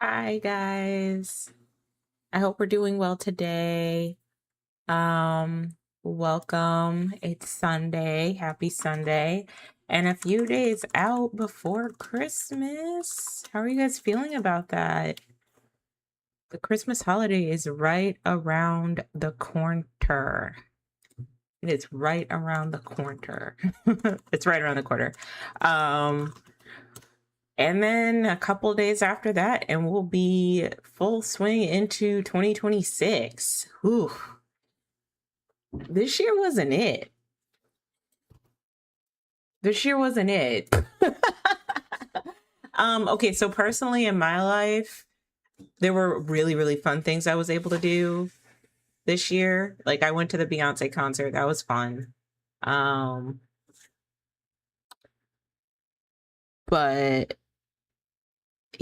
Hi guys. I hope we're doing well today. Um, Welcome. It's Sunday. Happy Sunday. And a few days out before Christmas. How are you guys feeling about that? The Christmas holiday is right around the corner. It's right around the corner. It's right around the corner. Um, And then a couple days after that, and we'll be full swing into 2026. Whew. This year wasn't it. This year wasn't it. Okay, so personally in my life, there were really, really fun things I was able to do this year. Like I went to the Beyonce concert. That was fun. Um, but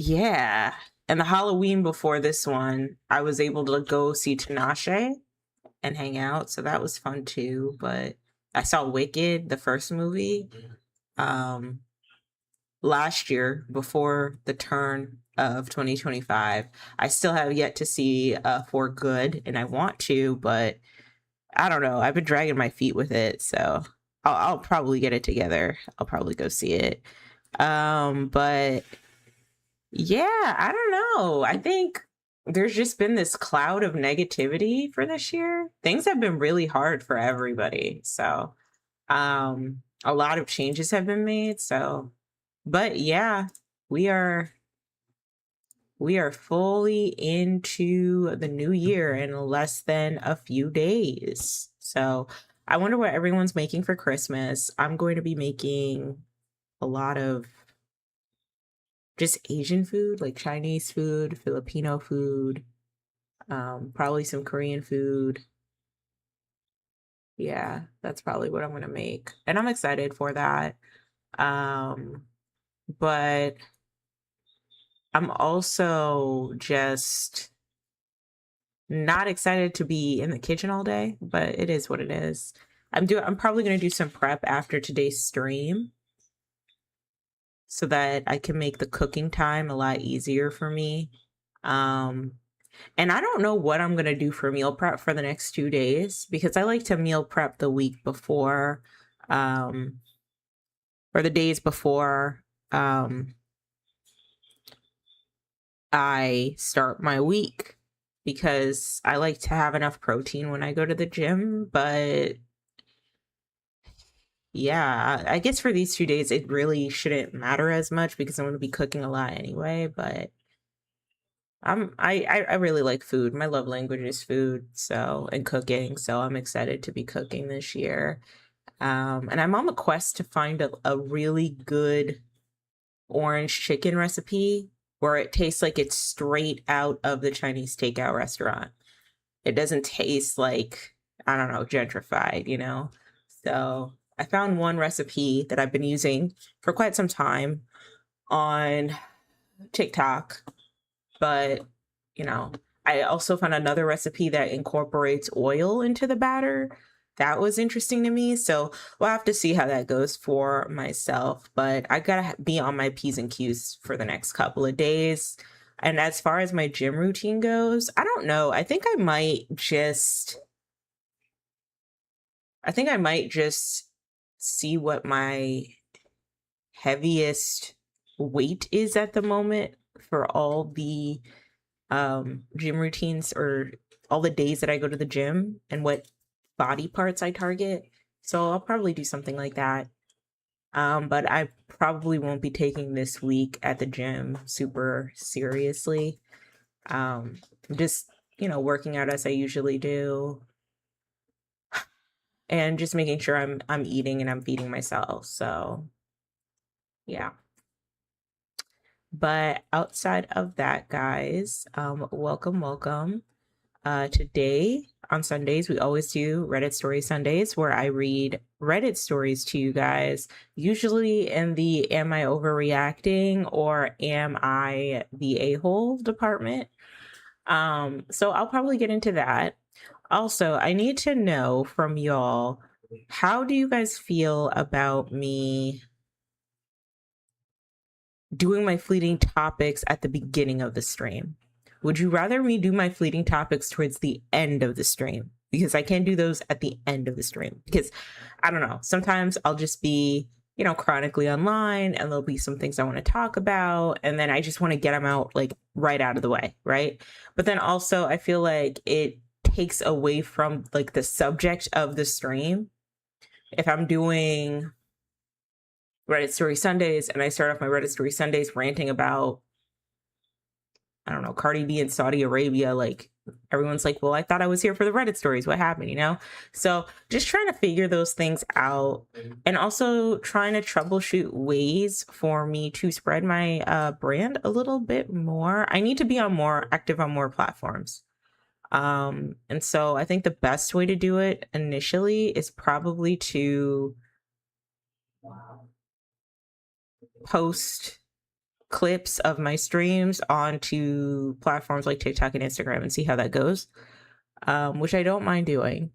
yeah. And the Halloween before this one, I was able to go see Tinashe and hang out. So that was fun too. But I saw Wicked, the first movie, um, last year before the turn of 2025. I still have yet to see For Good, and I want to, but I don't know. I've been dragging my feet with it, so I'll probably get it together. I'll probably go see it. But yeah, I don't know. I think there's just been this cloud of negativity for this year. Things have been really hard for everybody. So, a lot of changes have been made. So, but yeah, we are we are fully into the new year in less than a few days. So, I wonder what everyone's making for Christmas. I'm going to be making a lot of just Asian food, like Chinese food, Filipino food, probably some Korean food. Yeah, that's probably what I'm gonna make. And I'm excited for that. Um, but I'm also just not excited to be in the kitchen all day, but it is what it is. I'm probably gonna do some prep after today's stream so that I can make the cooking time a lot easier for me. Um, And I don't know what I'm gonna do for meal prep for the next 2 days because I like to meal prep the week before, um, or the days before, um, I start my week because I like to have enough protein when I go to the gym. But yeah, I guess for these 2 days, it really shouldn't matter as much because I'm gonna be cooking a lot anyway. But I really like food. My love language is food, so and cooking. So I'm excited to be cooking this year. And I'm on a quest to find a really good orange chicken recipe where it tastes like it's straight out of the Chinese takeout restaurant. It doesn't taste like, I don't know, gentrified, you know? So I found one recipe that I've been using for quite some time on TikTok, but you know, I also found another recipe that incorporates oil into the batter. That was interesting to me. So we'll have to see how that goes for myself. But I gotta be on my P's and Q's for the next couple of days. And as far as my gym routine goes, I don't know. I think I might just see what my heaviest weight is at the moment for all the gym routines or all the days that I go to the gym and what body parts I target. So I'll probably do something like that. But I probably won't be taking this week at the gym super seriously. Just, working out as I usually do and just making sure I'm eating and I'm feeding myself. So yeah. But outside of that, guys, welcome, welcome. Today on Sundays, we always do Reddit Story Sundays where I read Reddit stories to you guys, usually in the Am I Overreacting or Am I the A hole department. So I'll probably get into that. Also, I need to know from y'all, how do you guys feel about me doing my fleeting topics at the beginning of the stream? Would you rather me do my fleeting topics towards the end of the stream? Because I can't do those at the end of the stream. Because I don't know, sometimes I'll just be, chronically online and there'll be some things I want to talk about. And then I just want to get them out like right out of the way. Right. But then also I feel like it takes away from like the subject of the stream. If I'm doing Reddit Story Sundays and I start off my Reddit Story Sundays ranting about, I don't know, Cardi B in Saudi Arabia, like everyone's like, well, I thought I was here for the Reddit stories. What happened, So just trying to figure those things out, and also trying to troubleshoot ways for me to spread my brand a little bit more. I need to be more active on more platforms. And so I think the best way to do it initially is probably to post clips of my streams onto platforms like TikTok and Instagram and see how that goes, which I don't mind doing.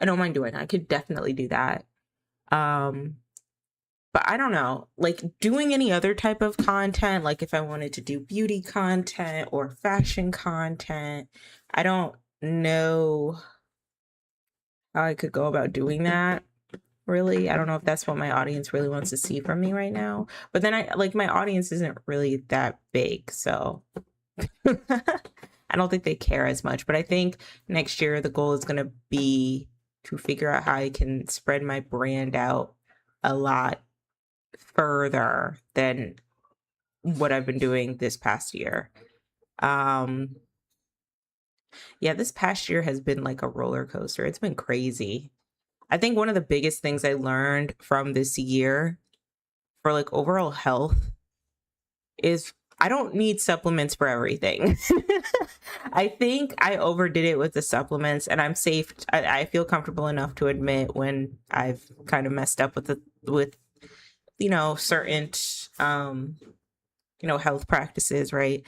I could definitely do that. But I don't know, like doing any other type of content, like if I wanted to do beauty content or fashion content, I don't know how I could go about doing that. Really, I don't know if that's what my audience really wants to see from me right now. But then my audience isn't really that big, so I don't think they care as much. But I think next year the goal is going to be to figure out how I can spread my brand out a lot further than what I've been doing this past year. Yeah, this past year has been like a roller coaster. It's been crazy. I think one of the biggest things I learned from this year for like overall health is I don't need supplements for everything. I think I overdid it with the supplements, and I'm safe. I feel comfortable enough to admit when I've kind of messed up with certain health practices, right?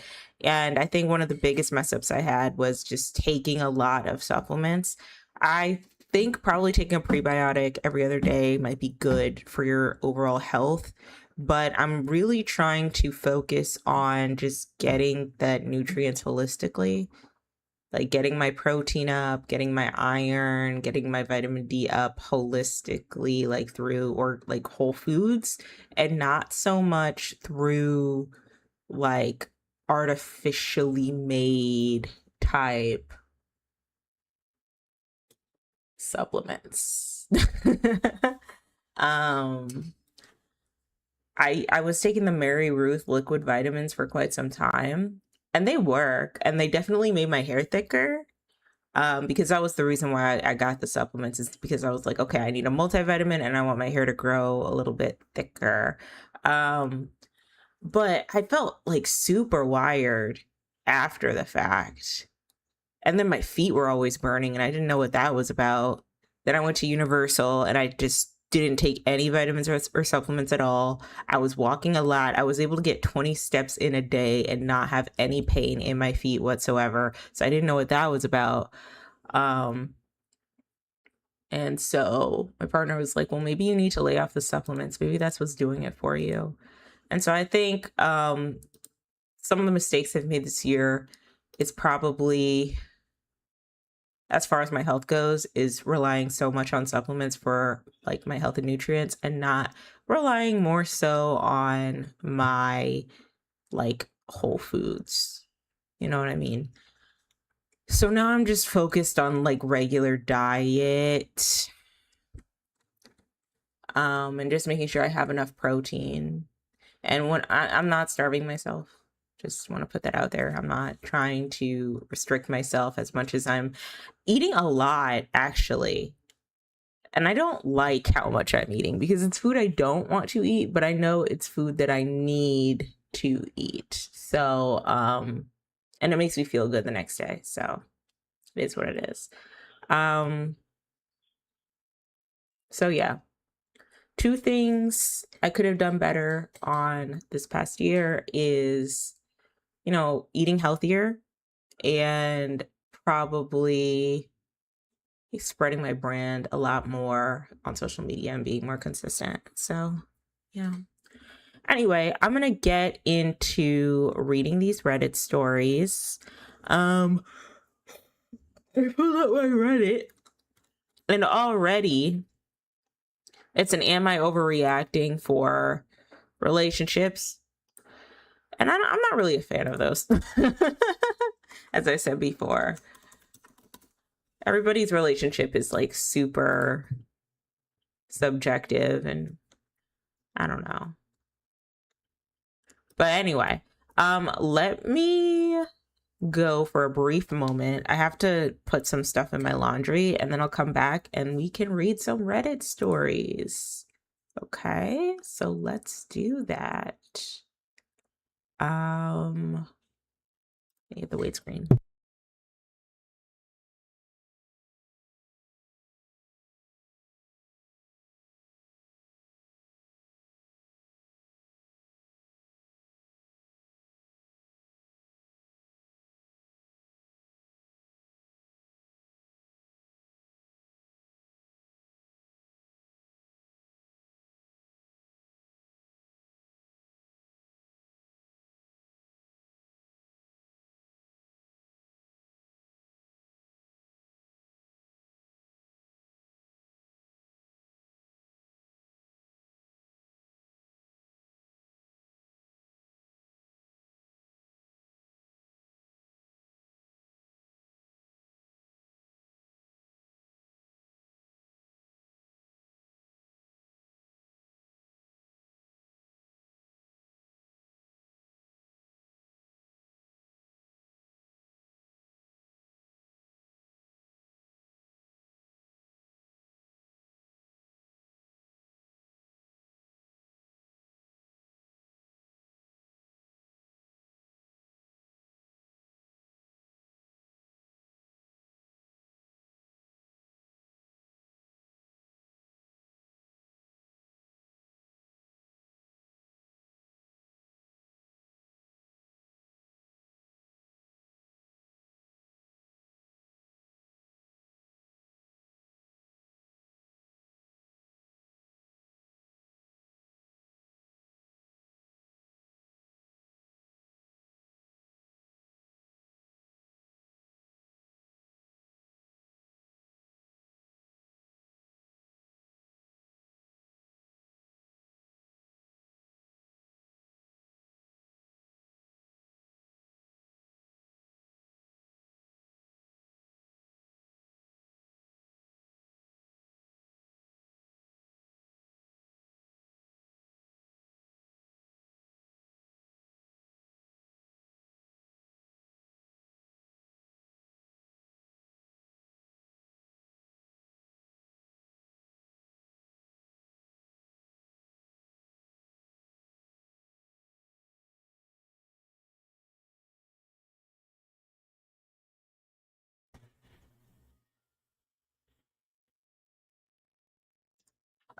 And I think one of the biggest mess ups I had was just taking a lot of supplements. I think probably taking a prebiotic every other day might be good for your overall health, but I'm really trying to focus on just getting the nutrients holistically, like getting my protein up, getting my iron, getting my vitamin D up holistically, like through or like whole foods, and not so much through like artificially made type supplements. I was taking the Mary Ruth liquid vitamins for quite some time, and they work, and they definitely made my hair thicker. Because that was the reason why I got the supplements, is because I was like, okay, I need a multivitamin and I want my hair to grow a little bit thicker. But I felt like super wired after the fact. And then my feet were always burning and I didn't know what that was about. Then I went to Universal and I just didn't take any vitamins or supplements at all. I was walking a lot. I was able to get 20 steps in a day and not have any pain in my feet whatsoever. So I didn't know what that was about. And so my partner was like, well, maybe you need to lay off the supplements. Maybe that's what's doing it for you. And so I think some of the mistakes I've made this year is probably, as far as my health goes, is relying so much on supplements for like my health and nutrients and not relying more so on my like whole foods. You know what I mean? So now I'm just focused on like regular diet, and just making sure I have enough protein. And when I'm not starving myself, just want to put that out there. I'm not trying to restrict myself as much as I'm eating a lot, actually. And I don't like how much I'm eating because it's food I don't want to eat, but I know it's food that I need to eat. So, and it makes me feel good the next day. So it is what it is. So yeah. 2 things I could have done better on this past year is, eating healthier and probably spreading my brand a lot more on social media and being more consistent. So, yeah. Anyway, I'm gonna get into reading these Reddit stories. I pulled up my Reddit, and already it's an "Am I overreacting" for relationships, and I'm not really a fan of those. As I said before, everybody's relationship is like super subjective, and I don't know. But anyway, let me go for a brief moment. I have to put some stuff in my laundry, and then I'll come back and we can read some Reddit stories. Okay, so let's do that. Let me get the weight screen.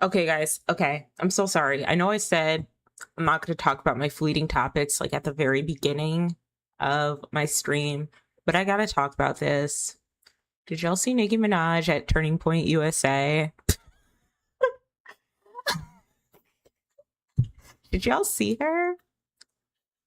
Okay, guys. Okay, I'm so sorry. I know I said I'm not going to talk about my fleeting topics like at the very beginning of my stream, but I got to talk about this. Did y'all see Nicki Minaj at Turning Point USA? Did y'all see her?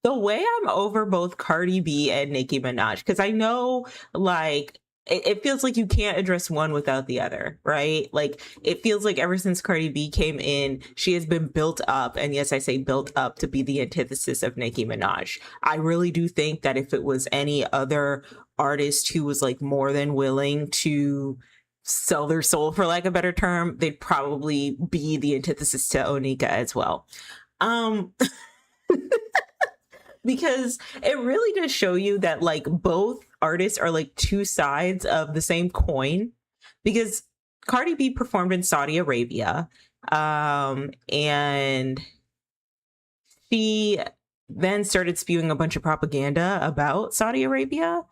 The way I'm over both Cardi B and Nicki Minaj, because I know, like, it feels like you can't address one without the other, right? Like, it feels like ever since Cardi B came in, she has been built up, and yes, I say built up to be the antithesis of Nicki Minaj. I really do think that if it was any other artist who was like more than willing to sell their soul, for lack of a better term, they'd probably be the antithesis to Onika as well. Um because it really does show you that like both artists are like two sides of the same coin, because Cardi B performed in Saudi Arabia, and she then started spewing a bunch of propaganda about Saudi Arabia,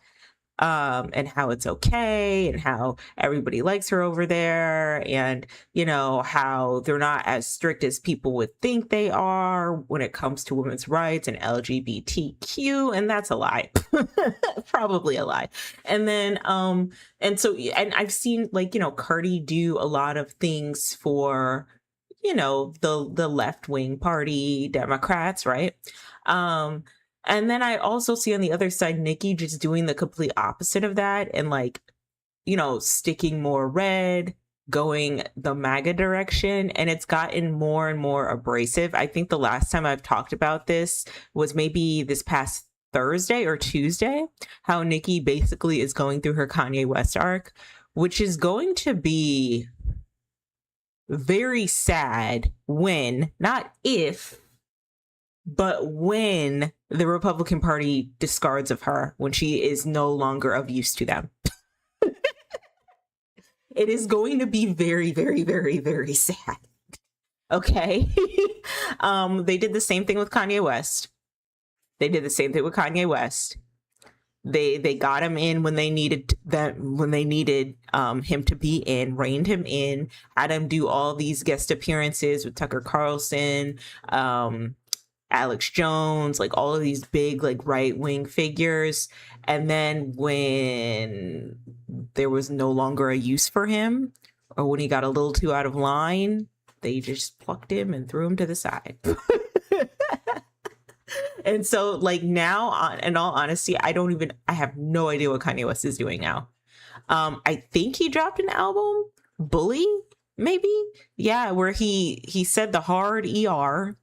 and how it's okay and how everybody likes her over there, and you know how they're not as strict as people would think they are when it comes to women's rights and LGBTQ, and that's a lie. Probably a lie. And then and so, and I've seen, like, you know, Cardi do a lot of things for, the left-wing party Democrats, right? And then I also see on the other side Nikki just doing the complete opposite of that, and like, sticking more red, going the MAGA direction, and it's gotten more and more abrasive. I think the last time I've talked about this was maybe this past Thursday or Tuesday, how Nikki basically is going through her Kanye West arc, which is going to be very sad when, not if, but when the Republican Party discards of her, when she is no longer of use to them. It is going to be very, very, very, very sad. Okay. They did the same thing with Kanye West. They got him in when they needed him to be in, reined him in, had him do all these guest appearances with Tucker Carlson, Alex Jones, like all of these big like right-wing figures. And then when there was no longer a use for him, or when he got a little too out of line, they just plucked him and threw him to the side. And so like now, in all honesty, I have no idea what Kanye West is doing now. I think he dropped an album, Bully, maybe? Yeah, where he said the hard ER.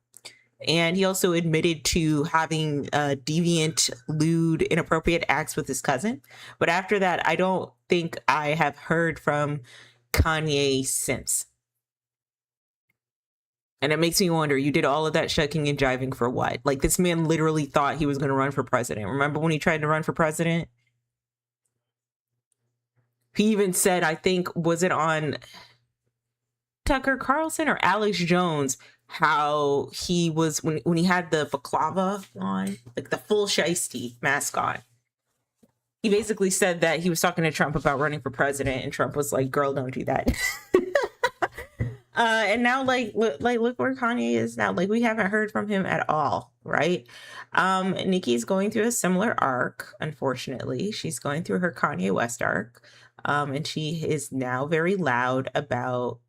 And he also admitted to having deviant, lewd, inappropriate acts with his cousin. But after that, I don't think I have heard from Kanye since. And it makes me wonder, you did all of that shucking and jiving for what? Like, this man literally thought he was going to run for president. Remember when he tried to run for president? He even said, I think, was it on Tucker Carlson or Alex Jones, how he was, when he had the baklava on, like the full shiesty mask on, he basically said that he was talking to Trump about running for president, and Trump was like, girl, don't do that. And now look where Kanye is now. Like, we haven't heard from him at all, right? Nikki's going through a similar arc, unfortunately. She's going through her Kanye West arc, and she is now very loud about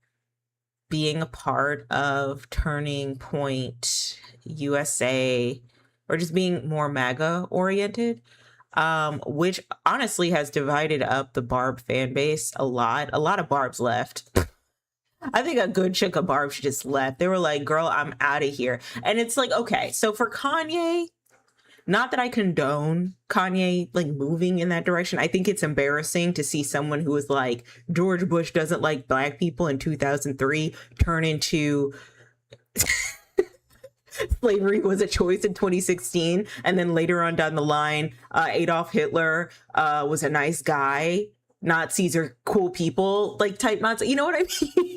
being a part of Turning Point USA, or just being more MAGA oriented, which honestly has divided up the Barb fan base a lot. A lot of Barbs left. I think a good chunk of Barbs just left. They were like, girl, I'm out of here. And it's like, okay, so for Kanye, not that I condone Kanye like moving in that direction. I think it's embarrassing to see someone who was like, George Bush doesn't like black people in 2003 turn into slavery was a choice in 2016. And then later on down the line, Adolf Hitler was a nice guy. Nazis are cool people, like type Nazi. You know what I mean?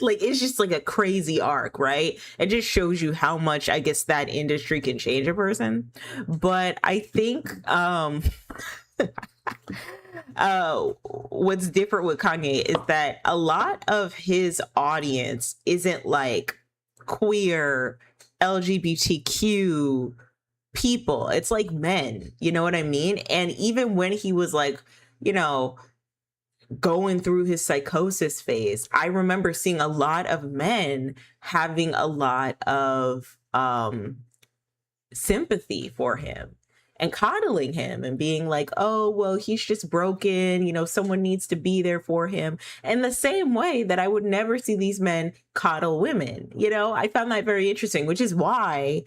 Like, it's just like a crazy arc, right? It just shows you how much, I guess, that industry can change a person. But I think what's different with Kanye is that a lot of his audience isn't like queer, LGBTQ people. It's like men, you know what I mean? And even when he was like, going through his psychosis phase, I remember seeing a lot of men having a lot of sympathy for him and coddling him and being like, oh, well, he's just broken, someone needs to be there for him. In the same way that I would never see these men coddle women. I found that very interesting, which is why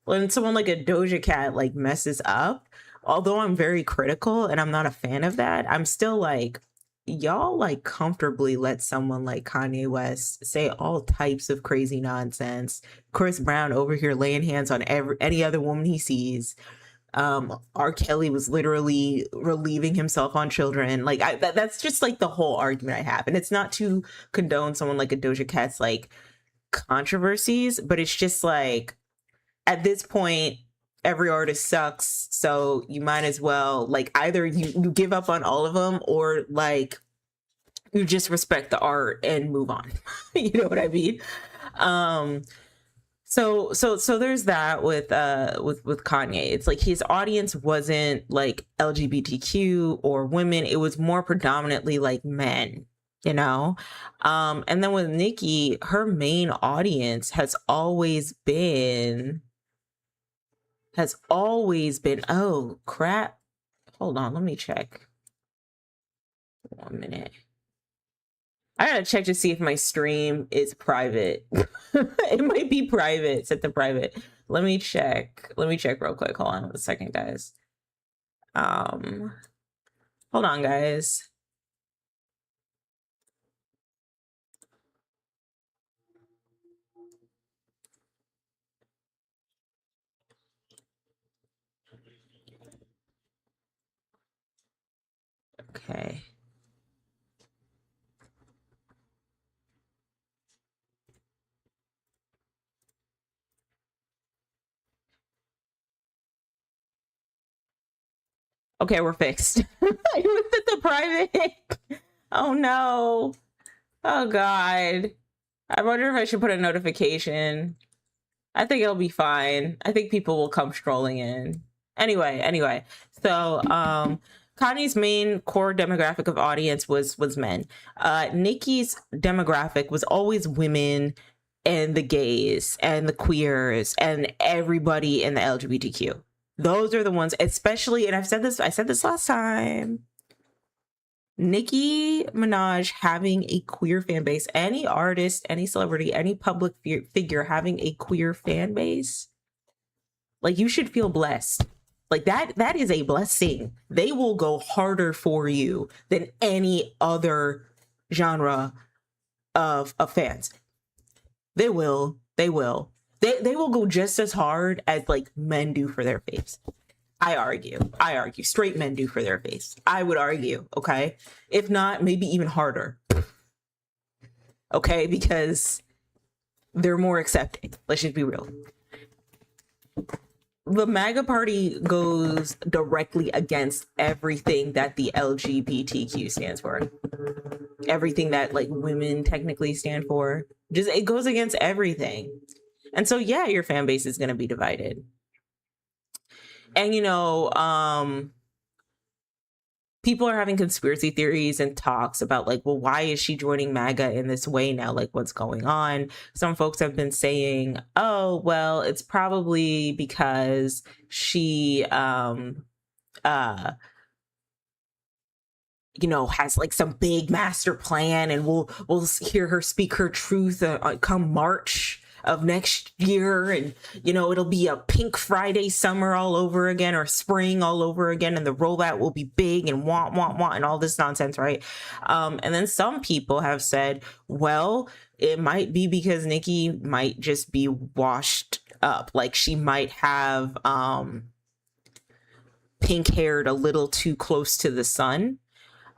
when someone like a Doja Cat like messes up, although I'm very critical and I'm not a fan of that, I'm still like, y'all like comfortably let someone like Kanye West say all types of crazy nonsense. Chris Brown over here laying hands on any other woman he sees. R. Kelly was literally relieving himself on children. Like, that's just like the whole argument I have. And it's not to condone someone like a Doja Cat's like controversies, but it's just like, at this point, every artist sucks, so you might as well like either you give up on all of them, or like you just respect the art and move on. You know what I mean? So there's that with Kanye. It's like his audience wasn't like LGBTQ or women. It was more predominantly like men. you know. And then with Nicki, her main audience has always been oh crap. Hold on, let me check. 1 minute. I gotta check to see if my stream is private. It might be private. Set to private. Let me check. Let me check real quick. Hold on a second, guys. Hold on, guys. Okay. Okay, we're fixed. I was at the private. Oh no. Oh god. I wonder if I should put a notification. I think it'll be fine. I think people will come strolling in. Anyway. So, Kanye's main core demographic of audience was men. Nicki's demographic was always women and the gays and the queers and everybody in the LGBTQ. Those are the ones, especially, and I said this last time. Nicki Minaj having a queer fan base, any artist, any celebrity, any public figure having a queer fan base, like, you should feel blessed. Like, that is a blessing. They will go harder for you than any other genre of fans. They will go just as hard as like men do for their face. I argue straight men do for their face. I would argue, okay? If not, maybe even harder. Okay, because they're more accepting. Let's just be real. The MAGA party goes directly against everything that the LGBTQ stands for. Everything that like women technically stand for. Just, it goes against everything. And so, yeah, your fan base is going to be divided. And, you know, people are having conspiracy theories and talks about like, well, why is she joining MAGA in this way now? Like, what's going on? Some folks have been saying, oh, well, it's probably because she, you know, has like some big master plan, and we'll hear her speak her truth come March of next year, and you know, it'll be a Pink Friday summer all over again, or spring all over again, and the rollout will be big and want and all this nonsense, right? And then some people have said, well, it might be because Nicki might just be washed up, like she might have pink haired a little too close to the sun.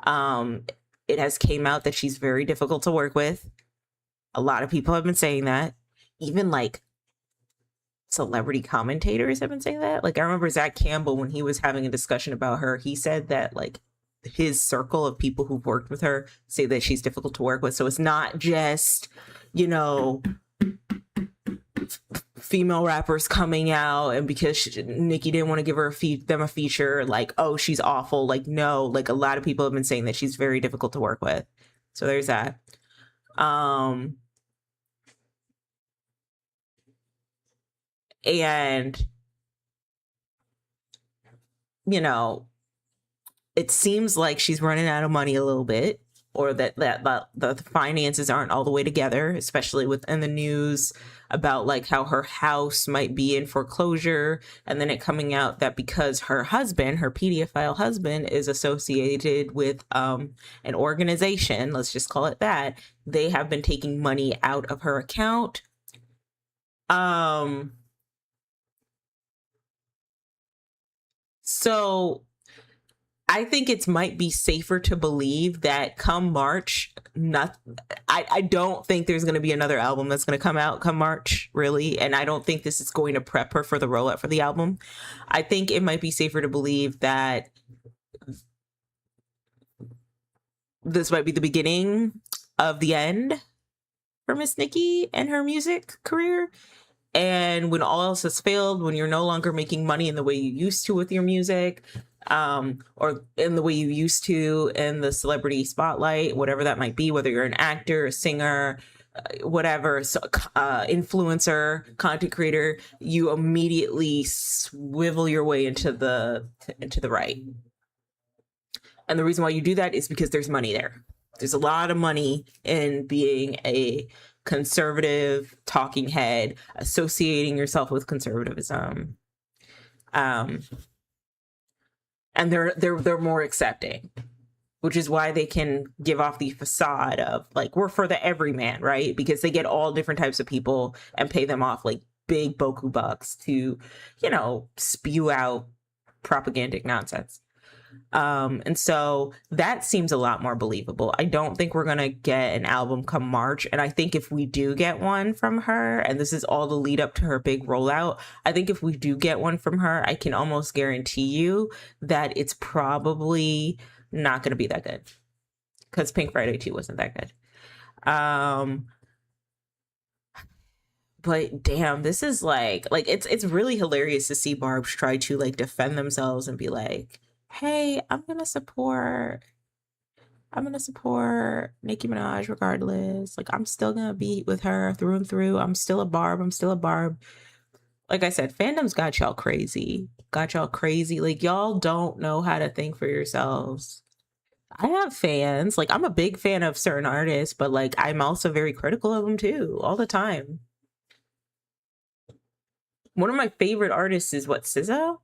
It has came out that she's very difficult to work with. A lot of people have been saying that. Even like celebrity commentators have been saying that. Like, I remember Zach Campbell, when he was having a discussion about her, he said that like his circle of people who've worked with her say that she's difficult to work with. So it's not just, you know, female rappers coming out and because Nicki didn't want to give her them a feature, like, oh, she's awful. Like, no, like a lot of people have been saying that she's very difficult to work with. So there's that. And, you know, it seems like she's running out of money a little bit, or that the finances aren't all the way together, especially within the news about like how her house might be in foreclosure, and then it coming out that because her husband, her pedophile husband, is associated with an organization, let's just call it that, they have been taking money out of her account. So I think it might be safer to believe that come March, I don't think there's going to be another album that's going to come out come March, really. And I don't think this is going to prep her for the rollout for the album. I think it might be safer to believe that this might be the beginning of the end for Miss Nicki and her music career. And when all else has failed, when you're no longer making money in the way you used to with your music, or in the way you used to in the celebrity spotlight, whatever that might be, whether you're an actor, a singer, whatever, so, influencer, content creator, you immediately swivel your way into the right. And the reason why you do that is because there's money there. There's a lot of money in being a conservative talking head, associating yourself with conservatism. And they're more accepting, which is why they can give off the facade of like, we're for the everyman, right? Because they get all different types of people and pay them off like big boku bucks to, spew out propagandic nonsense. And so that seems a lot more believable. I don't think we're gonna get an album come March, and I think if we do get one from her, and this is all the lead up to her big rollout, I think if we do get one from her, I can almost guarantee you that it's probably not gonna be that good, because Pink Friday 2 wasn't that good. But damn, this is like it's really hilarious to see Barb's try to like defend themselves and be like, hey, I'm gonna support Nicki Minaj regardless. Like, I'm still gonna be with her through and through. I'm still a Barb. Like I said, fandom's got y'all crazy. Like, y'all don't know how to think for yourselves. I have fans. Like, I'm a big fan of certain artists, but like, I'm also very critical of them too, all the time. One of my favorite artists is SZA?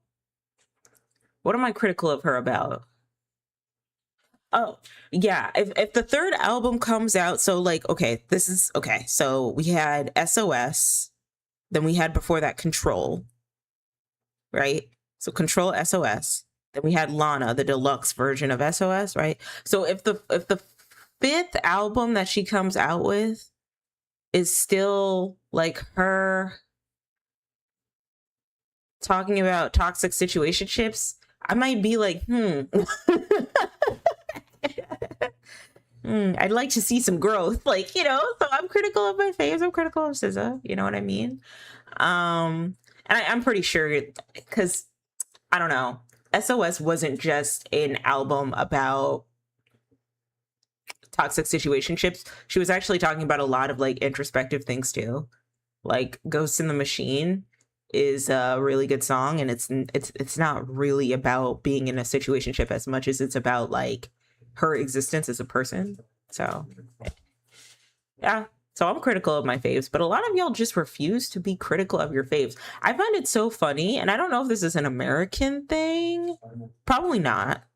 What am I critical of her about? Oh, yeah. If the third album comes out, so like, okay, this is okay. So we had SOS, then we had before that Control, right? So Control, SOS. Then we had Lana, the deluxe version of SOS, right? So if the fifth album that she comes out with is still like her talking about toxic situationships, I might be like, I'd like to see some growth, like, so I'm critical of my faves. I'm critical of SZA, you know what I mean? And I'm pretty sure, because I don't know, SOS wasn't just an album about toxic situationships. She was actually talking about a lot of like introspective things too. Like Ghost in the Machine is a really good song, and it's not really about being in a situationship as much as it's about like her existence as a person. So yeah, so I'm critical of my faves, but a lot of y'all just refuse to be critical of your faves. I find it so funny, and I don't know if this is an American thing. Probably not,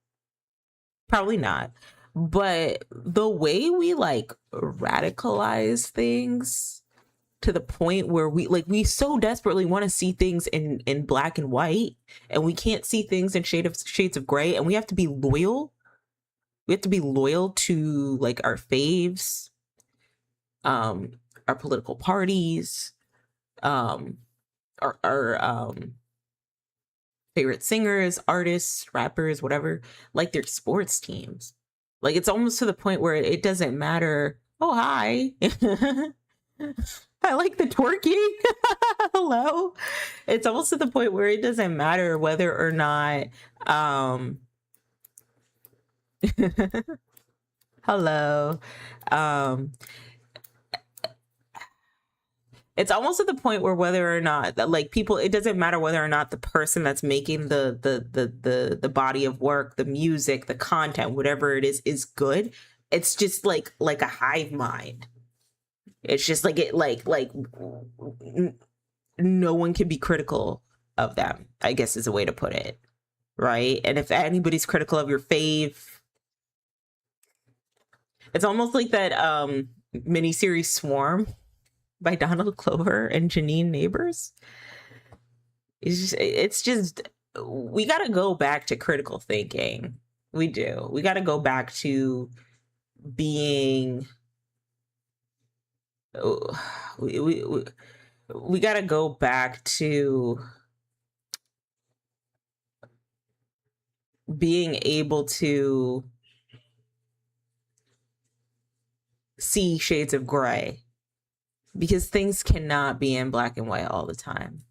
but the way we like radicalize things to the point where we so desperately want to see things in black and white, and we can't see things in shades of gray, and we have to be loyal. We have to be loyal to like our faves, our political parties, our favorite singers, artists, rappers, whatever, like their sports teams. Like, it's almost to the point where it doesn't matter. Oh, hi. I like the twerking. Hello. It's almost to the point where it doesn't matter whether or not hello. It's almost at the point where whether or not that like people, it doesn't matter whether or not the person that's making the body of work, the music, the content, whatever it is good. It's just like a hive mind. It's just like it like no one can be critical of them, I guess is a way to put it, right? And if anybody's critical of your fave, it's almost like that miniseries Swarm by Donald Glover and Janine Neighbors. It's just we got to go back to critical thinking. We do. We got to go back to being we got to go back to being able to see shades of gray, because things cannot be in black and white all the time.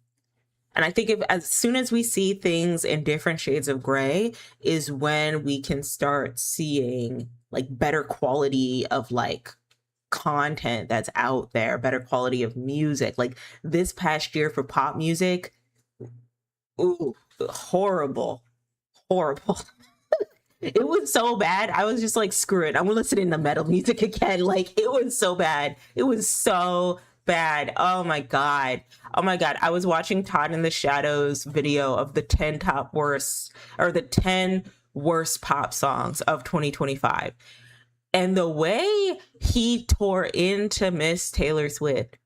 And I think if as soon as we see things in different shades of gray is when we can start seeing like better quality of like content that's out there, better quality of music. Like this past year for pop music, ooh, horrible, horrible. It was so bad. I was just like, screw it. I'm listening to metal music again. Like it was so bad. It was so bad. Oh my God. Oh my God. I was watching Todd in the Shadows video of the 10 top worst or the 10 worst pop songs of 2025. And the way he tore into Miss Taylor Swift,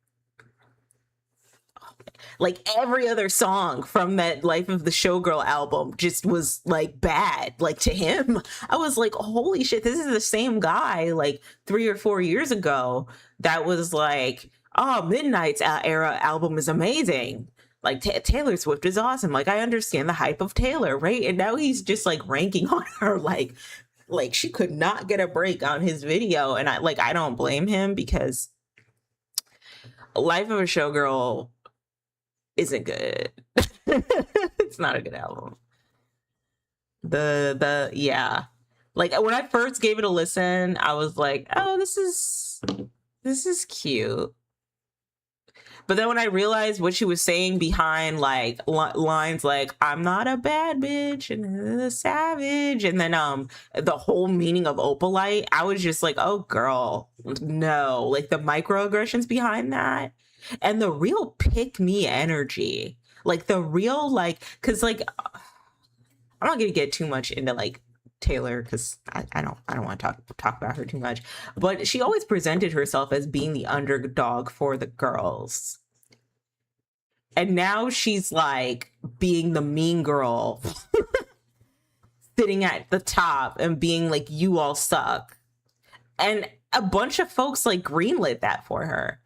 like every other song from that Life of the Showgirl album just was like bad. Like to him, I was like, holy shit, this is the same guy like 3 or 4 years ago that was like, oh, Midnight's era album is amazing. Like Taylor Swift is awesome. Like I understand the hype of Taylor, right? And now he's just like ranking on her like she could not get a break on his video. And I don't blame him because Life of a Showgirl isn't good. It's not a good album. The yeah. Like when I first gave it a listen, I was like, oh, this is cute. But then when I realized what she was saying behind like lines like I'm not a bad bitch and a savage, and then the whole meaning of opalite, I was just like, oh girl, no. Like the microaggressions behind that and the real pick me energy. Like the real like cuz like I'm not going to get too much into like Taylor because I don't want to talk about her too much, but she always presented herself as being the underdog for the girls, and now she's like being the mean girl, sitting at the top and being like, "You all suck," and a bunch of folks like greenlit that for her.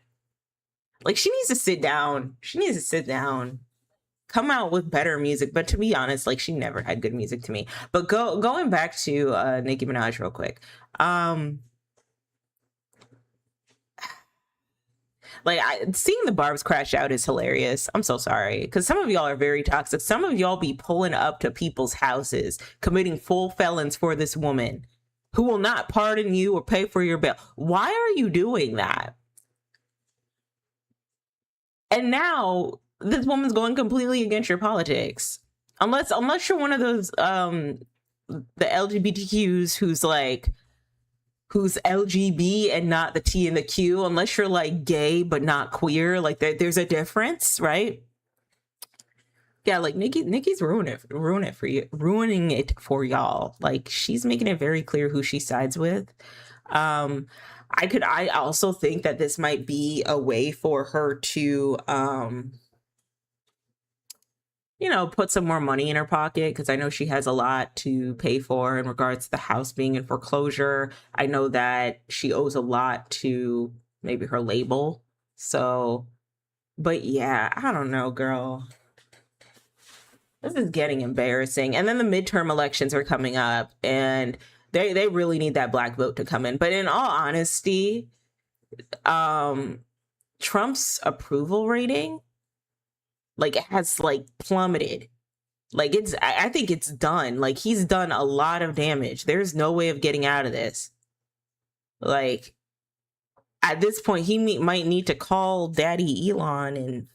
Like she needs to sit down. She needs to sit down. Come out with better music. But to be honest, like she never had good music to me. But going back to Nicki Minaj real quick. Like seeing the Barbs crash out is hilarious. I'm so sorry because some of y'all are very toxic. Some of y'all be pulling up to people's houses, committing full felons for this woman who will not pardon you or pay for your bail. Why are you doing that? And now this woman's going completely against your politics. Unless you're one of those the LGBTQs who's LGB and not the T and the Q, unless you're like gay but not queer, like there's a difference, right? Yeah, like Nicki's ruining it for y'all. Like she's making it very clear who she sides with. I also think that this might be a way for her to put some more money in her pocket, because I know she has a lot to pay for in regards to the house being in foreclosure. I know that she owes a lot to maybe her label. So, but yeah, I don't know, girl. This is getting embarrassing. And then the midterm elections are coming up, and they really need that black vote to come in. But in all honesty, Trump's approval rating like has like plummeted. Like I think it's done. Like he's done a lot of damage. There's no way of getting out of this. Like at this point, he might need to call Daddy Elon and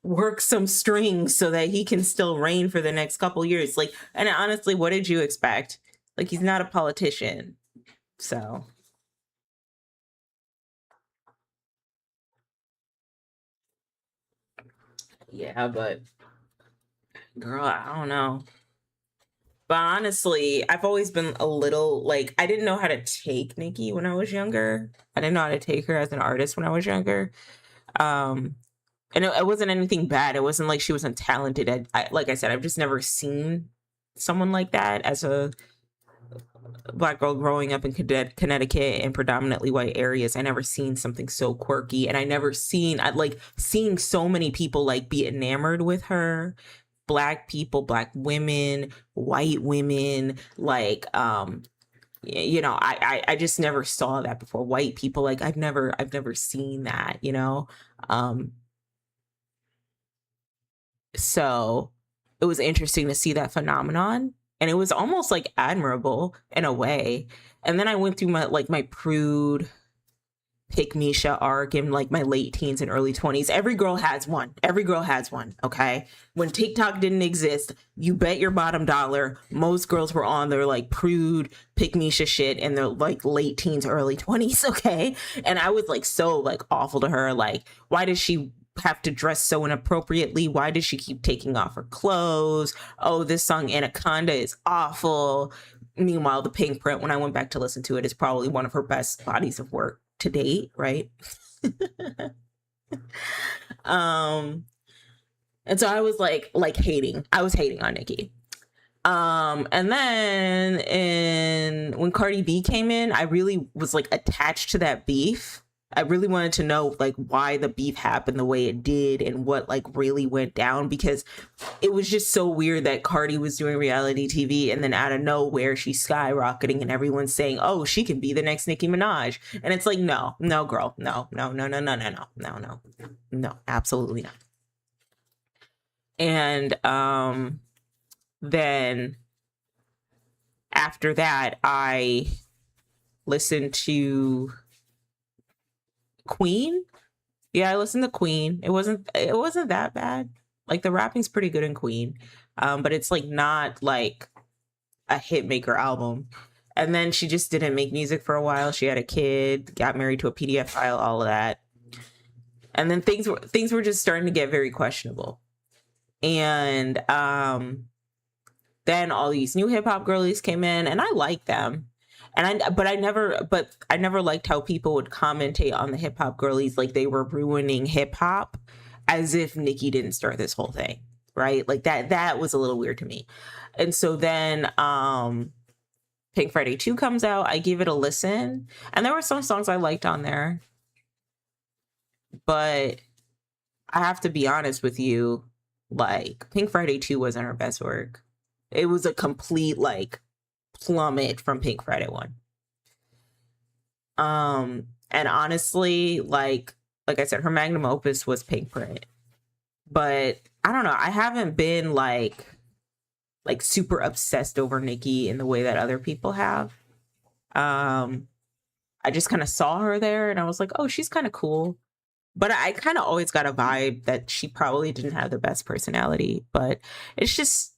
work some strings so that he can still reign for the next couple years. Like, and honestly, what did you expect? Like he's not a politician. So yeah, but girl, I don't know. But honestly, I've always been a little like, I didn't know how to take Nicki when I was younger. I didn't know how to take her as an artist when I was younger. And it wasn't anything bad. It wasn't like she wasn't talented. Like I said, I've just never seen someone like that as a Black girl growing up in Connecticut in predominantly white areas. I never seen something so quirky, and I like seeing so many people like be enamored with her. Black people, Black women, white women, like I just never saw that before. White people, like I've never seen that, So it was interesting to see that phenomenon. And it was almost like admirable in a way. And then I went through my prude pick Misha arc in like my late teens and early 20s. Every girl has one. Every girl has one. Okay. When TikTok didn't exist, you bet your bottom dollar most girls were on their like prude pick Misha shit in their like late teens, early 20s. Okay. And I was like so like awful to her. Like, why does she have to dress so inappropriately? Why does she keep taking off her clothes? Oh, this song Anaconda is awful. Meanwhile, the Pink Print, when I went back to listen to it, is probably one of her best bodies of work to date, right? And so I was like hating. I was hating on Nicki. And then when Cardi B came in, I really was like attached to that beef. I really wanted to know like why the beef happened the way it did and what like really went down, because it was just so weird that Cardi was doing reality TV and then out of nowhere she's skyrocketing and everyone's saying, oh, she can be the next Nicki Minaj. And it's like, no, girl, no, absolutely not. And then after that, I listened to Queen. Yeah, I listened to Queen. It wasn't that bad. Like the rapping's pretty good in Queen. But it's like not like a hit maker album. And then she just didn't make music for a while. She had a kid, got married to a PDF file, all of that. And then things were just starting to get very questionable. And then all these new hip hop girlies came in, and I liked them. And I never liked how people would commentate on the hip hop girlies like they were ruining hip hop, as if Nicki didn't start this whole thing, right? Like that was a little weird to me. And so then Pink Friday 2 comes out. I gave it a listen, and there were some songs I liked on there, but I have to be honest with you, like Pink Friday 2 wasn't her best work. It was a complete like plummet from Pink Friday 1. And honestly, like I said, her magnum opus was Pink Print. But I don't know, I haven't been like super obsessed over Nicki in the way that other people have. I just kind of saw her there and I was like, oh, she's kind of cool. But I kind of always got a vibe that she probably didn't have the best personality. But it's just,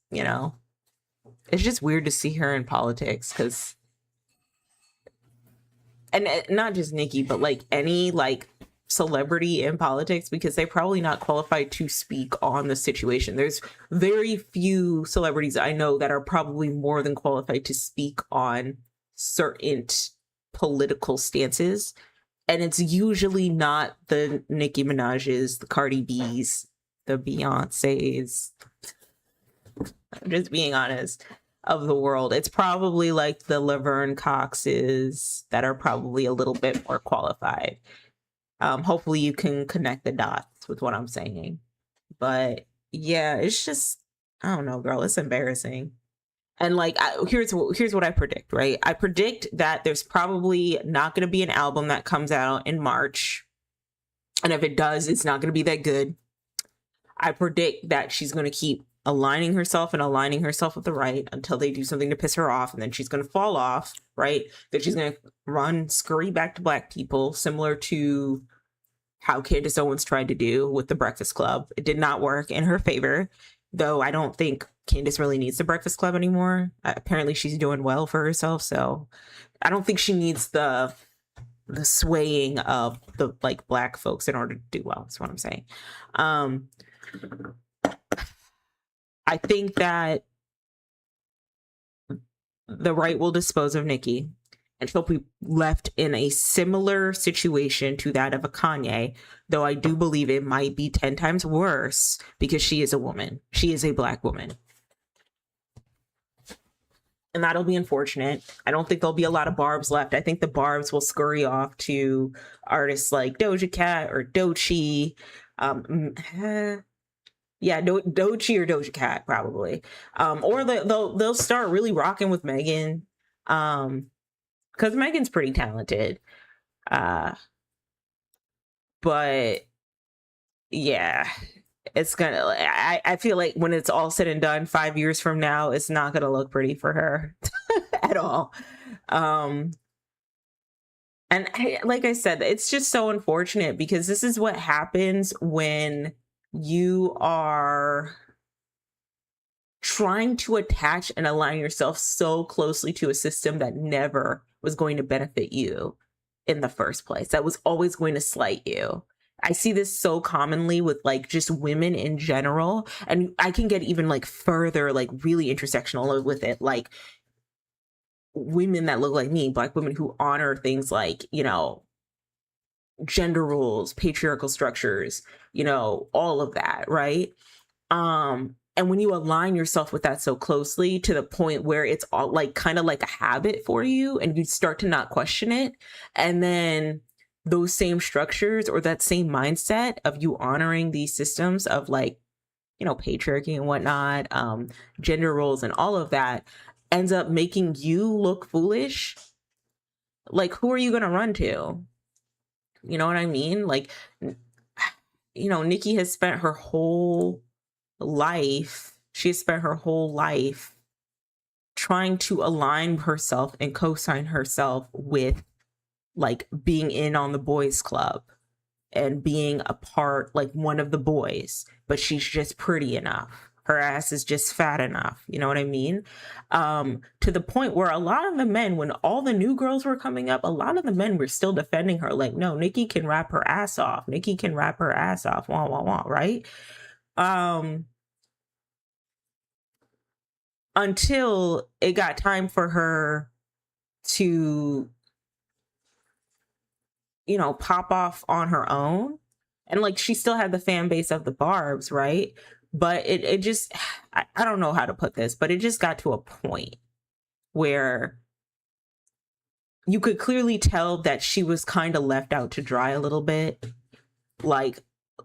it's just weird to see her in politics, because, and not just Nicki, but like any like celebrity in politics, because they're probably not qualified to speak on the situation. There's very few celebrities I know that are probably more than qualified to speak on certain political stances. And it's usually not the Nicki Minaj's, the Cardi B's, the Beyonce's, I'm just being honest, of the world. It's probably like the Laverne Coxes that are probably a little bit more qualified. Hopefully you can connect the dots with what I'm saying. But yeah, it's just, I don't know, girl, it's embarrassing. And like, here's what I predict, right? I predict that there's probably not going to be an album that comes out in March. And if it does, it's not going to be that good. I predict that she's going to keep aligning herself with the right until they do something to piss her off. And then she's going to fall off, right? That she's going to scurry back to Black people, similar to how Candace Owens tried to do with the Breakfast Club. It did not work in her favor, though I don't think Candace really needs the Breakfast Club anymore. Apparently she's doing well for herself, so I don't think she needs the swaying of the like Black folks in order to do well. That's what I'm saying. I think that the right will dispose of Nicki, and she'll be left in a similar situation to that of a Kanye, though I do believe it might be 10 times worse because she is a woman. She is a Black woman. And that'll be unfortunate. I don't think there'll be a lot of Barbs left. I think the Barbs will scurry off to artists like Doja Cat or Doechii. Doechii or Doja Cat probably. Or they'll start really rocking with Megan, because Megan's pretty talented. But yeah, it's gonna, I feel like when it's all said and done 5 years from now, it's not gonna look pretty for her at all. And like I said, it's just so unfortunate because this is what happens when you are trying to attach and align yourself so closely to a system that never was going to benefit you in the first place, that was always going to slight you. I see this so commonly with like just women in general, and I can get even like further, like really intersectional with it, like women that look like me, Black women who honor things like, you know, gender roles, patriarchal structures, you know, all of that, right? And when you align yourself with that so closely to the point where it's all like kind of like a habit for you and you start to not question it, and then those same structures or that same mindset of you honoring these systems of like, you know, patriarchy and whatnot, gender roles and all of that ends up making you look foolish, like who are you going to run to? You know what I mean? Like, you know, Nikki has spent her whole life, she has spent her whole life trying to align herself and co-sign herself with like being in on the boys club and being a part, like one of the boys, but she's just pretty enough. Her ass is just fat enough. You know what I mean? To the point where a lot of the men, when all the new girls were coming up, a lot of the men were still defending her. Like, no, Nikki can rap her ass off. Nikki can rap her ass off. Wah, wah, wah, right? Until it got time for her to, you know, pop off on her own. And like, she still had the fan base of the Barbs, right? But it just, I don't know how to put this, but it just got to a point where you could clearly tell that she was kind of left out to dry a little bit. Like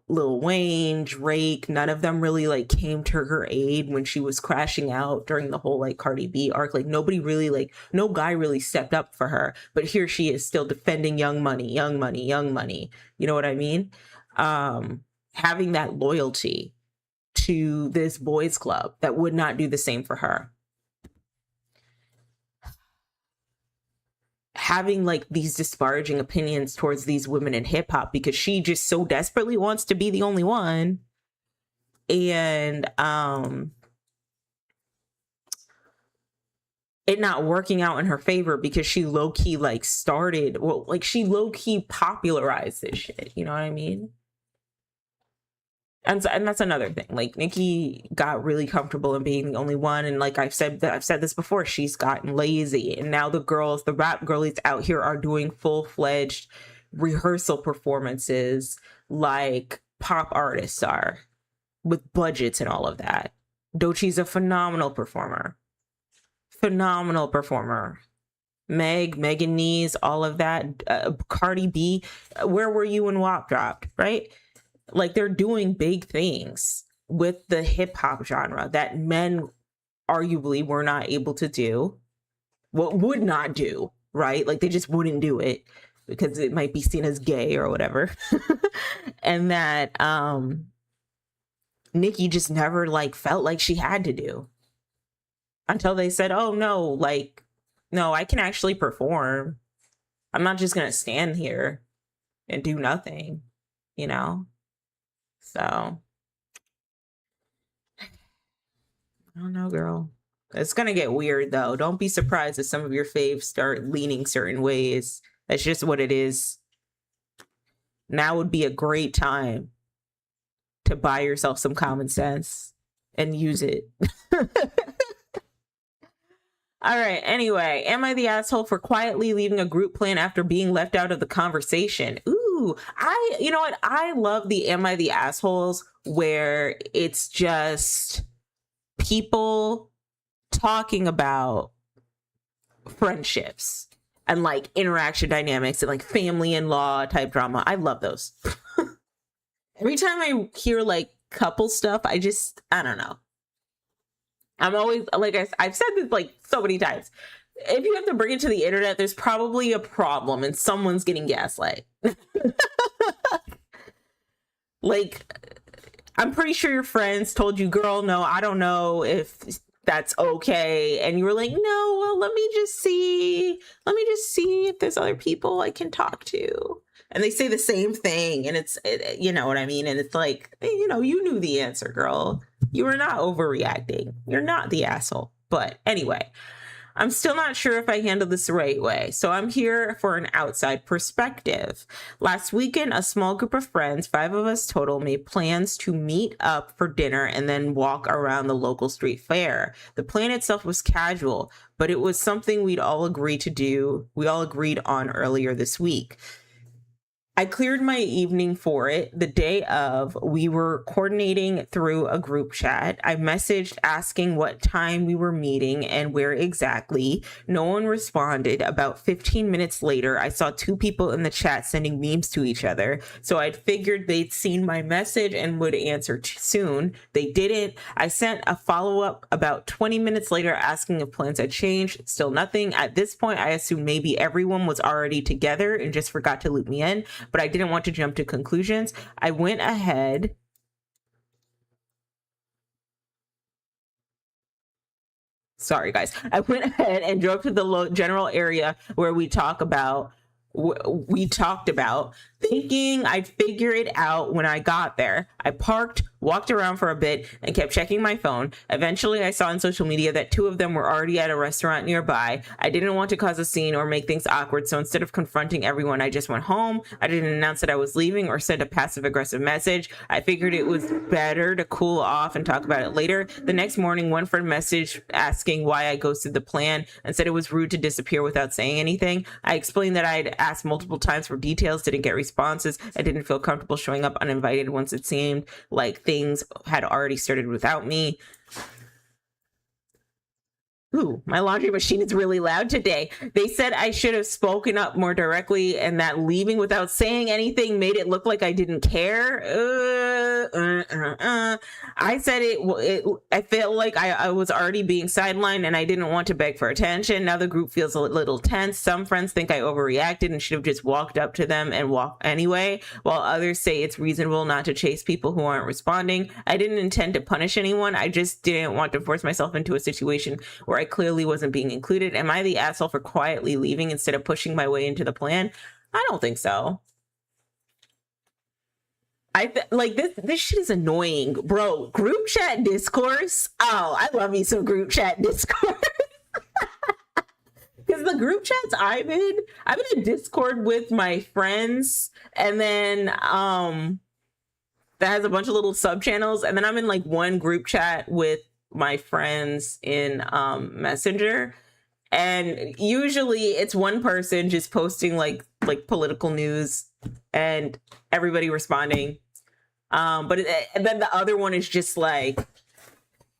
Lil Wayne, Drake, none of them really like came to her aid when she was crashing out during the whole like Cardi B arc. Like nobody really, like no guy really stepped up for her, but here she is still defending Young Money, Young Money, Young Money. You know what I mean? Having that loyalty to this boys club that would not do the same for her. Having like these disparaging opinions towards these women in hip hop because she just so desperately wants to be the only one. And it not working out in her favor because she low-key like started, well, like she low-key popularized this shit. You know what I mean? And that's another thing. Like Nikki got really comfortable in being the only one, and like I've said this before, she's gotten lazy, and now the girls, the rap girlies out here are doing full-fledged rehearsal performances like pop artists are, with budgets and all of that. Doechie's a phenomenal performer. Megan Nees, all of that. Cardi B, where were you when WAP dropped, right? Like they're doing big things with the hip hop genre that men arguably were not able to do, would not do, right? Like they just wouldn't do it because it might be seen as gay or whatever. And that Nikki just never like felt like she had to do until they said, oh no, like, no, I can actually perform. I'm not just gonna stand here and do nothing, you know? So, I don't know, girl. It's gonna get weird though. Don't be surprised if some of your faves start leaning certain ways. That's just what it is. Now would be a great time to buy yourself some common sense and use it. All right. Anyway, am I the asshole for quietly leaving a group plan after being left out of the conversation? Ooh, you know what? I love the am I the assholes where it's just people talking about friendships and like interaction dynamics and like family and law type drama. I love those. Every time I hear like couple stuff, I don't know. I'm always, like I've said this like so many times. If you have to bring it to the internet, there's probably a problem and someone's getting gaslight. Like, I'm pretty sure your friends told you, girl, no, I don't know if that's okay. And you were like, no, well, let me just see if there's other people I can talk to. And they say the same thing, and you know what I mean? And it's like, you know, you knew the answer, girl. You were not overreacting. You're not the asshole. But anyway, I'm still not sure if I handled this the right way, so I'm here for an outside perspective. Last weekend, a small group of friends, 5 of us total, made plans to meet up for dinner and then walk around the local street fair. The plan itself was casual, but it was something we'd all agreed to do. We all agreed on earlier this week. I cleared my evening for it. The day of, we were coordinating through a group chat. I messaged asking what time we were meeting and where exactly. No one responded. About 15 minutes later, I saw 2 people in the chat sending memes to each other. So I'd figured they'd seen my message and would answer soon. They didn't. I sent a follow-up about 20 minutes later asking if plans had changed. Still nothing. At this point, I assumed maybe everyone was already together and just forgot to loop me in, but I didn't want to jump to conclusions. I went ahead. Sorry, guys. I went ahead and drove to the general area where we talked about, thinking I'd figure it out when I got there. I parked, walked around for a bit, and kept checking my phone. Eventually, I saw on social media that 2 of them were already at a restaurant nearby. I didn't want to cause a scene or make things awkward, so instead of confronting everyone, I just went home. I didn't announce that I was leaving or send a passive-aggressive message. I figured it was better to cool off and talk about it later. The next morning, one friend messaged asking why I ghosted the plan and said it was rude to disappear without saying anything. I explained that I'd asked multiple times for details, didn't get responses. I didn't feel comfortable showing up uninvited once it seemed like things had already started without me. Ooh, my laundry machine is really loud today. They said I should have spoken up more directly and that leaving without saying anything made it look like I didn't care. I said I felt like I was already being sidelined and I didn't want to beg for attention. Now the group feels a little tense. Some friends think I overreacted and should have just walked up to them and walked anyway, while others say it's reasonable not to chase people who aren't responding. I didn't intend to punish anyone. I just didn't want to force myself into a situation where I clearly wasn't being included. Am I the asshole for quietly leaving instead of pushing my way into the plan? I don't think so. Like this shit is annoying, bro. Group chat discourse. Oh, I love me some group chat discourse. Because the group chats I'm in a Discord with my friends, and then that has a bunch of little sub channels, and then I'm in like one group chat with my friends in Messenger, and usually it's one person just posting like political news and everybody responding, and then the other one is just like,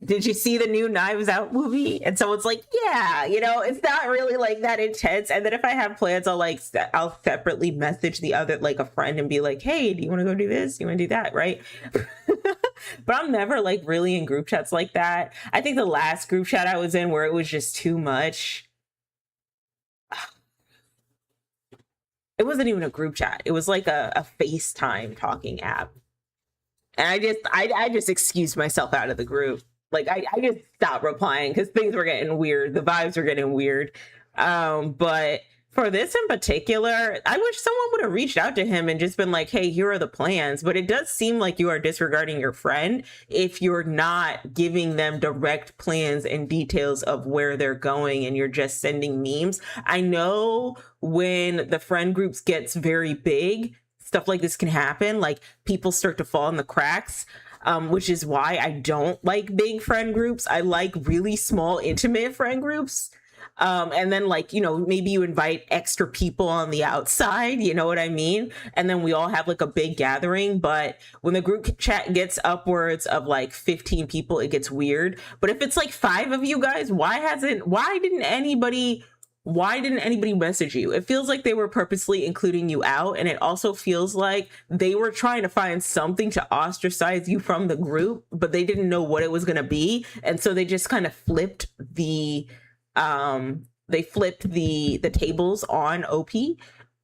did you see the new Knives Out movie? And so it's like, yeah, you know, it's not really like that intense. And then if I have plans, I'll separately message the other, like a friend, and be like, hey, do you want to go do this? You want to do that? Right. But I'm never like really in group chats like that. I think the last group chat I was in where it was just too much. It wasn't even a group chat. It was like a FaceTime talking app. And I just excused myself out of the group. Like I just stopped replying because things were getting weird. The vibes were getting weird. But for this in particular, I wish someone would have reached out to him and just been like, hey, here are the plans. But it does seem like you are disregarding your friend if you're not giving them direct plans and details of where they're going and you're just sending memes. I know when the friend groups gets very big, stuff like this can happen. Like people start to fall in the cracks. Which is why I don't like big friend groups. I like really small, intimate friend groups. And then like, you know, maybe you invite extra people on the outside, you know what I mean? And then we all have like a big gathering. But when the group chat gets upwards of like 15 people, it gets weird. But if it's like 5 of you guys, why didn't anybody message you? It feels like they were purposely including you out, and it also feels like they were trying to find something to ostracize you from the group, but they didn't know what it was going to be, and so they just kind of flipped the tables on OP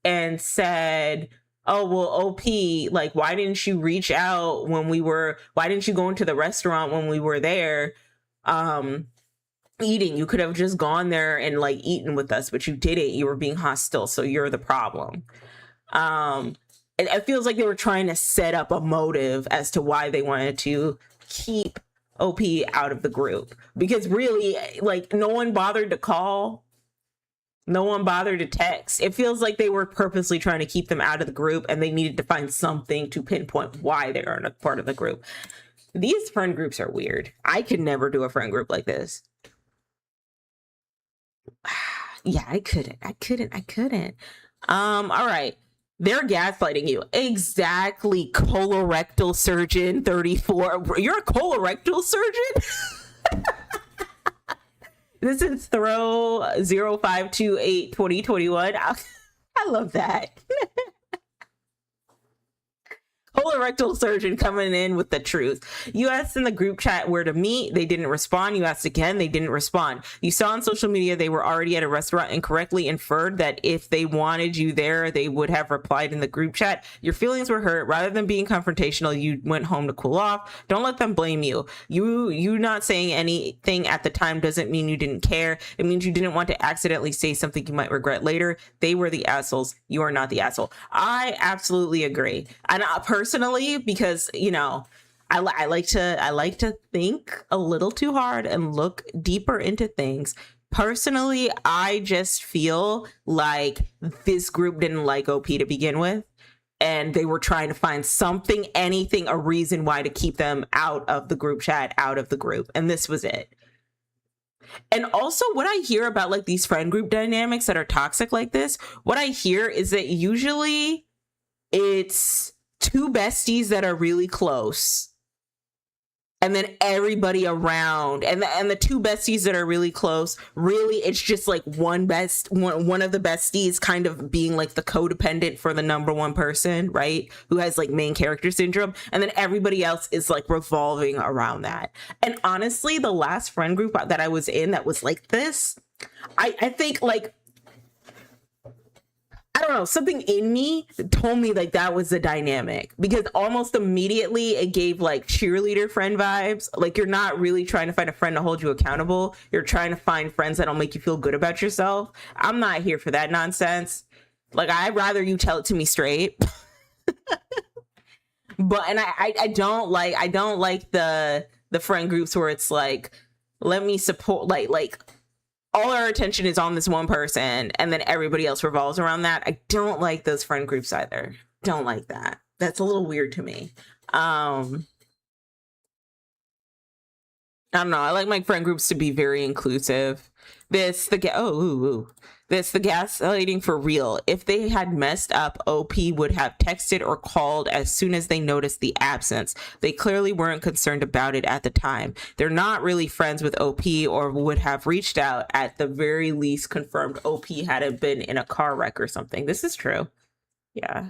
and said, oh well, OP, like why didn't you reach out when we were, why didn't you go into the restaurant when we were there eating? You could have just gone there and like eaten with us, but you didn't. You were being hostile, so you're the problem. It feels like they were trying to set up a motive as to why they wanted to keep OP out of the group, because really, like, no one bothered to call, no one bothered to text. It feels like they were purposely trying to keep them out of the group, and they needed to find something to pinpoint why they aren't a part of the group. These friend groups are weird. I could never do a friend group like this. Yeah, I couldn't. All right. They're gaslighting you. Exactly. Colorectal surgeon 34. You're a colorectal surgeon? This is throw 0528 2021. I love that. Colorectal surgeon coming in with the truth. You asked in the group chat where to meet. They didn't respond. You asked again. They didn't respond. You saw on social media they were already at a restaurant and correctly inferred that if they wanted you there, they would have replied in the group chat. Your feelings were hurt. Rather than being confrontational, you went home to cool off. Don't let them blame you. You not saying anything at the time doesn't mean you didn't care. It means you didn't want to accidentally say something you might regret later. They were the assholes. You are not the asshole. I absolutely agree. And personally, because I like to think a little too hard and look deeper into things. Personally, I just feel like this group didn't like OP to begin with, and they were trying to find something, anything, a reason why to keep them out of the group chat, out of the group, and this was it. And also, what I hear about like these friend group dynamics that are toxic like this, what I hear is that usually it's two besties that are really close, and then everybody around, and the two besties that are really close, really it's just like one of the besties kind of being like the codependent for the number one person, right, who has like main character syndrome, and then everybody else is like revolving around that. And honestly, the last friend group that I was in that was like this, I think like, I don't know, something in me told me like that was the dynamic, because almost immediately it gave like cheerleader friend vibes. Like, you're not really trying to find a friend to hold you accountable. You're trying to find friends that'll make you feel good about yourself. I'm not here for that nonsense. Like, I'd rather you tell it to me straight. But, and I don't like the friend groups where it's like, let me support, like all our attention is on this one person and then everybody else revolves around that. I don't like those friend groups either. Don't like that. That's a little weird to me. I don't know. I like my friend groups to be very inclusive. This the gaslighting for real. If they had messed up, OP would have texted or called as soon as they noticed the absence. They clearly weren't concerned about it at the time. They're not really friends with OP, or would have reached out, at the very least confirmed OP hadn't been in a car wreck or something. This is true. Yeah.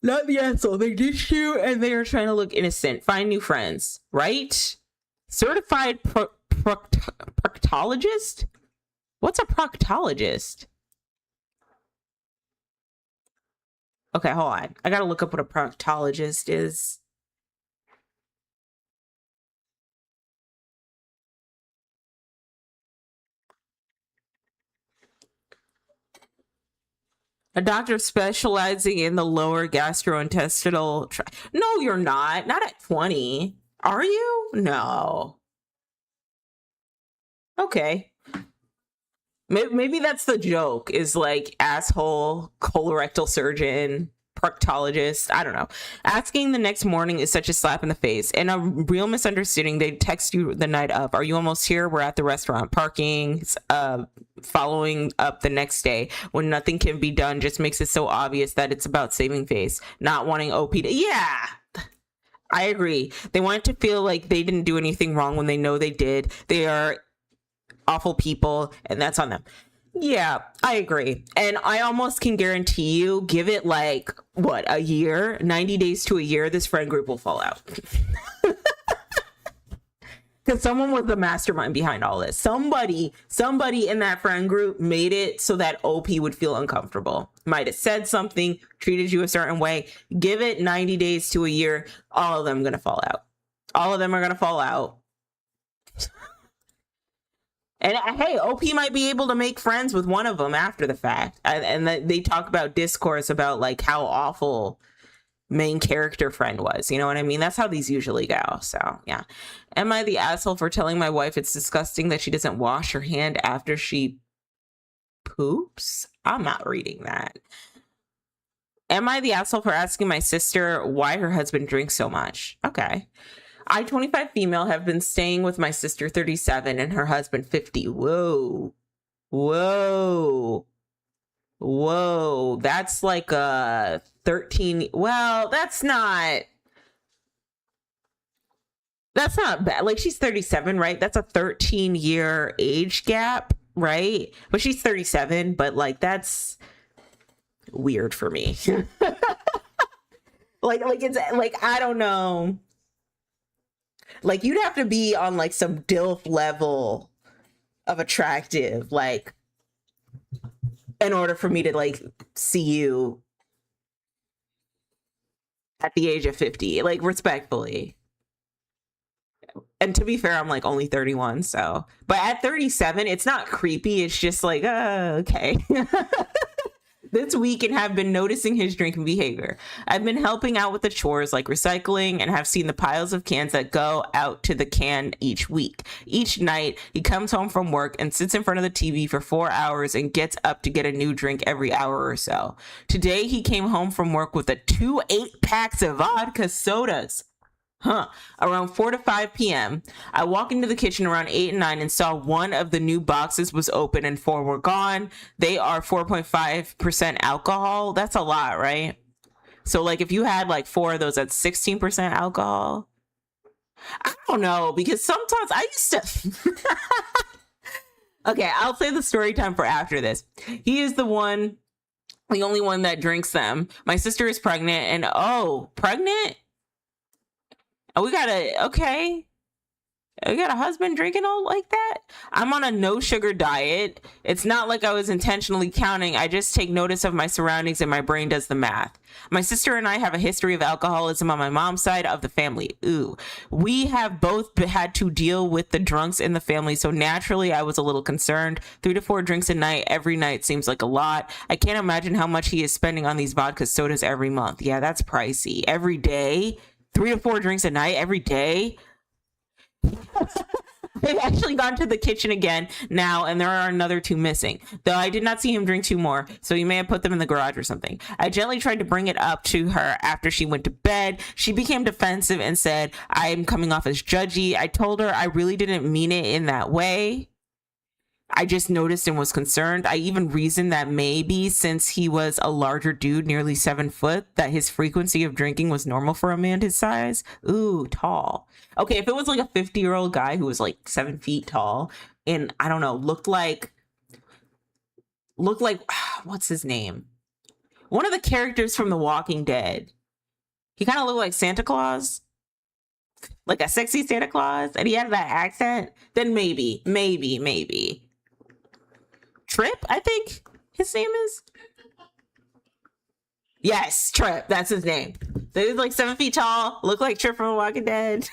Not the asshole. They did you, and they are trying to look innocent. Find new friends, right? Certified proctologist? What's a proctologist? Okay, hold on. I gotta look up what a proctologist is. A doctor specializing in the lower gastrointestinal tract. No, you're not. Not at 20. Are you? No. Okay. Maybe that's the joke, is like asshole, colorectal surgeon, proctologist. I don't know. Asking the next morning is such a slap in the face. And a real misunderstanding. They text you the night of. Are you almost here? We're at the restaurant. Parking, following up the next day when nothing can be done just makes it so obvious that it's about saving face. Not wanting OP to... Yeah! I agree. They want it to feel like they didn't do anything wrong when they know they did. They are awful people, and that's on them. Yeah, I agree. And I almost can guarantee you, give it like, what, a year? 90 days to a year, this friend group will fall out. Because someone was the mastermind behind all this. Somebody in that friend group made it so that OP would feel uncomfortable. Might have said something, treated you a certain way. Give it 90 days to a year, all of them are going to fall out. All of them are going to fall out. And hey, OP might be able to make friends with one of them after the fact. And they talk about discourse about like how awful main character friend was. You know what I mean? That's how these usually go. So yeah. Am I the asshole for telling my wife it's disgusting that she doesn't wash her hand after she poops? I'm not reading that. Am I the asshole for asking my sister why her husband drinks so much? Okay. I, 25 female, have been staying with my sister, 37, and her husband, 50. Whoa. Whoa. Whoa. That's like a 13. Well, that's not bad. Like, she's 37, right? That's a 13-year age gap, right? But she's 37, but like, that's weird for me. like it's like, I don't know. Like, you'd have to be on like some DILF level of attractive, like, in order for me to like see you at the age of 50, like, respectfully. And to be fair, I'm like only 31, so. But at 37, it's not creepy. It's just like, okay. This week and have been noticing his drinking behavior. I've been helping out with the chores like recycling and have seen the piles of cans that go out to the can each week. Each night, he comes home from work and sits in front of the TV for 4 hours and gets up to get a new drink every hour or so. Today, he came home from work with 2 8-packs of vodka sodas. Around 4 to 5 p.m. I walk into the kitchen around 8 and 9 and saw one of the new boxes was open and 4 were gone. They are 4.5% alcohol. That's a lot, right? So like if you had like 4 of those, that's 16% alcohol. I don't know, because sometimes I used to... Okay, I'll save the story time for after this. He is the only one that drinks them. My sister is pregnant and pregnant? We got a husband drinking all like that? I'm on a no sugar diet. It's not like I was intentionally counting. I just take notice of my surroundings and my brain does the math. My sister and I have a history of alcoholism on my mom's side of the family. Ooh. We have both had to deal with the drunks in the family, so naturally I was a little concerned. 3 to 4 drinks a night every night seems like a lot. I can't imagine how much he is spending on these vodka sodas every month. Yeah, that's pricey. Every day? 3 to 4 drinks a night every day? I've actually gone to the kitchen again now, and there are another 2 missing. Though I did not see him drink 2 more, so he may have put them in the garage or something. I gently tried to bring it up to her after she went to bed. She became defensive and said, I'm coming off as judgy. I told her I really didn't mean it in that way. I just noticed and was concerned. I even reasoned that maybe since he was a larger dude, nearly 7 foot, that his frequency of drinking was normal for a man his size. Ooh, tall. Okay, if it was like a 50-year-old guy who was like 7 feet tall and I don't know, looked like, what's his name? One of the characters from The Walking Dead. He kind of looked like Santa Claus. Like a sexy Santa Claus. And he had that accent. Then maybe. Trip, I think his name is. Yes, Trip. That's his name. So he was like 7 feet tall, looked like Trip from The Walking Dead.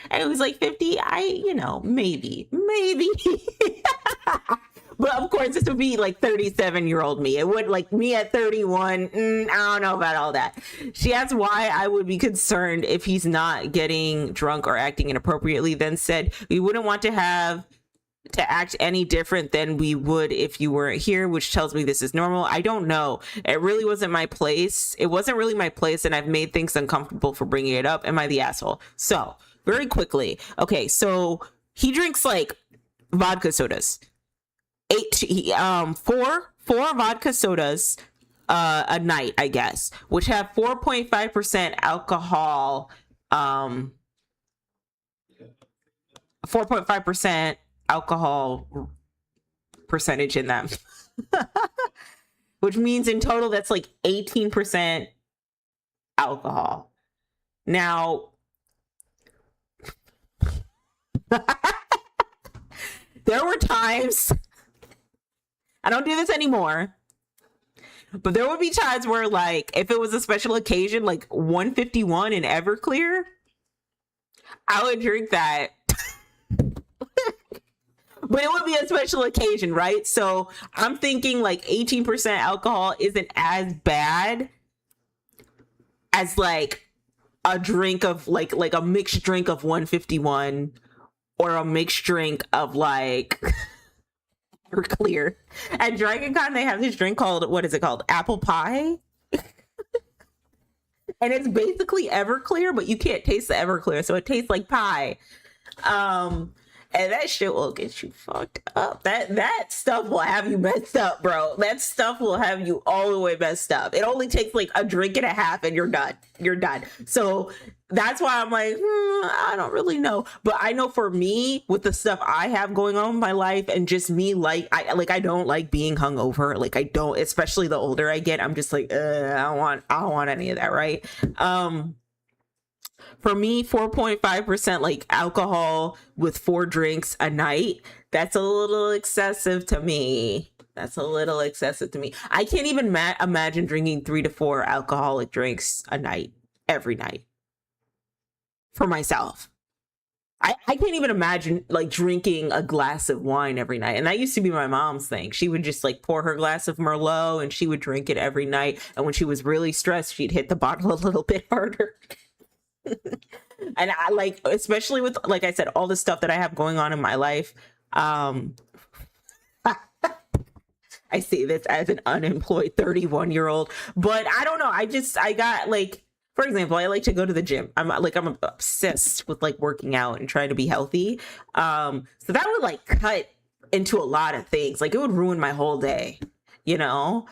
And it was like 50. Maybe. But of course, this would be like 37-year-old me. It would, like, me at 31. I don't know about all that. She asked why I would be concerned if he's not getting drunk or acting inappropriately, then said we wouldn't want to act any different than we would if you weren't here, which tells me this is normal. I don't know. It really wasn't my place. It wasn't really my place, and I've made things uncomfortable for bringing it up. Am I the asshole? So, very quickly. Okay, so he drinks like vodka sodas. 4 vodka sodas a night, I guess, which have 4.5% alcohol. 4.5% alcohol percentage in them. Which means in total that's like 18% alcohol. Now, There were times, I don't do this anymore, but there would be times where, like, if it was a special occasion, like 151 in Everclear, I would drink that. But it would be a special occasion, right? So I'm thinking like 18% alcohol isn't as bad as like a drink of like a mixed drink of 151 or a mixed drink of like clear. At Dragon Con, they have this drink called, what is it called? Apple pie. And it's basically Everclear, but you can't taste the Everclear, so it tastes like pie. And that shit will get you fucked up. That stuff will have you messed up, bro. That stuff will have you all the way messed up. It only takes like a drink and a half and you're done. You're done. So that's why I'm like, I don't really know. But I know for me, with the stuff I have going on in my life and just me, I don't like being hungover. Like I don't, especially the older I get, I'm just like, I don't want any of that, right? For me, 4.5% like alcohol with 4 drinks a night, that's a little excessive to me. That's a little excessive to me. I can't even imagine drinking 3 to 4 alcoholic drinks a night, every night, for myself. I can't even imagine like drinking a glass of wine every night. And that used to be my mom's thing. She would just like pour her glass of Merlot and she would drink it every night. And when she was really stressed, she'd hit the bottle a little bit harder. And I like, especially with, like I said, all the stuff that I have going on in my life. I say this as an unemployed 31-year-old, but I don't know. I got like, for example, I like to go to the gym. I'm obsessed with like working out and trying to be healthy. So that would like cut into a lot of things. Like it would ruin my whole day, you know?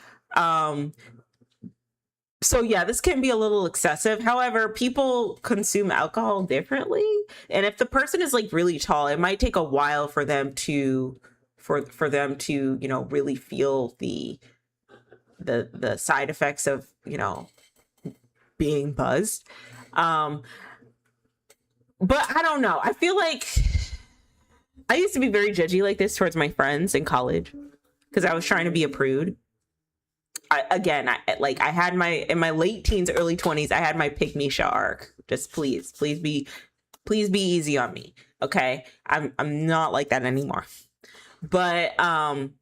So yeah, this can be a little excessive. However, people consume alcohol differently. And if the person is like really tall, it might take a while for them to for them to, you know, really feel the side effects of, you know, being buzzed. But I don't know. I feel like I used to be very judgy like this towards my friends in college because I was trying to be a prude. I had in my late teens, early 20s, I had my pick Misha arc. Just please be easy on me. Okay. I'm not like that anymore. But, I don't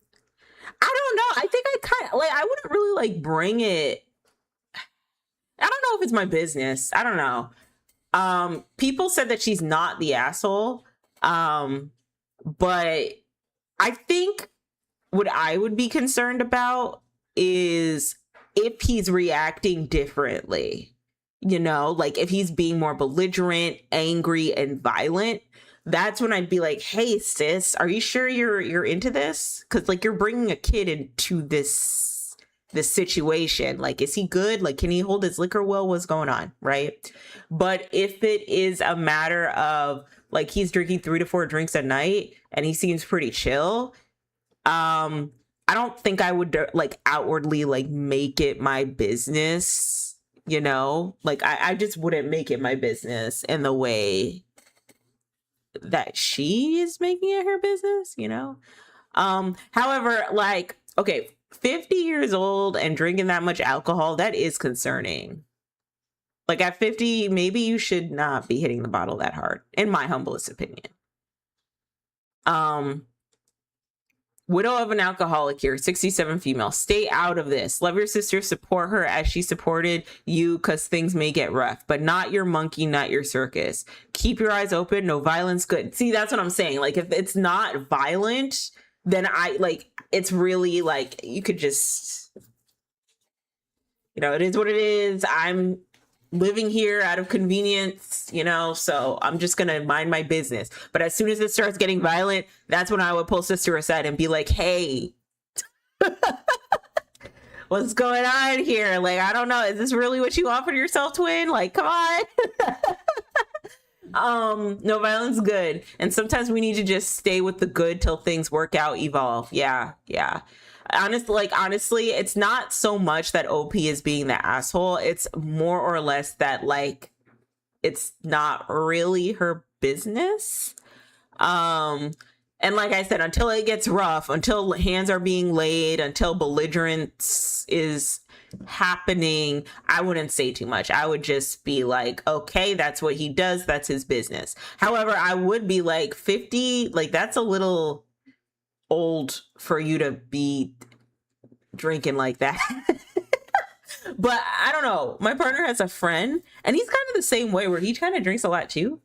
know. I think I kind of like, I wouldn't really like bring it. I don't know if it's my business. I don't know. People said that she's not the asshole. But I think what I would be concerned about is if he's reacting differently, you know, like if he's being more belligerent, angry, and violent, that's when I'd be like, hey sis, are you sure you're into this? Because like you're bringing a kid into this situation. Like, is he good? Like, can he hold his liquor well? What's going on, right? But if it is a matter of like he's drinking 3 to 4 drinks a night and he seems pretty chill, I don't think I would like outwardly like make it my business, you know, like I just wouldn't make it my business in the way that she is making it her business, you know? However, like, okay, 50 years old and drinking that much alcohol, that is concerning. Like at 50, maybe you should not be hitting the bottle that hard, in my humblest opinion. Widow of an alcoholic here, 67 female. Stay out of this. Love your sister, support her as she supported you, because things may get rough, but not your monkey, not your circus. Keep your eyes open. No violence. Good. See, that's what I'm saying. Like, if it's not violent, then it's really like, you could just, you know, it is what it is. I'm living here out of convenience, you know, so I'm just gonna mind my business. But as soon as it starts getting violent, that's when I would pull sister aside and be like, hey, what's going on here? Like, I don't know, is this really what you offered yourself, twin? Like, come on. No violence, good. And sometimes we need to just stay with the good till things work out, evolve. Yeah. Honestly, it's not so much that OP is being the asshole. It's more or less that like it's not really her business. Um, and like I said, until it gets rough, until hands are being laid, until belligerence is happening, I wouldn't say too much. I would just be like, okay, that's what he does. That's his business. However, I would be like 50, like that's a little old for you to be drinking like that. But I don't know. My partner has a friend and he's kind of the same way where he kind of drinks a lot too.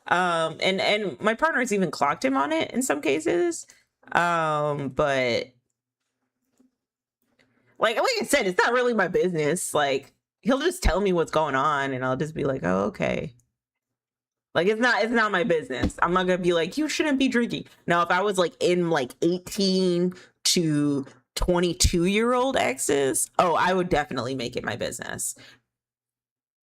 And my partner's even clocked him on it in some cases. But like I said, it's not really my business. Like he'll just tell me what's going on and I'll just be like, oh, okay. Like it's not my business. I'm not gonna be like, you shouldn't be drinking. Now, if I was like in like 18 to 22-year-old exes, oh, I would definitely make it my business.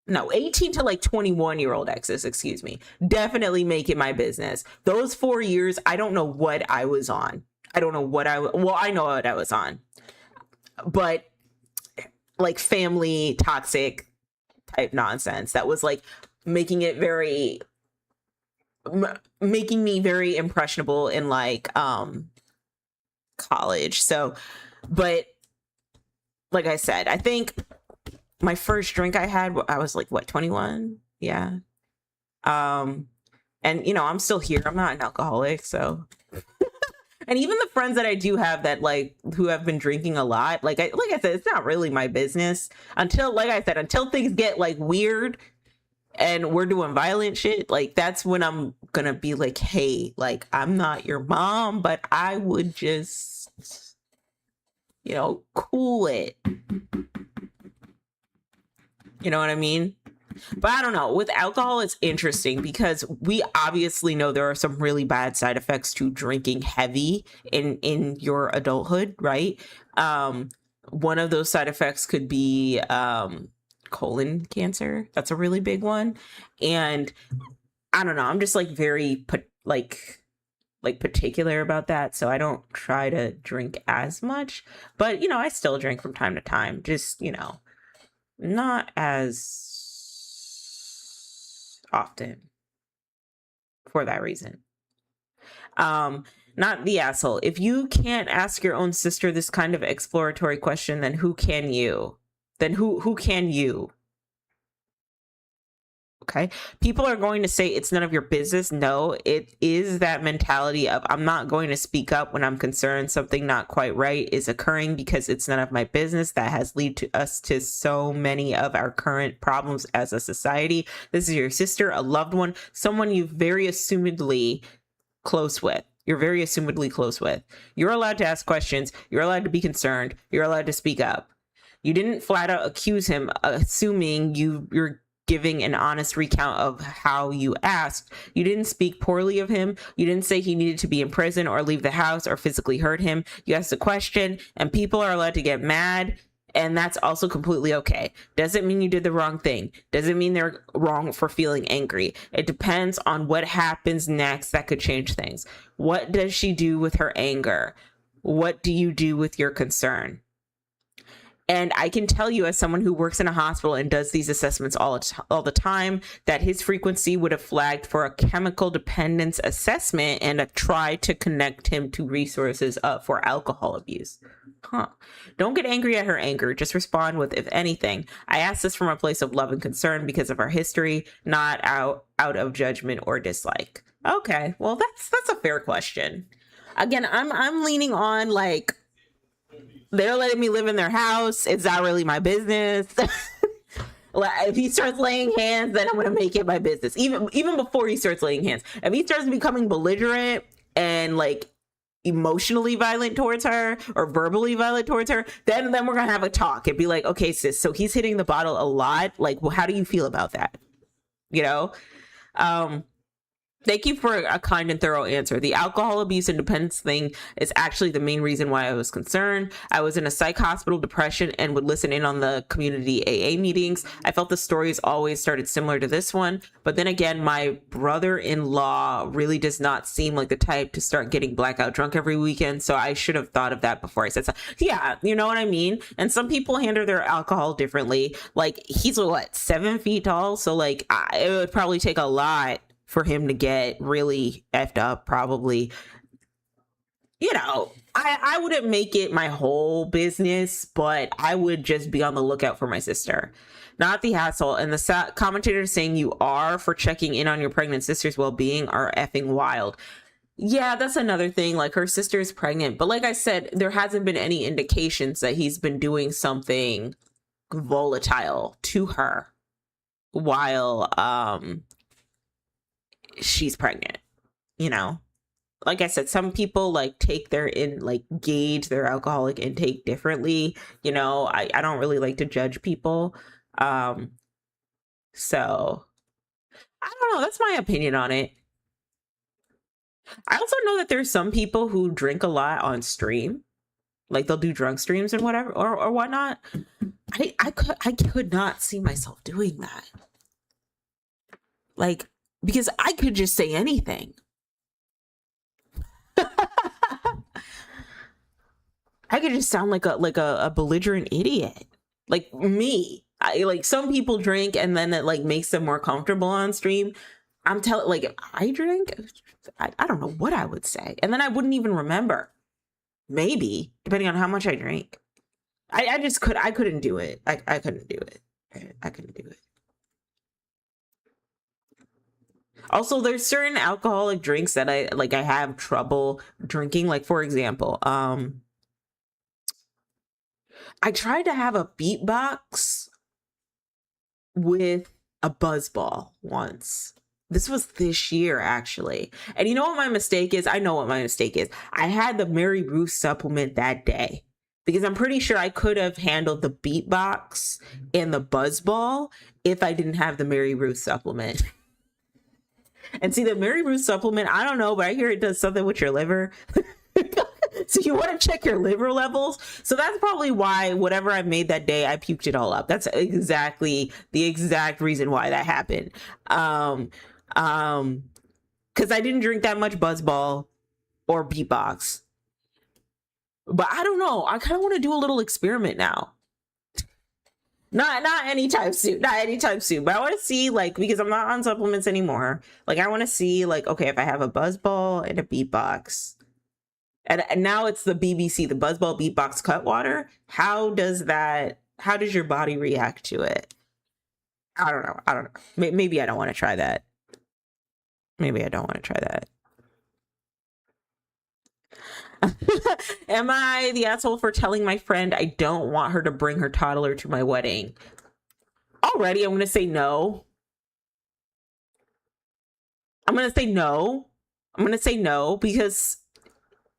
No, 18 to like 21-year-old exes, excuse me. Definitely make it my business. Those 4 years, I don't know what I was on. I don't know what I know what I was on. But like family toxic type nonsense that was like making me very impressionable in like college. So, but like I said, I think my first drink I had, I was like, what, 21? Yeah. And you know, I'm still here. I'm not an alcoholic, so. And even the friends that I do have that like who have been drinking a lot, like I said, it's not really my business until, like I said, until things get like weird and we're doing violent shit. Like that's when I'm gonna be like, hey, like I'm not your mom, but I would just, you know, cool it. You know what I mean? But I don't know. With alcohol, it's interesting because we obviously know there are some really bad side effects to drinking heavy in your adulthood, right? One of those side effects could be colon cancer. That's a really big one. And I don't know. I'm just like very particular about that, so I don't try to drink as much. But you know, I still drink from time to time. Just, you know, not as often for that reason. Not the asshole. If you can't ask your own sister this kind of exploratory question, then who can you? Then who can you? Okay. People are going to say it's none of your business. No, it is that mentality of I'm not going to speak up when I'm concerned something not quite right is occurring because it's none of my business. That has led to us to so many of our current problems as a society. This is your sister, a loved one, someone you very assumedly close with. You're very assumedly close with. You're allowed to ask questions. You're allowed to be concerned. You're allowed to speak up. You didn't flat out accuse him, assuming you're giving an honest recount of how you asked. You didn't speak poorly of him. You didn't say he needed to be in prison or leave the house or physically hurt him. You asked a question, and people are allowed to get mad, and that's also completely okay. Doesn't mean you did the wrong thing. Doesn't mean they're wrong for feeling angry. It depends on what happens next that could change things. What does she do with her anger? What do you do with your concern? And I can tell you, as someone who works in a hospital and does these assessments all the time, that his frequency would have flagged for a chemical dependence assessment and try to connect him to resources for alcohol abuse. Don't get angry at her anger. Just respond with, if anything. I ask this from a place of love and concern because of our history, not out of judgment or dislike. Okay, well, that's a fair question. Again, I'm leaning on like, they're letting me live in their house. It's not really my business. If he starts laying hands, then I'm going to make it my business. Even before he starts laying hands. If he starts becoming belligerent and like emotionally violent towards her or verbally violent towards her, then we're going to have a talk and be like, okay, sis, so he's hitting the bottle a lot. Like, well, how do you feel about that? You know? Thank you for a kind and thorough answer. The alcohol abuse and dependence thing is actually the main reason why I was concerned. I was in a psych hospital, depression, and would listen in on the community AA meetings. I felt the stories always started similar to this one. But then again, my brother-in-law really does not seem like the type to start getting blackout drunk every weekend. So I should have thought of that before I said so. Yeah, you know what I mean? And some people handle their alcohol differently. Like, he's what, 7 feet tall? So like, it would probably take a lot for him to get really effed up, probably. You know, I wouldn't make it my whole business, but I would just be on the lookout for my sister. Not the hassle. And the commentators saying you are for checking in on your pregnant sister's well-being are effing wild. Yeah, that's another thing. Like, her sister is pregnant, but like I said, there hasn't been any indications that he's been doing something volatile to her while she's pregnant. You know, like I said, some people like take their gauge their alcoholic intake differently. You know, I don't really like to judge people. So I don't know. That's my opinion on it. I also know that there's some people who drink a lot on stream. Like, they'll do drunk streams and whatever or whatnot. I could not see myself doing that. Like, because I could just say anything. I could just sound like a belligerent idiot. Like me. Like, some people drink and then it like makes them more comfortable on stream. I'm telling, like, if I drink, I don't know what I would say. And then I wouldn't even remember. Maybe, depending on how much I drink. I couldn't do it. I couldn't do it. I couldn't do it. Also, there's certain alcoholic drinks that I have trouble drinking. Like, for example, I tried to have a beatbox with a buzzball once. This was this year, actually. And you know what my mistake is? I know what my mistake is. I had the Mary Ruth supplement that day because I'm pretty sure I could have handled the beatbox and the buzzball if I didn't have the Mary Ruth supplement. And see, the Mary Ruth supplement, I don't know, but I hear it does something with your liver. So you want to check your liver levels. So that's probably why whatever I made that day, I puked it all up. That's exactly the exact reason why that happened. Because I didn't drink that much buzzball or beatbox. But I don't know. I kind of want to do a little experiment now. Not anytime soon. Not anytime soon. But I want to see, like, because I'm not on supplements anymore. Like, I want to see, like, okay, if I have a buzzball and a beatbox. And now it's the BBC, the buzzball beatbox Cutwater. How does your body react to it? I don't know. Maybe I don't want to try that. Maybe I don't want to try that. Am I the asshole for telling my friend I don't want her to bring her toddler to my wedding? Already, I'm going to say no. I'm going to say no because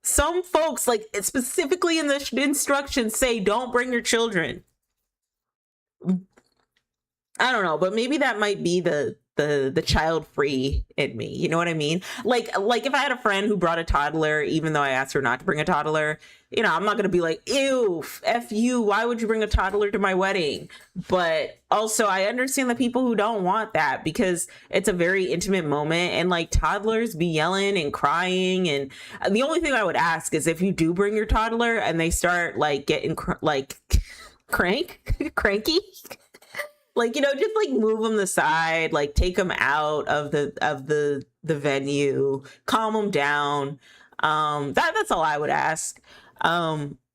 some folks, like, specifically in the instructions, say don't bring your children. I don't know, but maybe that might be the child free in me. You know what I mean? Like if I had a friend who brought a toddler, even though I asked her not to bring a toddler, you know, I'm not going to be like, ew, F you. Why would you bring a toddler to my wedding? But also I understand the people who don't want that because it's a very intimate moment and like toddlers be yelling and crying. And the only thing I would ask is if you do bring your toddler and they start like getting cranky, like, you know, just like move them aside, like take them out of the venue, calm them down. That's all I would ask.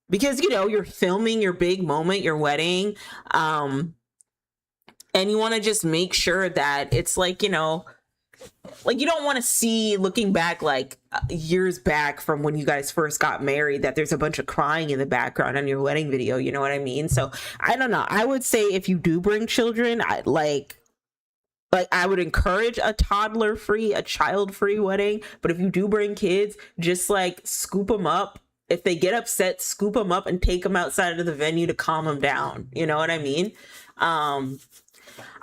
Because, you know, you're filming your big moment, your wedding. And you want to just make sure that it's like, you know, like you don't want to see looking back like years back from when you guys first got married that there's a bunch of crying in the background on your wedding video. You know what I mean? So I don't know. I would say if you do bring children, I would encourage a toddler-free, a child-free wedding. But if you do bring kids, just like scoop them up. If they get upset, scoop them up and take them outside of the venue to calm them down. You know what I mean?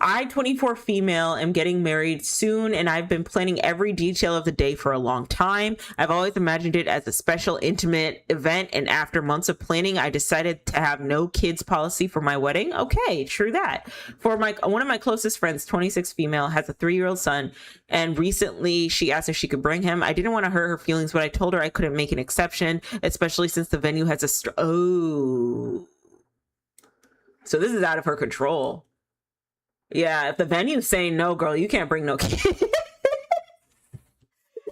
I, 24 female, am getting married soon, and I've been planning every detail of the day for a long time. I've always imagined it as a special, intimate event, and after months of planning, I decided to have no kids policy for my wedding. Okay, true that. For one of my closest friends, 26 female, has a 3-year-old son, and recently she asked if she could bring him. I didn't want to hurt her feelings, but I told her I couldn't make an exception, especially since the venue has so this is out of her control. Yeah, if the venue's saying no, girl, you can't bring no kid.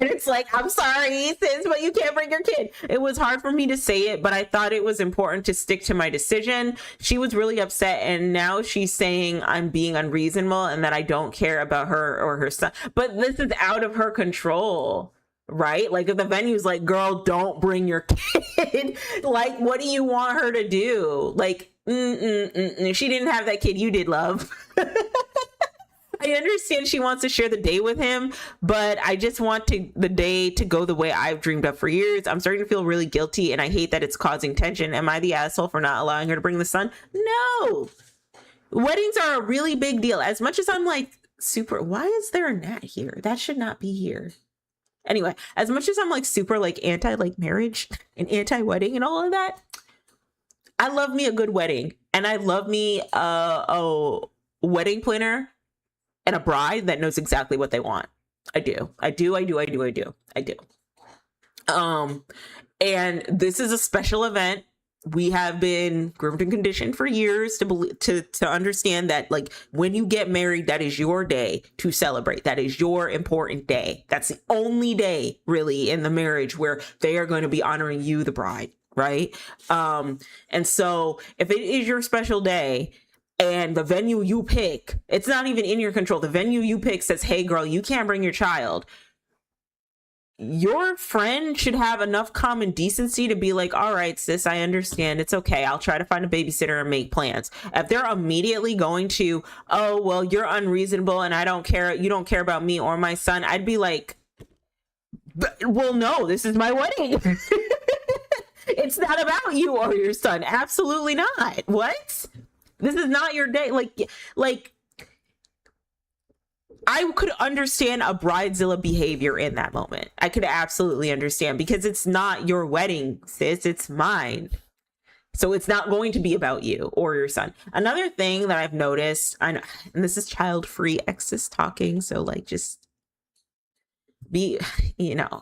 And it's like, I'm sorry, sis, but you can't bring your kid. It was hard for me to say it, but I thought it was important to stick to my decision. She was really upset, and now she's saying I'm being unreasonable and that I don't care about her or her son. But this is out of her control, right? Like, if the venue's like, girl, don't bring your kid, like, what do you want her to do? Like, she didn't have that kid, you did, love. I understand she wants to share the day with him, but I just want the day to go the way I've dreamed of for years. I'm starting to feel really guilty, and I hate that it's causing tension. Am I the asshole for not allowing her to bring the son? No. Weddings are a really big deal. As much as I'm like super, why is there a gnat here? That should not be here. Anyway, as much as I'm like super like anti like marriage and anti-wedding and all of that, I love me a good wedding, and I love me a wedding planner and a bride that knows exactly what they want. I do. And this is a special event. We have been groomed and conditioned for years to understand that, like, when you get married, that is your day to celebrate. That is your important day. That's the only day really in the marriage where they are going to be honoring you, the bride, right? And so if it is your special day, and the venue you pick, it's not even in your control. The venue you pick says, hey, girl, you can't bring your child. Your friend should have enough common decency to be like, all right, sis, I understand. It's okay. I'll try to find a babysitter and make plans. If they're immediately going to, oh, well, you're unreasonable and I don't care. You don't care about me or my son. I'd be like, well, no, this is my wedding. It's not about you or your son. Absolutely not. What? This is not your day. Like I could understand a bridezilla behavior in that moment. I could absolutely understand, because it's not your wedding, sis. It's mine. So it's not going to be about you or your son. Another thing that I've noticed, and this is child-free exes talking, so like just be,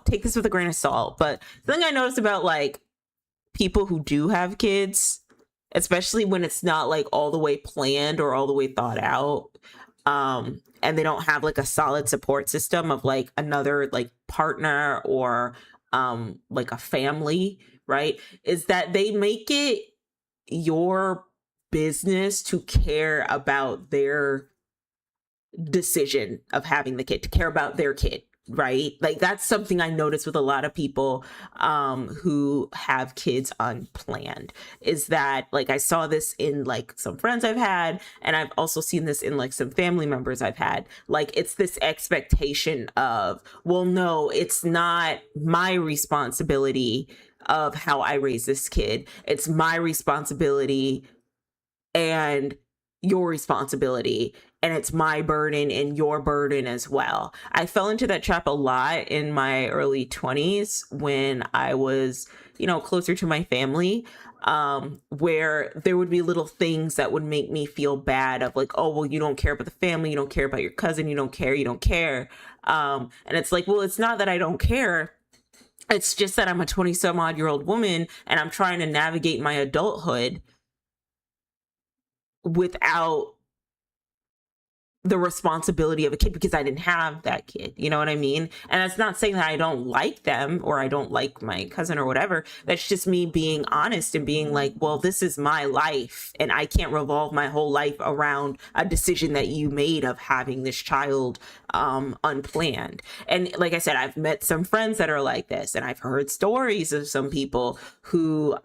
take this with a grain of salt. But the thing I noticed about like people who do have kids, especially when it's not like all the way planned or all the way thought out, and they don't have like a solid support system of like another like partner or like a family, right, is that they make it your business to care about their decision of having the kid, to care about their kid, right? Like that's something I notice with a lot of people who have kids unplanned, is that like I saw this in like some friends I've had, and I've also seen this in like some family members I've had. Like it's this expectation of, well, no, it's not my responsibility of how I raise this kid. It's my responsibility and your responsibility, and it's my burden and your burden as well. I fell into that trap a lot in my early 20s when I was, closer to my family, where there would be little things that would make me feel bad of like, oh, well, you don't care about the family, you don't care about your cousin, you don't care. And it's like, well, it's not that I don't care. It's just that I'm a 20-some-odd-year-old woman and I'm trying to navigate my adulthood without the responsibility of a kid, because I didn't have that kid. You know what I mean? And that's not saying that I don't like them or I don't like my cousin or whatever. That's just me being honest and being like, well, this is my life and I can't revolve my whole life around a decision that you made of having this child unplanned. And like I said, I've met some friends that are like this, and I've heard stories of some people who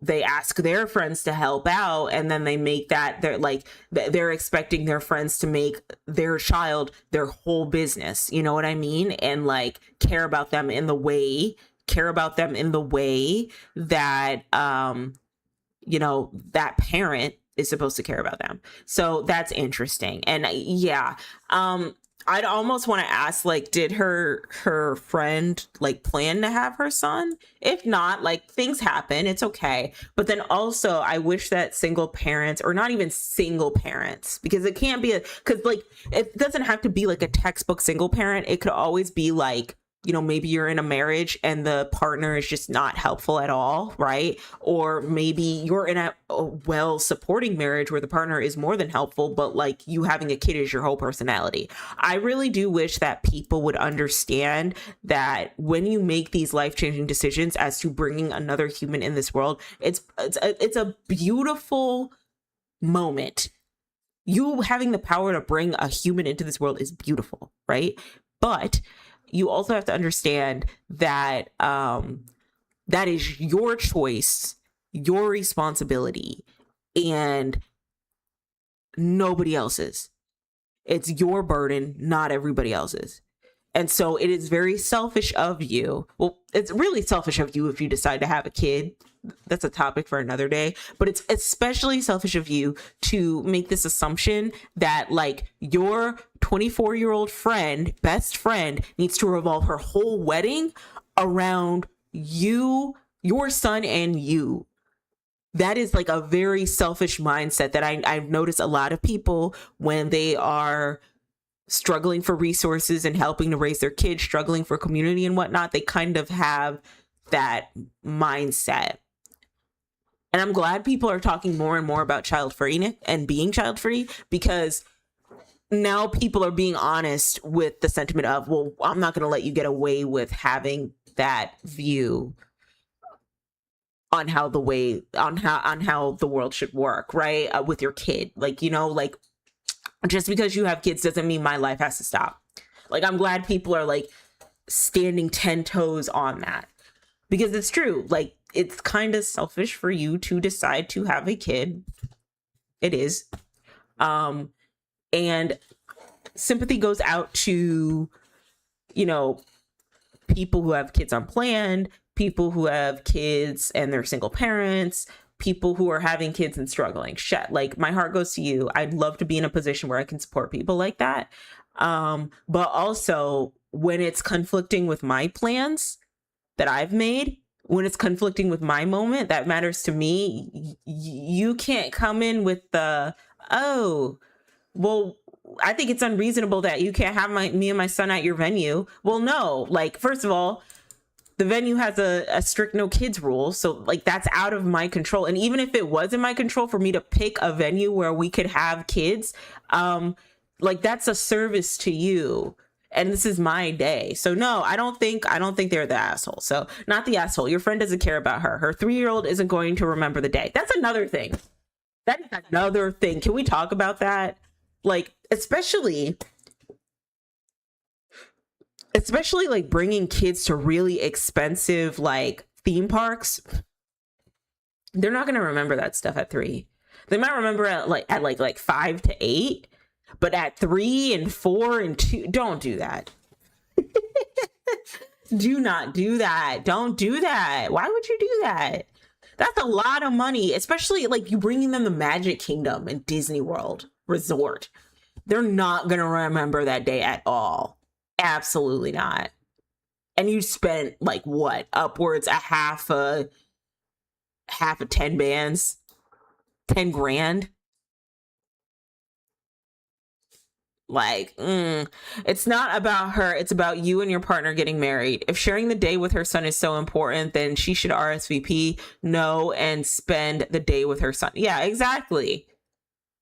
they ask their friends to help out, and then they make that they're expecting their friends to make their child their whole business. You know what I mean? And like care about them in the way that that parent is supposed to care about them. So that's interesting. And I'd almost want to ask, like, did her friend like plan to have her son? If not, like, things happen, it's okay. But then also I wish that single parents, or not even single parents, because it can't be because like it doesn't have to be like a textbook single parent. It could always be like maybe you're in a marriage and the partner is just not helpful at all, right? Or maybe you're in a well supporting marriage where the partner is more than helpful, but like you having a kid is your whole personality. I really do wish that people would understand that when you make these life-changing decisions as to bringing another human in this world, it's a beautiful moment. You having the power to bring a human into this world is beautiful, right? But you also have to understand that that is your choice, your responsibility, and nobody else's. It's your burden, not everybody else's. And so it is very selfish of you. Well, it's really selfish of you if you decide to have a kid. That's a topic for another day. But it's especially selfish of you to make this assumption that like your 24-year-old friend, best friend, needs to revolve her whole wedding around you, your son, and you. That is like a very selfish mindset that I've noticed a lot of people when they are struggling for resources and helping to raise their kids, struggling for community and whatnot, they kind of have that mindset. And I'm glad people are talking more and more about child free and being child free, because now people are being honest with the sentiment of, well, I'm not going to let you get away with having that view on how the world should work, right? With your kid, like, like, just because you have kids doesn't mean my life has to stop. Like, I'm glad people are like standing 10 toes on that, because it's true. Like, it's kind of selfish for you to decide to have a kid. It is. And sympathy goes out to, people who have kids unplanned, people who have kids and they're single parents, people who are having kids and struggling. Shit, like, my heart goes to you. I'd love to be in a position where I can support people like that. But also when it's conflicting with my plans that I've made, when it's conflicting with my moment that matters to me, you can't come in with the, oh, well, I think it's unreasonable that you can't have me and my son at your venue. Well, no, like, first of all, the venue has a strict no kids rule. So like, that's out of my control. And even if it was in my control for me to pick a venue where we could have kids, like, that's a service to you. And this is my day. So no, I don't think they're the asshole. So not the asshole. Your friend doesn't care about her. Her 3-year-old isn't going to remember the day. That's another thing. That is another thing. Can we talk about that? Like, especially like bringing kids to really expensive like theme parks. They're not going to remember that stuff at 3. They might remember at like 5 to 8, but at 3 and 4 and 2, don't do that. Do not do that. Don't do that. Why would you do that? That's a lot of money, especially like you bringing them to Magic Kingdom and Disney World Resort. They're not going to remember that day at all. Absolutely not. And you spent like what? Upwards a half of 10 bands, 10 grand. Like, it's not about her. It's about you and your partner getting married. If sharing the day with her son is so important, then she should RSVP and spend the day with her son. Yeah, exactly.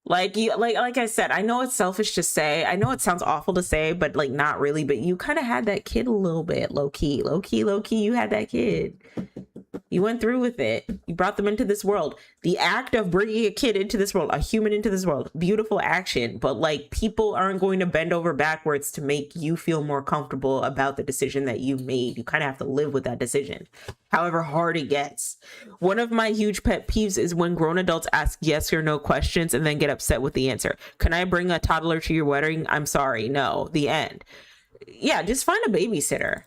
Like I said, I know it's selfish to say. I know it sounds awful to say, but like not really. But you kind of had that kid a little bit, low key. You had that kid. You went through with it. You brought them into this world. The act of bringing a kid into this world, a human into this world, beautiful action. But like, people aren't going to bend over backwards to make you feel more comfortable about the decision that you made. You kind of have to live with that decision, however hard it gets. One of my huge pet peeves is when grown adults ask yes or no questions and then get upset with the answer. Can I bring a toddler to your wedding? I'm sorry. No. The end. Yeah, just find a babysitter.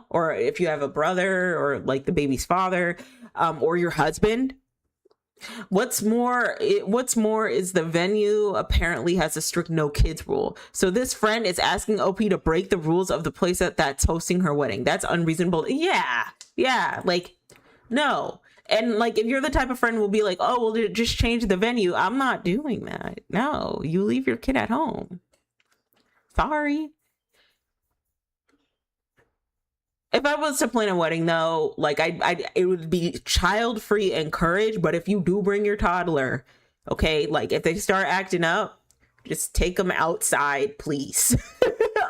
Or if you have a brother or like the baby's father, or your husband. What's more is the venue apparently has a strict no kids rule. So this friend is asking OP to break the rules of the place that's hosting her wedding. That's unreasonable. Yeah. Like, no. And like, if you're the type of friend who will be like, oh, well, just change the venue. I'm not doing that. No, you leave your kid at home. Sorry. If I was to plan a wedding, though, like it would be child free, encouraged. But if you do bring your toddler, okay, like if they start acting up, just take them outside, please.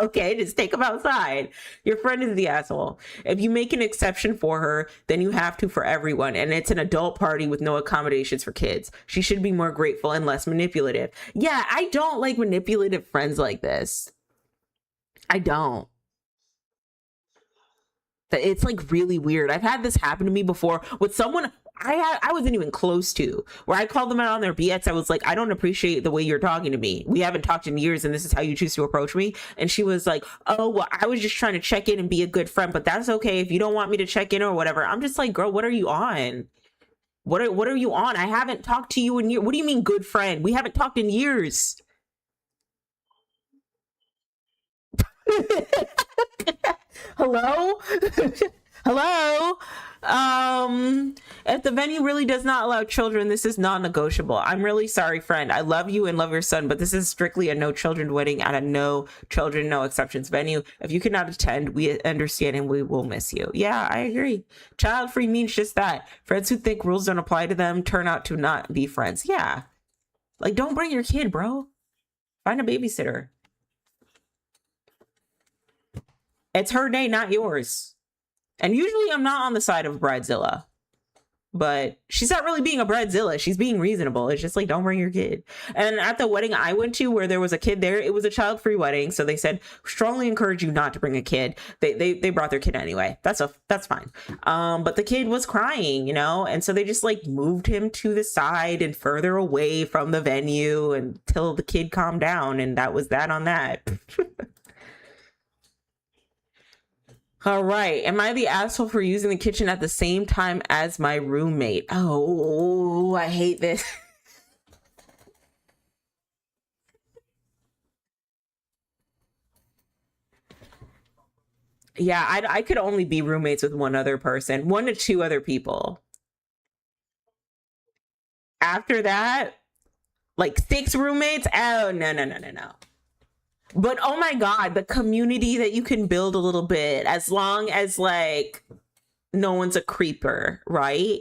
Okay, just take them outside. Your friend is the asshole. If you make an exception for her, then you have to for everyone. And it's an adult party with no accommodations for kids. She should be more grateful and less manipulative. Yeah, I don't like manipulative friends like this. I don't. It's like really weird. I've had this happen to me before with someone I wasn't even close to, where I called them out on their BS. I was like, I don't appreciate the way you're talking to me. We haven't talked in years and this is how you choose to approach me. And she was like, oh, well, I was just trying to check in and be a good friend, but that's okay if you don't want me to check in or whatever. I'm just like, girl, what are you on? What are you on? I haven't talked to you in years. What do you mean good friend? We haven't talked in years. Hello? Hello? If the venue really does not allow children, this is non-negotiable. I'm really sorry, friend. I love you and love your son, but this is strictly a no children wedding at a no children, no exceptions venue. If you cannot attend, we understand and we will miss you. Yeah, I agree. Child free means just that. Friends who think rules don't apply to them turn out to not be friends. Yeah. Like, don't bring your kid, bro. Find a babysitter. It's her day, not yours. And usually I'm not on the side of Bridezilla, but she's not really being a Bridezilla. She's being reasonable. It's just like, don't bring your kid. And at the wedding I went to, where there was a kid there, it was a child-free wedding. So they said, strongly encourage you not to bring a kid. They brought their kid anyway. That's fine. But the kid was crying, you know? And so they just like moved him to the side and further away from the venue until the kid calmed down. And that was that on that. All right. Am I the asshole for using the kitchen at the same time as my roommate? Oh, I hate this. Yeah, I could only be roommates with one other person, one to two other people. After that, like six roommates? Oh, no, no, no, no, no. But oh my God, the community that you can build a little bit, as long as like no one's a creeper, right?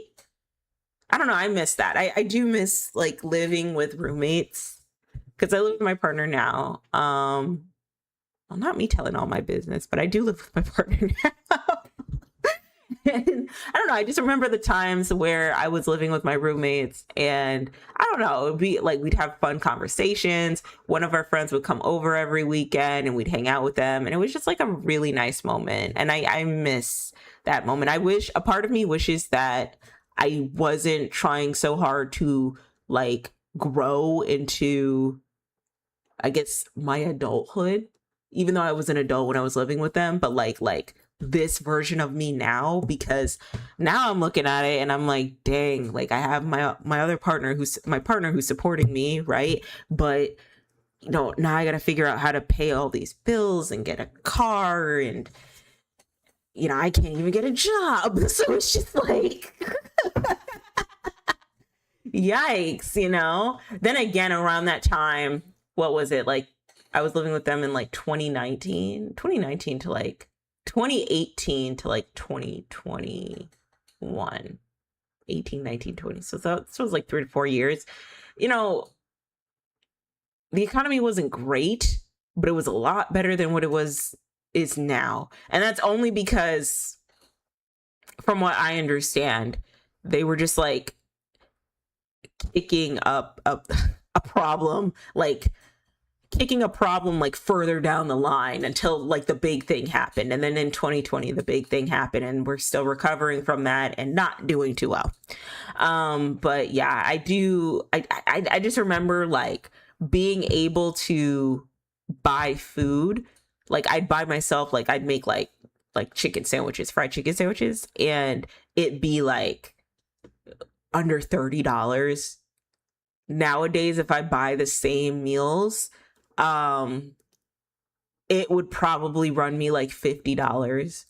I don't know. I miss that. I do miss like living with roommates because I live with my partner now. Well, not me telling all my business, but I do live with my partner now. And I don't know. I just remember the times where I was living with my roommates, and I don't know. It'd be like we'd have fun conversations. One of our friends would come over every weekend, and we'd hang out with them, and it was just like a really nice moment. And I miss that moment. I wish a part of me wishes that I wasn't trying so hard to like grow into, I guess, my adulthood, even though I was an adult when I was living with them, but like this version of me now, because now I'm looking at it and I'm like, dang, like I have my other partner who's supporting me, right? But you know, now I got to figure out how to pay all these bills and get a car, and you know, I can't even get a job. So it's just like yikes, you know? Then again, around that time, what was it? Like I was living with them in like 2019 to like 2018 to like 2021, 18, 19, 20. So that was like 3 to 4 years. You know, the economy wasn't great, but it was a lot better than what is now. And that's only because, from what I understand, they were just like kicking up a problem, like kicking a problem like further down the line until like the big thing happened. And then in 2020 the big thing happened, and we're still recovering from that and not doing too well. But yeah, I just remember like being able to buy food. Like I'd buy myself, like I'd make like chicken sandwiches, fried chicken sandwiches, and it'd be like under $30. Nowadays, if I buy the same meals, it would probably run me like $50.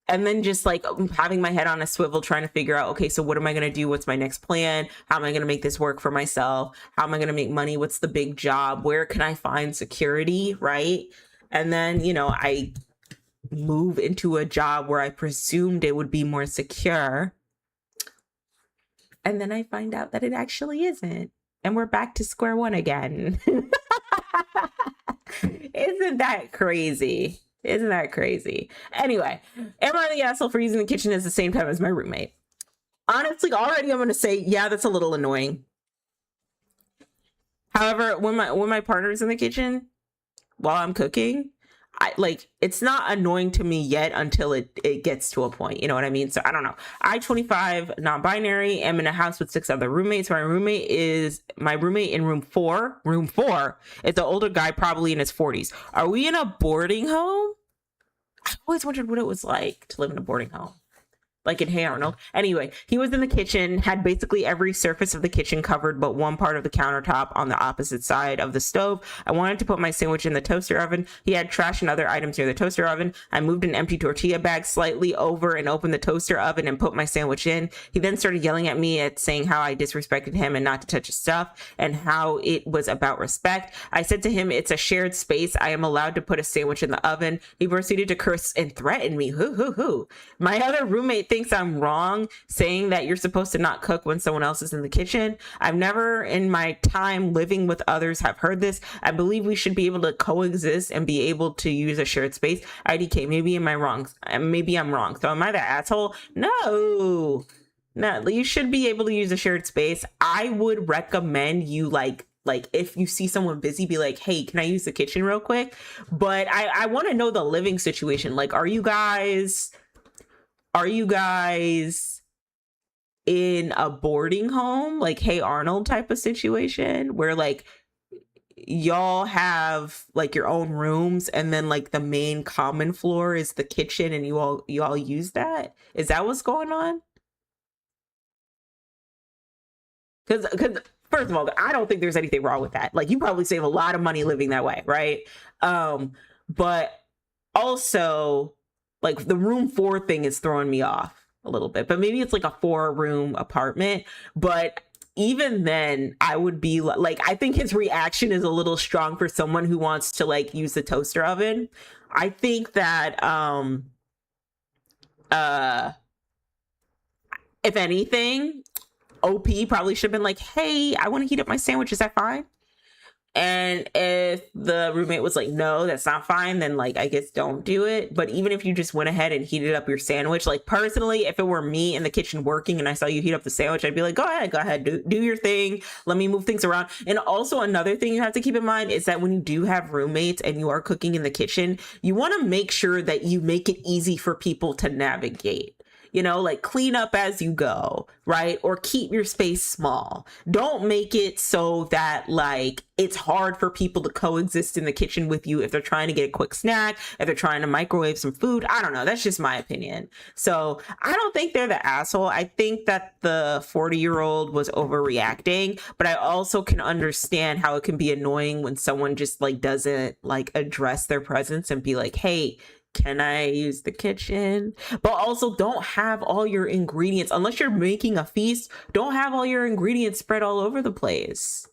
And then just like having my head on a swivel, trying to figure out, okay, so what am I going to do? What's my next plan? How am I going to make this work for myself? How am I going to make money? What's the big job? Where can I find security? Right. And then, you know, I move into a job where I presumed it would be more secure. And then I find out that it actually isn't. And we're back to square one again. Isn't that crazy? Isn't that crazy? Anyway, am I the asshole for using the kitchen at the same time as my roommate? Honestly, already I'm going to say, yeah, that's a little annoying. However, when my partner's in the kitchen while I'm cooking, it's not annoying to me yet until it gets to a point. You know what I mean? So I don't know. I, 25, non-binary, am in a house with 6 other roommates. My roommate in room 4. Room 4 is an older guy, probably in his 40s. Are we in a boarding home? I always wondered what it was like to live in a boarding home. Like in Hey Arnold. Anyway, he was in the kitchen, had basically every surface of the kitchen covered but one part of the countertop on the opposite side of the stove. I wanted to put my sandwich in the toaster oven. He had trash and other items near the toaster oven. I moved an empty tortilla bag slightly over and opened the toaster oven and put my sandwich in. He then started yelling at me saying how I disrespected him and not to touch his stuff and how it was about respect. I said to him, it's a shared space. I am allowed to put a sandwich in the oven. He proceeded to curse and threaten me. My other roommate thinks I'm wrong saying that you're supposed to not cook when someone else is in the kitchen. I've never in my time living with others have heard this. I believe we should be able to coexist and be able to use a shared space. IDK, maybe am I wrong? Maybe I'm wrong. So am I the asshole? No, you should be able to use a shared space. I would recommend you like if you see someone busy, be like, hey, can I use the kitchen real quick? But I want to know the living situation. Like, are you guys in a boarding home, like Hey Arnold type of situation where like y'all have like your own rooms and then like the main common floor is the kitchen and you all use that? Is that what's going on? Because first of all, I don't think there's anything wrong with that. Like, you probably save a lot of money living that way, right? But also, like, the room 4 thing is throwing me off a little bit. But maybe it's like a 4-room apartment. But even then, I would be like, I think his reaction is a little strong for someone who wants to like use the toaster oven. I think that if anything, OP probably should have been like, hey, I want to heat up my sandwich. Is that fine? And if the roommate was like, no, that's not fine, then like, I guess don't do it. But even if you just went ahead and heated up your sandwich, like personally, if it were me in the kitchen working and I saw you heat up the sandwich, I'd be like, go ahead, do your thing. Let me move things around. And also another thing you have to keep in mind is that when you do have roommates and you are cooking in the kitchen, you want to make sure that you make it easy for people to navigate. You know, like clean up as you go, right? Or keep your space small. Don't make it so that like it's hard for people to coexist in the kitchen with you if they're trying to get a quick snack, if they're trying to microwave some food. I don't know. That's just my opinion. So I don't think they're the asshole. I think that the 40-year-old was overreacting, but I also can understand how it can be annoying when someone just like doesn't like address their presence and be like, hey, can I use the kitchen? But also don't have all your ingredients, unless you're making a feast, don't have all your ingredients spread all over the place.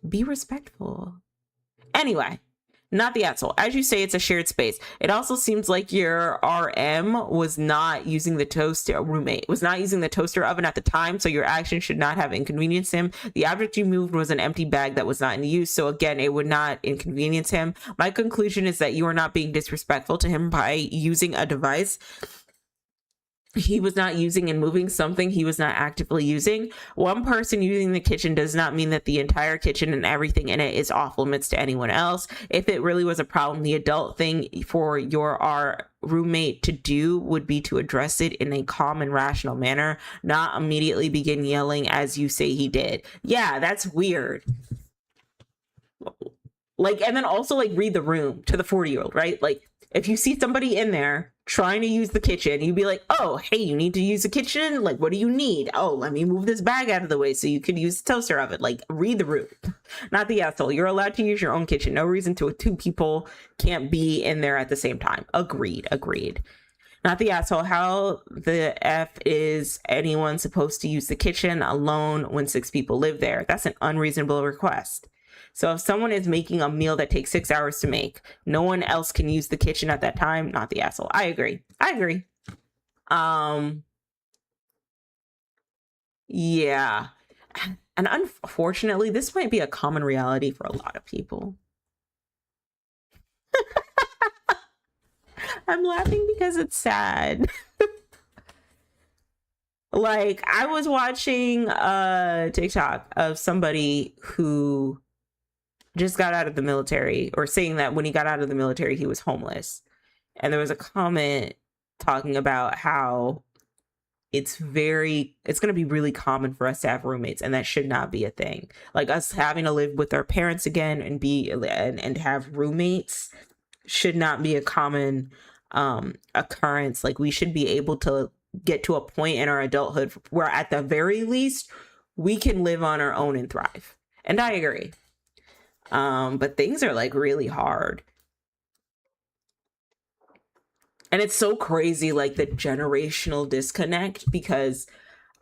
Be respectful. Anyway, not the asshole. As you say, it's a shared space. It also seems like your RM was not using the toaster, roommate was not using the toaster oven at the time, so your action should not have inconvenienced him. The object you moved was an empty bag that was not in use, so again, it would not inconvenience him. My conclusion is that you are not being disrespectful to him by using a device he was not using and moving something he was not actively using. One person using the kitchen does not mean that the entire kitchen and everything in it is off limits to anyone else. If it really was a problem, the adult thing for our roommate to do would be to address it in a calm and rational manner, not immediately begin yelling as you say he did. Yeah, that's weird. Like, and then also like read the room to the 40-year-old, right? Like, if you see somebody in there trying to use the kitchen, you'd be like, oh, hey, you need to use the kitchen? Like, what do you need? Oh, let me move this bag out of the way so you could use the toaster oven. Like, read the room. Not the asshole. You're allowed to use your own kitchen. No reason to 2 people can't be in there at the same time. Agreed. Not the asshole. How the F is anyone supposed to use the kitchen alone when 6 people live there? That's an unreasonable request. So if someone is making a meal that takes 6 hours to make, no one else can use the kitchen at that time, not the asshole. I agree. Yeah. And unfortunately, this might be a common reality for a lot of people. I'm laughing because it's sad. Like, I was watching a TikTok of somebody who just got out of the military, or saying that when he got out of the military, he was homeless. And there was a comment talking about how it's going to be really common for us to have roommates, and that should not be a thing. Like, us having to live with our parents again and have roommates should not be a common occurrence. Like, we should be able to get to a point in our adulthood where at the very least we can live on our own and thrive. And I agree. But things are like really hard. And it's so crazy, like the generational disconnect, because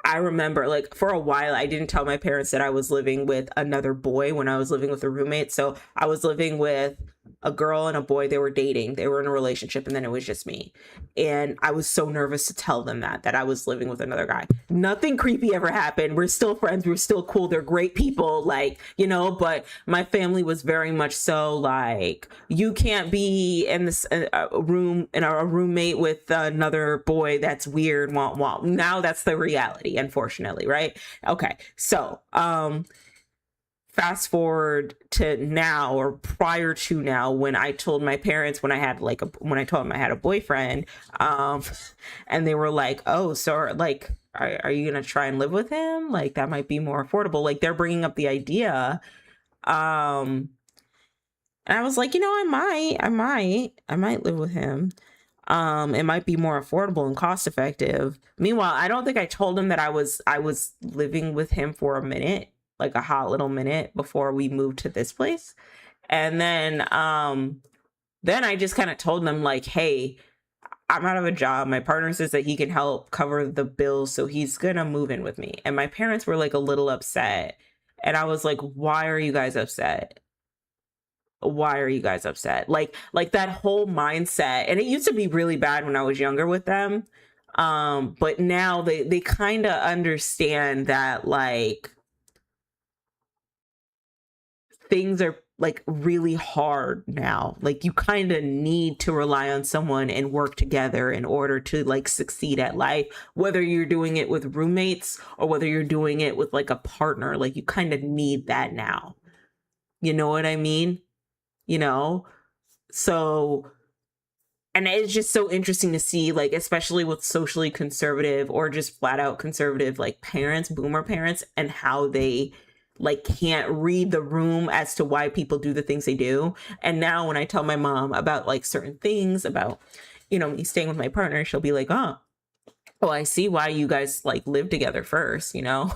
I remember, like, for a while, I didn't tell my parents that I was living with another boy when I was living with a roommate. So I was living with a girl and a boy. They were dating. They were in a relationship, and then it was just me. And I was so nervous to tell them that I was living with another guy. Nothing creepy ever happened. We're still friends. We're still cool. They're great people, like, you know, but my family was very much so like, you can't be in this room, in a roommate with another boy. That's weird. Wah, wah. Now that's the reality, unfortunately, right? Okay. So, fast forward to now, or prior to now, when I told my parents, when I told them I had a boyfriend, and they were like, oh, so like, are you gonna try and live with him? Like, that might be more affordable. Like, they're bringing up the idea. And I was like, you know, I might live with him. It might be more affordable and cost effective. Meanwhile, I don't think I told him that I was living with him for a minute, like a hot little minute, before we moved to this place. And then I just kind of told them, like, hey, I'm out of a job. My partner says that he can help cover the bills, so he's gonna move in with me. And my parents were like a little upset. And I was like, why are you guys upset? Why are you guys upset? Like that whole mindset. And it used to be really bad when I was younger with them. But now they kind of understand that, like, things are like really hard now. Like, you kind of need to rely on someone and work together in order to like succeed at life, whether you're doing it with roommates or whether you're doing it with like a partner. Like, you kind of need that now. You know what I mean? You know? So, and it's just so interesting to see, like, especially with socially conservative or just flat out conservative, like, parents, boomer parents, and how they like can't read the room as to why people do the things they do. And now when I tell my mom about like certain things about, you know, me staying with my partner, she'll be like, oh, I see why you guys like lived together first, you know,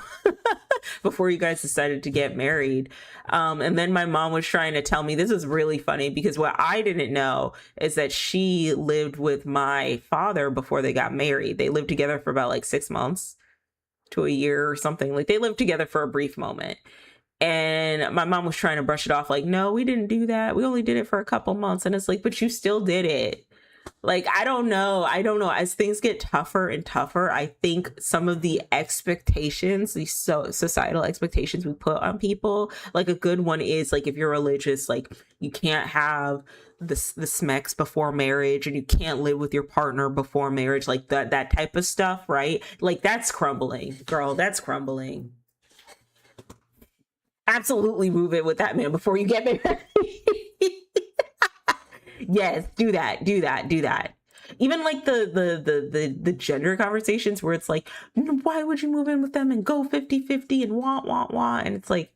before you guys decided to get married. And then my mom was trying to tell me, this is really funny, because what I didn't know is that she lived with my father before they got married. They lived together for about like 6 months to a year or something. Like, they lived together for a brief moment. And my mom was trying to brush it off like, no, we didn't do that. We only did it for a couple months. And it's like, but you still did it. Like, I don't know. As things get tougher and tougher, I think some of the expectations, these societal expectations we put on people, like a good one is like, if you're religious, like, you can't have the smex before marriage, and you can't live with your partner before marriage, like that type of stuff, right? Like, that's crumbling, girl. That's crumbling. Absolutely move it with that man before you get married. Yes, do that. Even like the gender conversations where it's like, why would you move in with them and go 50-50 and wah. And it's like,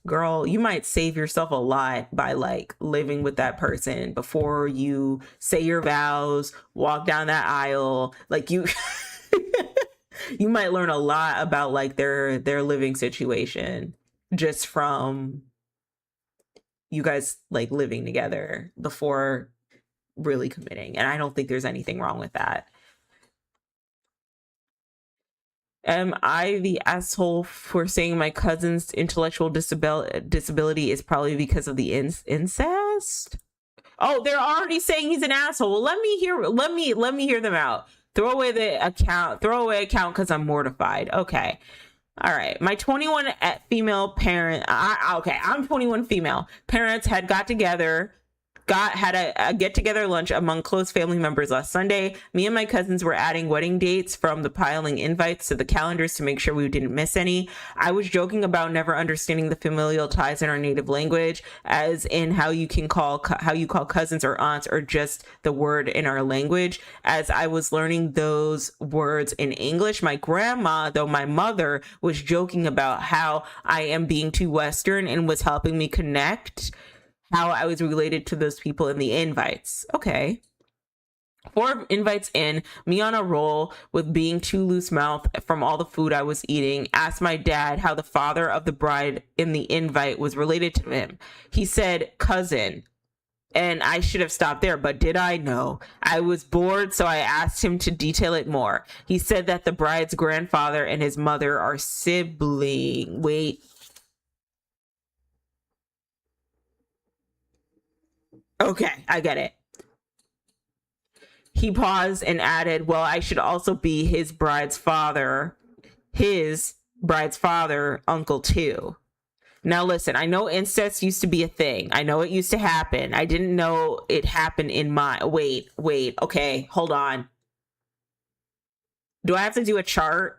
girl, you might save yourself a lot by like living with that person before you say your vows, walk down that aisle. Like, you you might learn a lot about like their living situation just from you guys like living together before really committing. And I don't think there's anything wrong with that. Am I the asshole for saying my cousin's intellectual disability is probably because of the incest? Oh, they're already saying he's an asshole. Well, let me hear them out. Throw away account because I'm mortified. Okay. All right. My 21 female parent. Okay, I'm 21 female. Parents had got together. Had a get together lunch among close family members last Sunday. Me and my cousins were adding wedding dates from the piling invites to the calendars to make sure we didn't miss any. I was joking about never understanding the familial ties in our native language, as in how you call cousins or aunts, or just the word in our language. As I was learning those words in English, my grandma, though my mother, was joking about how I am being too Western and was helping me connect how I was related to those people in the invites. Okay. 4 invites in, me on a roll with being too loose mouth from all the food I was eating, asked my dad how the father of the bride in the invite was related to him. He said, cousin. And I should have stopped there, but did I? No. I was bored, so I asked him to detail it more. He said that the bride's grandfather and his mother are sibling. Wait. Okay, I get it. He paused and added, well, I should also be his bride's father, uncle too. Now listen, I know incest used to be a thing. I know it used to happen. I didn't know it happened in my... Wait. Okay, hold on. Do I have to do a chart?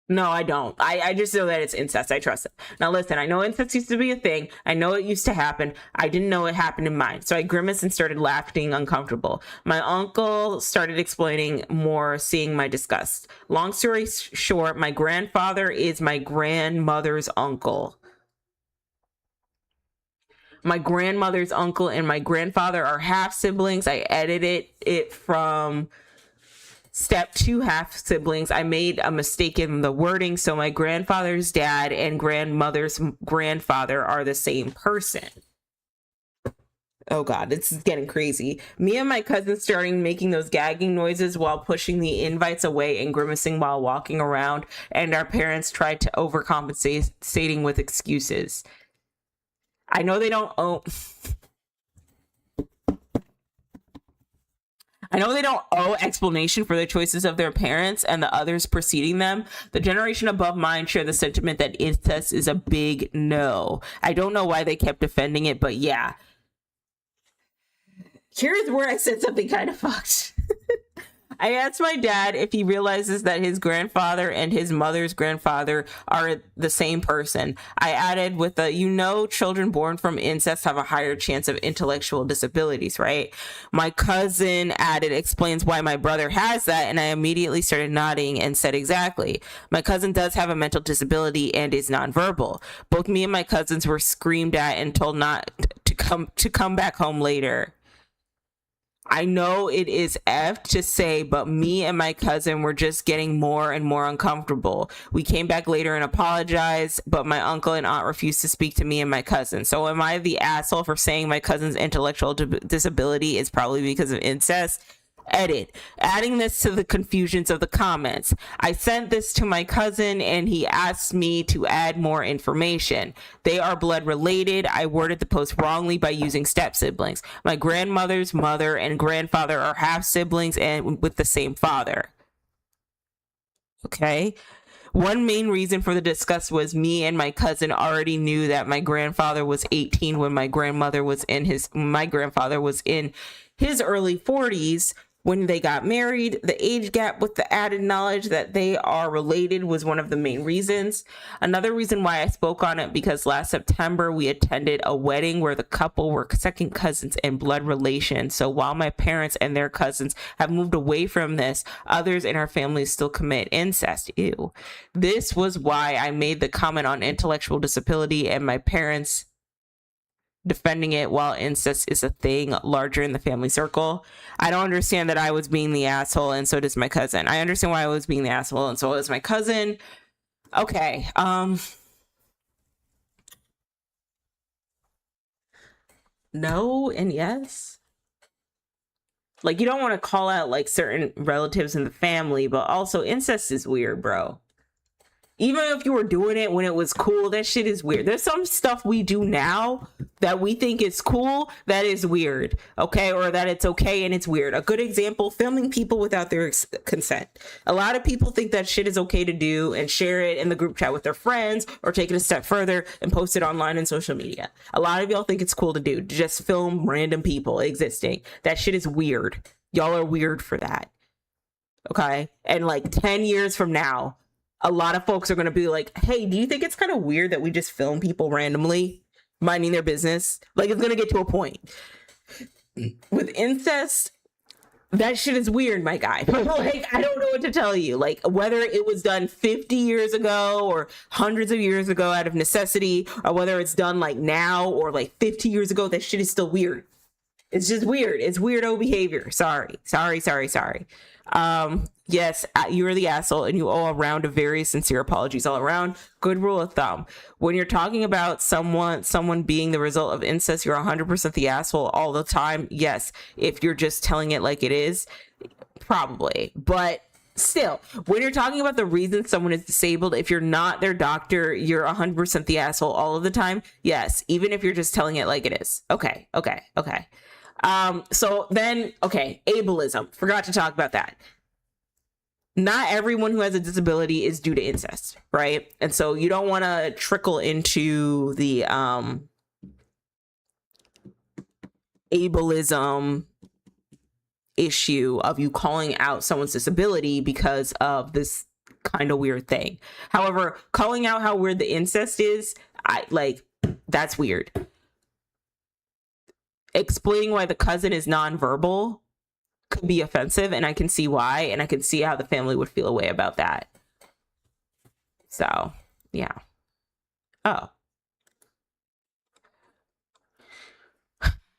No, I don't. I just know that it's incest. I trust it. Now, listen, I know incest used to be a thing. I know it used to happen. I didn't know it happened in mine. So I grimaced and started laughing uncomfortable. My uncle started explaining more, seeing my disgust. Long story short, my grandfather is my grandmother's uncle. My grandmother's uncle and my grandfather are half siblings. I edited it from step 2 half siblings. I made a mistake in the wording, so my grandfather's dad and grandmother's grandfather are the same person. Oh god, this is getting crazy. Me and my cousin started making those gagging noises while pushing the invites away and grimacing while walking around, and our parents tried to overcompensate, stating with excuses. I know they don't own... I know they don't owe explanation for the choices of their parents and the others preceding them. The generation above mine share the sentiment that incest is a big no. I don't know why they kept defending it, but yeah. Here's where I said something kind of fucked. I asked my dad if he realizes that his grandfather and his mother's grandfather are the same person. I added with children born from incest have a higher chance of intellectual disabilities, right? My cousin added, explains why my brother has that, and I immediately started nodding and said exactly. My cousin does have a mental disability and is nonverbal. Both me and my cousins were screamed at and told not to come back home later. I know it is effed to say, but me and my cousin were just getting more and more uncomfortable. We came back later and apologized, but my uncle and aunt refused to speak to me and my cousin. So am I the asshole for saying my cousin's intellectual disability is probably because of incest? Edit. Adding this to the confusions of the comments. I sent this to my cousin and he asked me to add more information. They are blood related. I worded the post wrongly by using step siblings. My grandmother's mother and grandfather are half siblings and with the same father. Okay. One main reason for the disgust was me and my cousin already knew that my grandfather was 18 when my grandfather was in his early 40s. When they got married, the age gap with the added knowledge that they are related was one of the main reasons. Another reason why I spoke on it, because last September we attended a wedding where the couple were second cousins and blood relations. So while my parents and their cousins have moved away from this, others in our family still commit incest. Ew. This was why I made the comment on intellectual disability and my parents defending it while incest is a thing larger in the family circle. I don't understand that I was being the asshole and so does my cousin. I understand why I was being the asshole and so is my cousin. Okay. No and yes. Like, you don't want to call out like certain relatives in the family, but also incest is weird, bro. Even if you were doing it when it was cool, that shit is weird. There's some stuff we do now that we think is cool that is weird, okay? Or that it's okay and it's weird. A good example, filming people without their consent. A lot of people think that shit is okay to do and share it in the group chat with their friends, or take it a step further and post it online on social media. A lot of y'all think it's cool to do, to just film random people existing. That shit is weird. Y'all are weird for that, okay? And like 10 years from now, a lot of folks are going to be like, hey, do you think it's kind of weird that we just film people randomly minding their business? Like, it's going to get to a point. With incest, that shit is weird, my guy. Like, I don't know what to tell you. Like, whether it was done 50 years ago or hundreds of years ago out of necessity, or whether it's done like now or like 50 years ago, that shit is still weird. It's just weird. It's weirdo behavior. Sorry. Yes, you're the asshole, and you owe a round of very sincere apologies all around. Good rule of thumb. When you're talking about someone being the result of incest, you're 100% the asshole all the time. Yes, if you're just telling it like it is, probably. But still, when you're talking about the reason someone is disabled, if you're not their doctor, you're 100% the asshole all of the time. Yes, even if you're just telling it like it is. Okay. So then, ableism. Forgot to talk about that. Not everyone who has a disability is due to incest, right? And so you don't want to trickle into the ableism issue of you calling out someone's disability because of this kind of weird thing. However, calling out how weird the incest is, that's weird. Explaining why the cousin is nonverbal could be offensive, and I can see why, and I can see how the family would feel a way about that. So, yeah. Oh.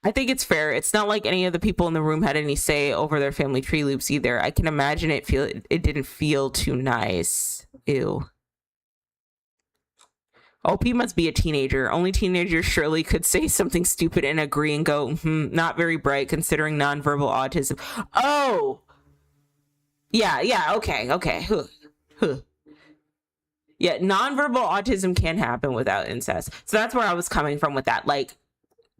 I think it's fair. It's not like any of the people in the room had any say over their family tree loops either. I can imagine it didn't feel too nice. Ew. OP must be a teenager. Only teenagers surely could say something stupid and agree and go, not very bright considering nonverbal autism. Oh! Yeah, okay. Yeah, nonverbal autism can happen without incest. So that's where I was coming from with that. Like,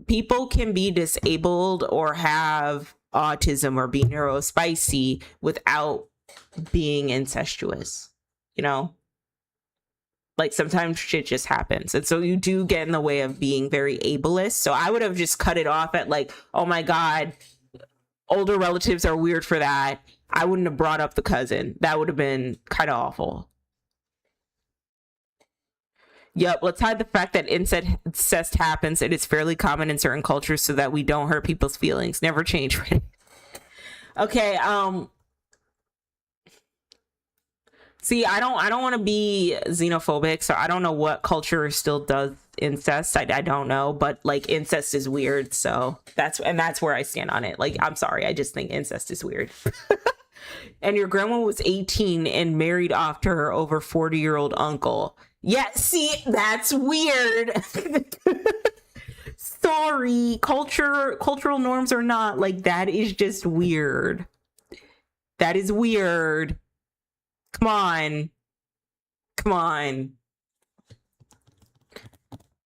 people can be disabled or have autism or be neurospicy without being incestuous, you know? Like, sometimes shit just happens. And so you do get in the way of being very ableist. So I would have just cut it off at like, oh my God, older relatives are weird for that. I wouldn't have brought up the cousin. That would have been kind of awful. Yep, let's hide the fact that incest happens. It is fairly common in certain cultures so that we don't hurt people's feelings. Never change. Okay, see, I don't want to be xenophobic, so I don't know what culture still does incest. I don't know, but like, incest is weird, so that's where I stand on it. Like, I'm sorry, I just think incest is weird. And your grandma was 18 and married off to her over 40-year-old uncle. Yeah, see, that's weird. Sorry, cultural norms are not like that. Is just weird. That is weird. Come on.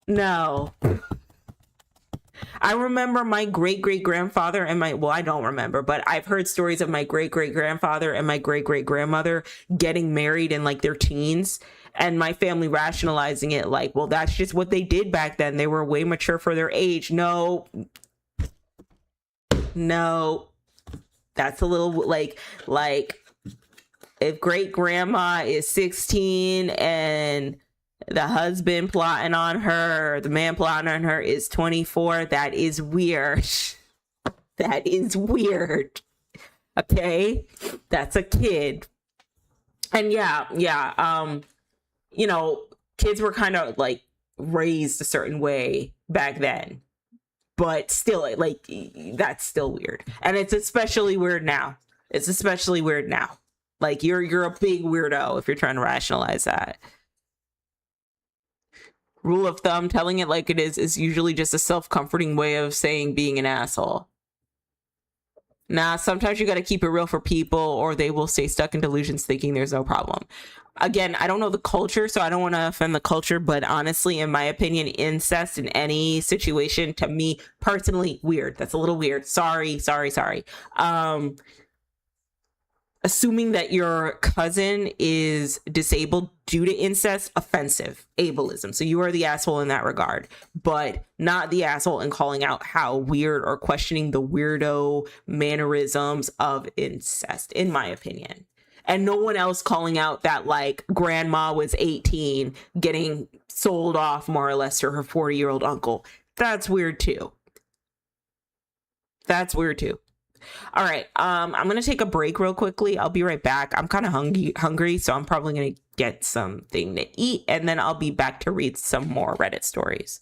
No. I remember my great-great-grandfather and I don't remember, but I've heard stories of my great-great-grandfather and my great-great-grandmother getting married in like their teens, and my family rationalizing it like, well, that's just what they did back then. They were way mature for their age. No. That's a little like if great grandma is 16 and the husband plotting on her, the man plotting on her is 24, that is weird. That is weird. Okay? That's a kid. And kids were kind of like raised a certain way back then. But still, like, that's still weird. And it's especially weird now. Like, you're a big weirdo if you're trying to rationalize that. Rule of thumb, telling it like it is usually just a self-comforting way of saying being an asshole. Nah, sometimes you got to keep it real for people, or they will stay stuck in delusions thinking there's no problem. Again, I don't know the culture, so I don't want to offend the culture, but honestly, in my opinion, incest in any situation, to me personally, weird. That's a little weird. Sorry, sorry, sorry. Um, Assuming that your cousin is disabled due to incest, offensive, ableism. So you are the asshole in that regard, but not the asshole in calling out how weird or questioning the weirdo mannerisms of incest, in my opinion. And no one else calling out that like grandma was 18 getting sold off more or less to her 40-year-old uncle. That's weird too. That's weird too. All right. I'm gonna take a break real quickly. I'll be right back. I'm kind of hungry, so I'm probably gonna get something to eat, and then I'll be back to read some more Reddit stories.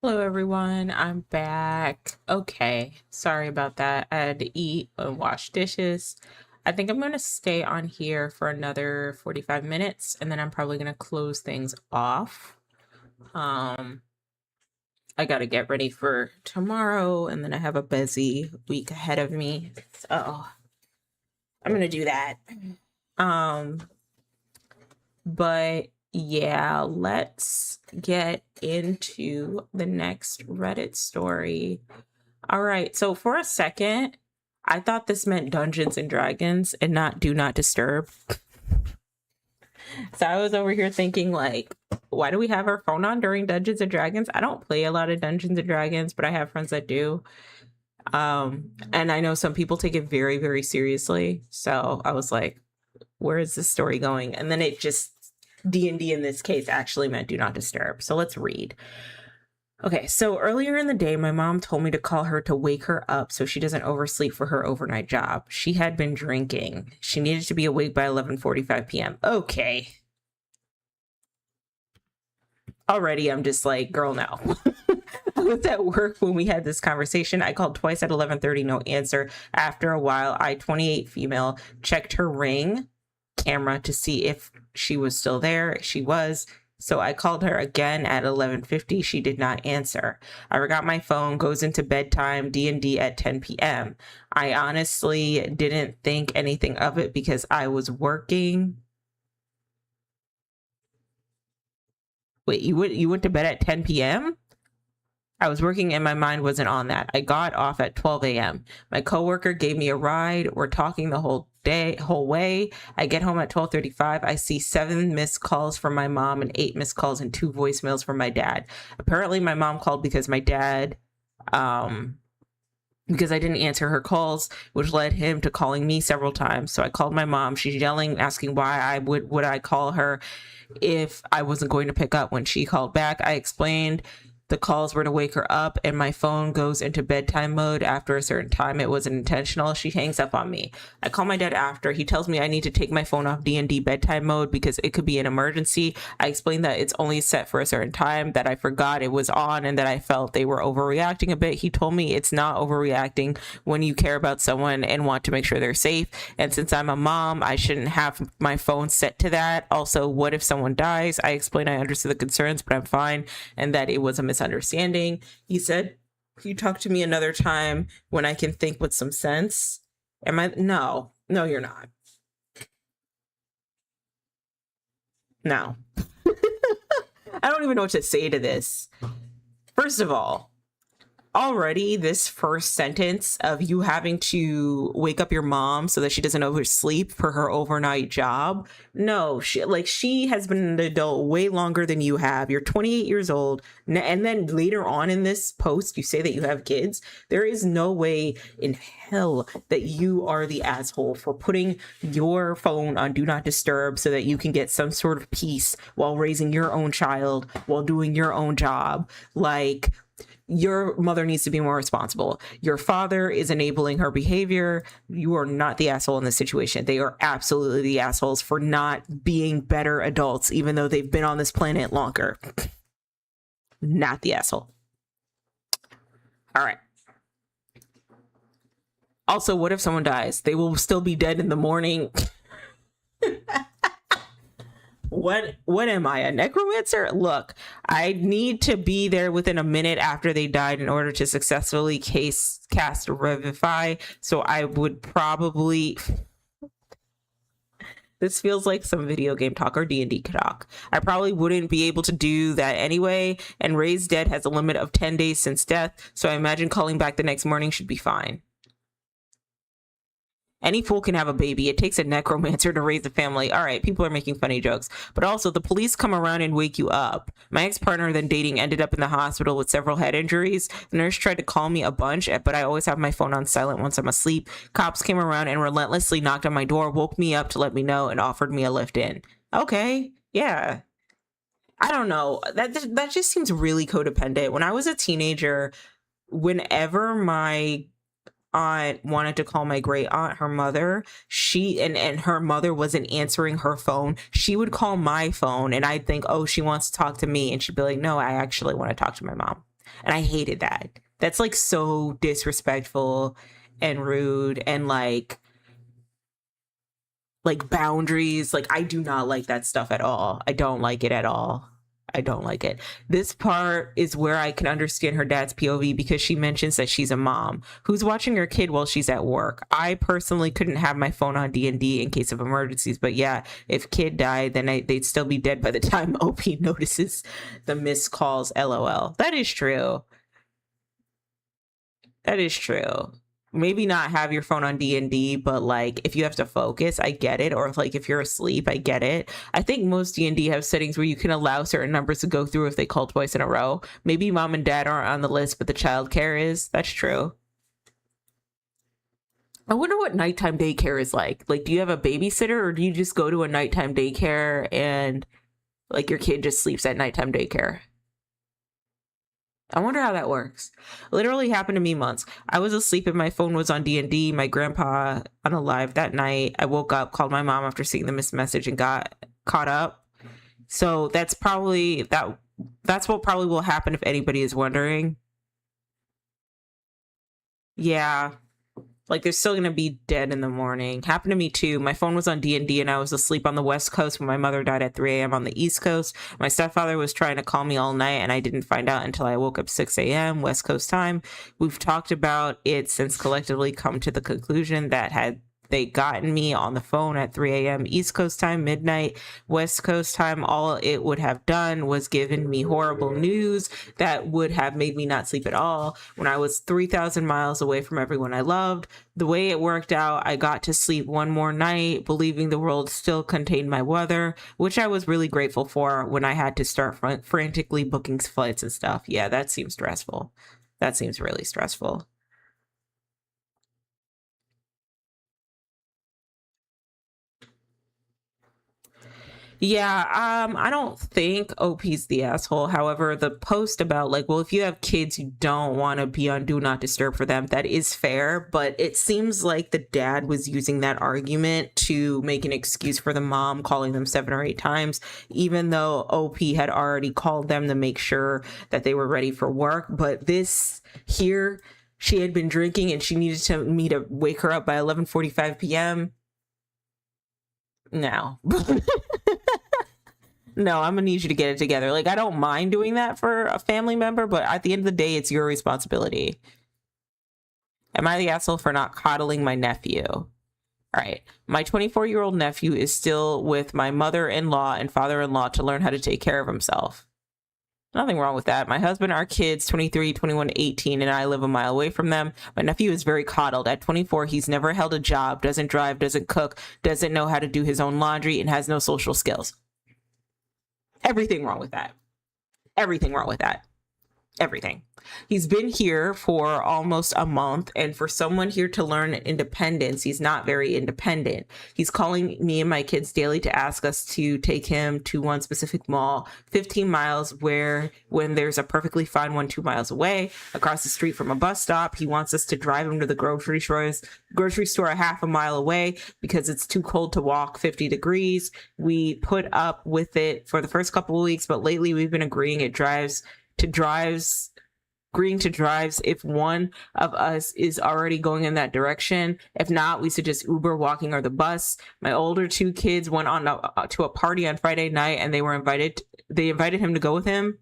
Hello, everyone. I'm back. Okay. Sorry about that. I had to eat and wash dishes. I think I'm going to stay on here for another 45 minutes and then I'm probably going to close things off. Um, I got to get ready for tomorrow and then I have a busy week ahead of me. So I'm going to do that. Um, but yeah, let's get into the next Reddit story. All right. So for a second, I thought this meant Dungeons and Dragons and not Do Not Disturb. So I was over here thinking, like, why do we have our phone on during Dungeons and Dragons? I don't play a lot of Dungeons and Dragons, but I have friends that do. And I know some people take it very, very seriously. So I was like, where is this story going? And then it just D&D in this case actually meant Do Not Disturb. So let's read. Okay, so earlier in the day, my mom told me to call her to wake her up so she doesn't oversleep for her overnight job. She had been drinking. She needed to be awake by 11:45 p.m. Okay. Already, I'm just like, girl, no. I was at work when we had this conversation. I called twice at 11:30, no answer. After a while, I, 28 female, checked her ring camera to see if she was still there. She was. So I called her again at 11:50. She did not answer. I forgot my phone, goes into bedtime, D&D at 10 p.m. I honestly didn't think anything of it because I was working. Wait, you went to bed at 10 p.m.? I was working and my mind wasn't on that. I got off at 12 a.m. My coworker gave me a ride. We're talking the whole way. I get home at 12:35. I see 7 missed calls from my mom and 8 missed calls and 2 voicemails from my dad. Apparently my mom called because my dad, because I didn't answer her calls, which led him to calling me several times. So I called my mom. She's yelling, asking why I would I call her if I wasn't going to pick up. When she called back, I explained the calls were to wake her up and my phone goes into bedtime mode after a certain time. It wasn't intentional. She hangs up on me. I call my dad after. He tells me I need to take my phone off D&D bedtime mode because it could be an emergency. I explained that it's only set for a certain time, that I forgot it was on, and that I felt they were overreacting a bit. He told me it's not overreacting when you care about someone and want to make sure they're safe. And since I'm a mom, I shouldn't have my phone set to that. Also, what if someone dies? I explained I understood the concerns, but I'm fine, and that it was a misunderstanding. He said, you talk to me another time when I can think with some sense. Am I? No, you're not. No. I don't even know what to say to this. First of all, already this first sentence of you having to wake up your mom so that she doesn't oversleep for her overnight job. No, she has been an adult way longer than you have. You're 28 years old. And then later on in this post, you say that you have kids. There is no way in hell that you are the asshole for putting your phone on Do Not Disturb so that you can get some sort of peace while raising your own child, while doing your own job. Like, your mother needs to be more responsible. Your father is enabling her behavior. You are not the asshole in this situation. They are absolutely the assholes for not being better adults, even though they've been on this planet longer. Not the asshole. All right. Also, what if someone dies? They will still be dead in the morning. What am I, a necromancer? Look, I need to be there within a minute after they died in order to successfully cast Revivify. So I would probably... This feels like some video game talk or D&D talk. I probably wouldn't be able to do that anyway, and Raise Dead has a limit of 10 days since death, so I imagine calling back the next morning should be fine. Any fool can have a baby. It takes a necromancer to raise a family. All right, people are making funny jokes. But also, the police come around and wake you up. My ex-partner then dating ended up in the hospital with several head injuries. The nurse tried to call me a bunch, but I always have my phone on silent once I'm asleep. Cops came around and relentlessly knocked on my door, woke me up to let me know, and offered me a lift in. Okay, yeah. I don't know. That just seems really codependent. When I was a teenager, whenever my aunt wanted to call my great aunt her mother, she and her mother wasn't answering her phone, she would call my phone and I'd think, oh, she wants to talk to me, and she'd be like, no, I actually want to talk to my mom. And I hated that. That's like so disrespectful and rude and like boundaries. Like I do not like that stuff at all. I don't like it at all. I don't like it. This part is where I can understand her dad's POV because she mentions that she's a mom who's watching her kid while she's at work. I personally couldn't have my phone on D&D in case of emergencies, but yeah, if kid died, then they'd still be dead by the time OP notices the missed calls. LOL. That is true. That is true. Maybe not have your phone on D&D, but like if you have to focus, I get it. Or like if you're asleep, I get it. I think most D&D have settings where you can allow certain numbers to go through if they call twice in a row. Maybe mom and dad aren't on the list, but the child care is. That's true. I wonder what nighttime daycare is like. Like, do you have a babysitter or do you just go to a nighttime daycare and like your kid just sleeps at nighttime daycare? I wonder how that works. Literally happened to me once. I was asleep and my phone was on D&D. My grandpa unalived that night. I woke up, called my mom after seeing the missed message and got caught up. So that's probably that's what probably will happen if anybody is wondering. Yeah. Like they're still gonna be dead in the morning. Happened to me too. My phone was on D&D and I was asleep on the West Coast when my mother died at 3 a.m. on the East Coast. My stepfather was trying to call me all night and I didn't find out until I woke up 6 a.m. West Coast time. We've talked about it since collectively come to the conclusion that had they gotten me on the phone at 3 a.m. East Coast time, midnight, West Coast time, all it would have done was given me horrible news that would have made me not sleep at all when I was 3,000 miles away from everyone I loved. The way it worked out, I got to sleep one more night, believing the world still contained my weather, which I was really grateful for when I had to start frantically booking flights and stuff. Yeah, that seems stressful. That seems really stressful. Yeah, I don't think OP's the asshole. However, the post about like, well, if you have kids, you don't want to be on Do Not Disturb for them, that is fair. But it seems like the dad was using that argument to make an excuse for the mom calling them 7 or 8 times, even though OP had already called them to make sure that they were ready for work. But this here, she had been drinking and she needed me to wake her up by 11:45 p.m. No. No, I'm gonna need you to get it together. Like, I don't mind doing that for a family member, but at the end of the day, it's your responsibility. Am I the asshole for not coddling my nephew? All right. My 24-year-old nephew is still with my mother-in-law and father-in-law to learn how to take care of himself. Nothing wrong with that. My husband, our kids, 23, 21, 18, and I live a mile away from them. My nephew is very coddled. At 24, he's never held a job, doesn't drive, doesn't cook, doesn't know how to do his own laundry, and has no social skills. Everything wrong with that. Everything wrong with that. Everything. He's been here for almost a month, and for someone here to learn independence, he's not very independent. He's calling me and my kids daily to ask us to take him to one specific mall 15 miles when there's a perfectly fine one 2 miles away across the street from a bus stop. He wants us to drive him to the grocery store a half a mile away because it's too cold to walk 50 degrees. We put up with it for the first couple of weeks, but lately we've been agreeing to drives if one of us is already going in that direction. If not, we suggest Uber, walking, or the bus. My older two kids went on to a party on Friday night and they invited him to go with him.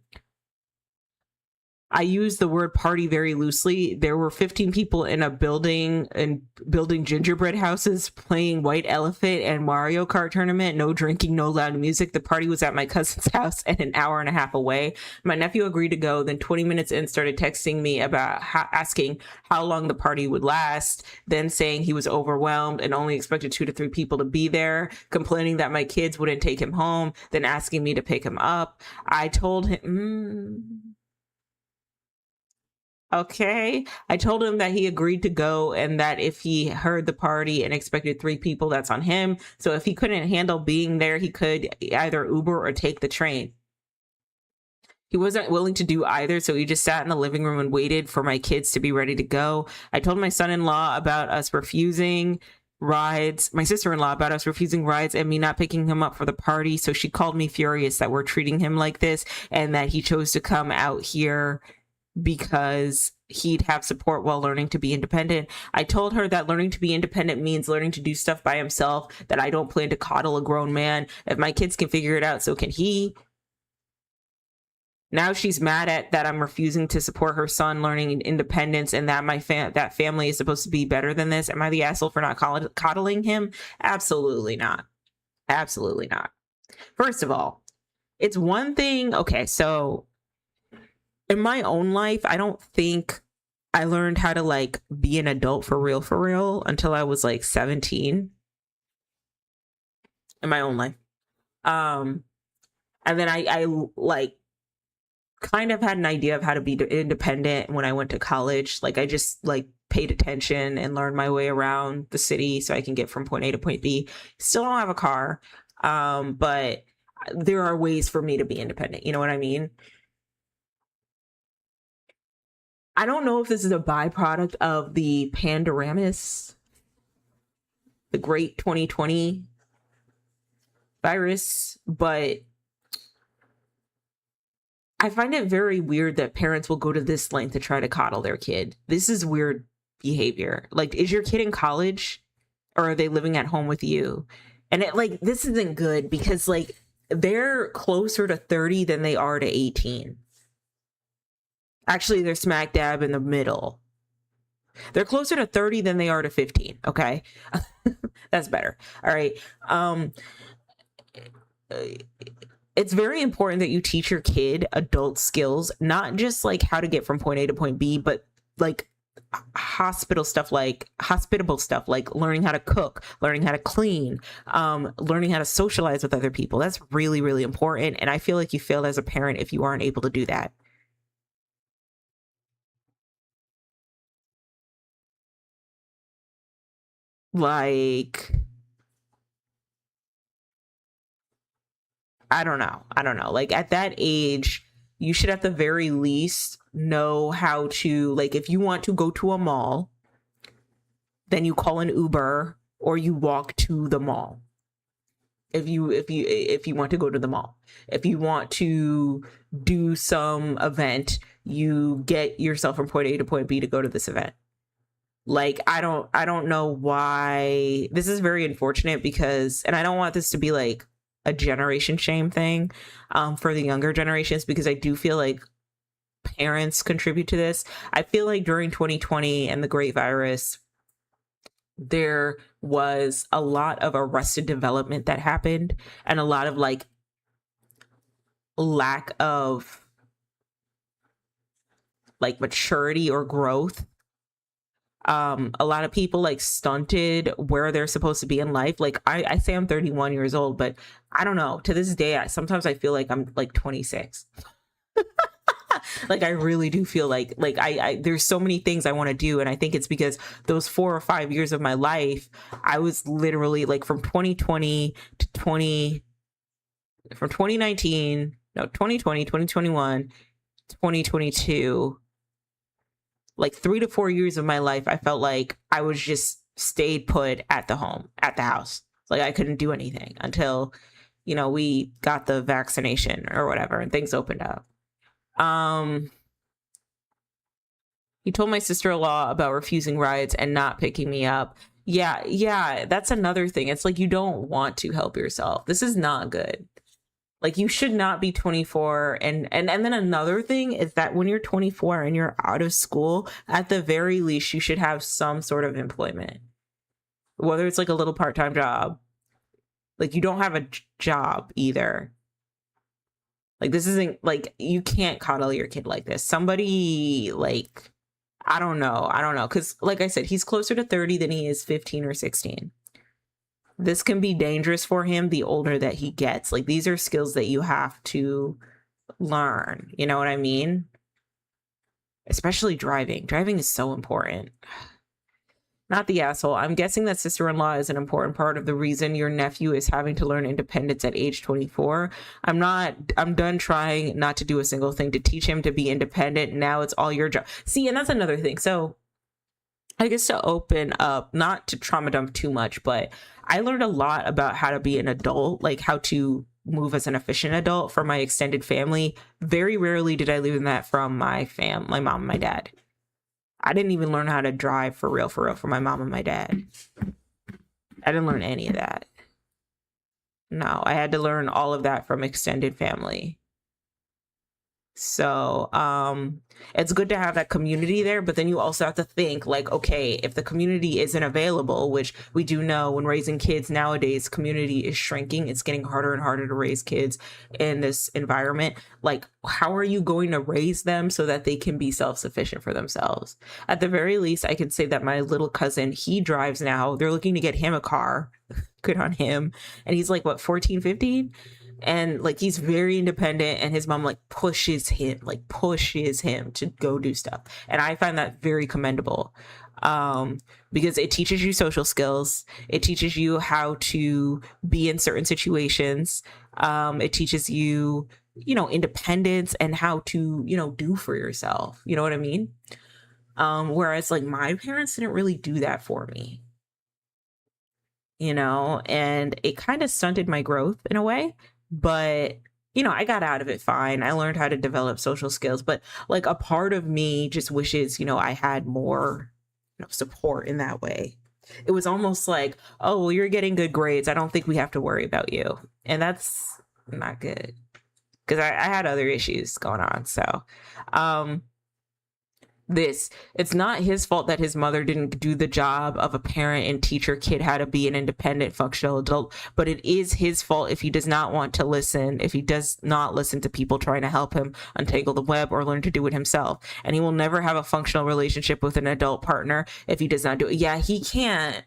I use the word party very loosely. There were 15 people in a building and building gingerbread houses, playing White Elephant and Mario Kart tournament. No drinking, no loud music. The party was at my cousin's house and an hour and a half away. My nephew agreed to go. Then 20 minutes in, started texting me about asking how long the party would last. Then saying he was overwhelmed and only expected 2 to 3 people to be there. Complaining that my kids wouldn't take him home. Then asking me to pick him up. I told him. Okay. I told him that he agreed to go and that if he heard the party and expected 3 people, that's on him. So if he couldn't handle being there, he could either Uber or take the train. He wasn't willing to do either, so he just sat in the living room and waited for my kids to be ready to go. I told my son-in-law about us refusing rides, my sister-in-law about us refusing rides and me not picking him up for the party. So she called me furious that we're treating him like this and that he chose to come out here because he'd have support while learning to be independent. I told her that learning to be independent means learning to do stuff by himself, that I don't plan to coddle a grown man. If my kids can figure it out, so can he. Now she's mad at that I'm refusing to support her son learning independence, and that that family is supposed to be better than this. Am I the asshole for not coddling him? Absolutely not. Absolutely not. First of all, it's one thing. Okay, so in my own life, I don't think I learned how to like be an adult for real until I was like 17 in my own life. And then I like kind of had an idea of how to be independent when I went to college. Like I just like paid attention and learned my way around the city so I can get from point A to point B. Still don't have a car, but there are ways for me to be independent. You know what I mean? I don't know if this is a byproduct of the Pandoramos, the great 2020 virus, but I find it very weird that parents will go to this length to try to coddle their kid. This is weird behavior. Like, is your kid in college or are they living at home with you? And it, like, this isn't good because like they're closer to 30 than they are to 18. Actually, they're smack dab in the middle. They're closer to 30 than they are to 15. Okay. That's better. All right. It's very important that you teach your kid adult skills, not just like how to get from point A to point B, but like hospitable stuff like learning how to cook, learning how to clean, learning how to socialize with other people. That's really, really important. And I feel like you failed as a parent if you aren't able to do that. Like, I don't know. Like at that age, you should at the very least know how to, like, if you want to go to a mall, then you call an Uber or you walk to the mall. If you want to go to the mall, if you want to do some event, you get yourself from point A to point B to go to this event. Like, I don't know why this is very unfortunate because, and I don't want this to be like a generation shame thing for the younger generations, because I do feel like parents contribute to this. I feel like during 2020 and the great virus, there was a lot of arrested development that happened and a lot of like lack of like maturity or growth. A lot of people like stunted where they're supposed to be in life. Like I say I'm 31 years old, but I don't know. To this day, sometimes I feel like I'm like 26. Like I really do feel like I there's so many things I want to do, and I think it's because those 4 or 5 years of my life, I was literally like from 2020 to 2019, 2020, 2021, 2022. Like 3 to 4 years of my life, I felt like I was just stayed put at the house. Like I couldn't do anything until, we got the vaccination or whatever and things opened up. He told my sister-in-law about refusing rides and not picking me up. Yeah, that's another thing. It's like you don't want to help yourself. This is not good. Like you should not be 24. And then another thing is that when you're 24 and you're out of school, at the very least, you should have some sort of employment, whether it's like a little part-time job. Like you don't have a job either. Like this isn't like, you can't coddle your kid like this. Somebody like, I don't know. Cause like I said, he's closer to 30 than he is 15 or 16. This can be dangerous for him the older that he gets. Like these are skills that you have to learn. You know what I mean? Especially driving. Driving is so important. Not the asshole. I'm guessing that sister-in-law is an important part of the reason your nephew is having to learn independence at age 24. I'm done trying not to do a single thing to teach him to be independent. Now it's all your job. See, and that's another thing. So I guess to open up, not to trauma dump too much, but I learned a lot about how to be an adult, like how to move as an efficient adult for my extended family. Very rarely did I learn that from my mom and my dad. I didn't even learn how to drive for real from my mom and my dad. I didn't learn any of that. No, I had to learn all of that from extended family. So it's good to have that community there, but then you also have to think like, okay, if the community isn't available, which we do know when raising kids nowadays, community is shrinking. It's getting harder and harder to raise kids in this environment. Like, how are you going to raise them so that they can be self-sufficient for themselves? At the very least, I could say that my little cousin, he drives now. They're looking to get him a car. Good on him. And he's like, what, 14, 15? And like, he's very independent, and his mom like pushes him to go do stuff. And I find that very commendable, because it teaches you social skills. It teaches you how to be in certain situations. It teaches you, independence and how to, do for yourself. You know what I mean? Whereas like my parents didn't really do that for me, and it kind of stunted my growth in a way. But, I got out of it fine. I learned how to develop social skills. But like a part of me just wishes, I had more support in that way. It was almost like, oh, well, you're getting good grades. I don't think we have to worry about you. And that's not good, because I had other issues going on. So it's not his fault that his mother didn't do the job of a parent and teach her kid how to be an independent, functional adult, but it is his fault if he does not want to listen, if he does not listen to people trying to help him untangle the web or learn to do it himself. And he will never have a functional relationship with an adult partner if he does not do it. Yeah, he can't.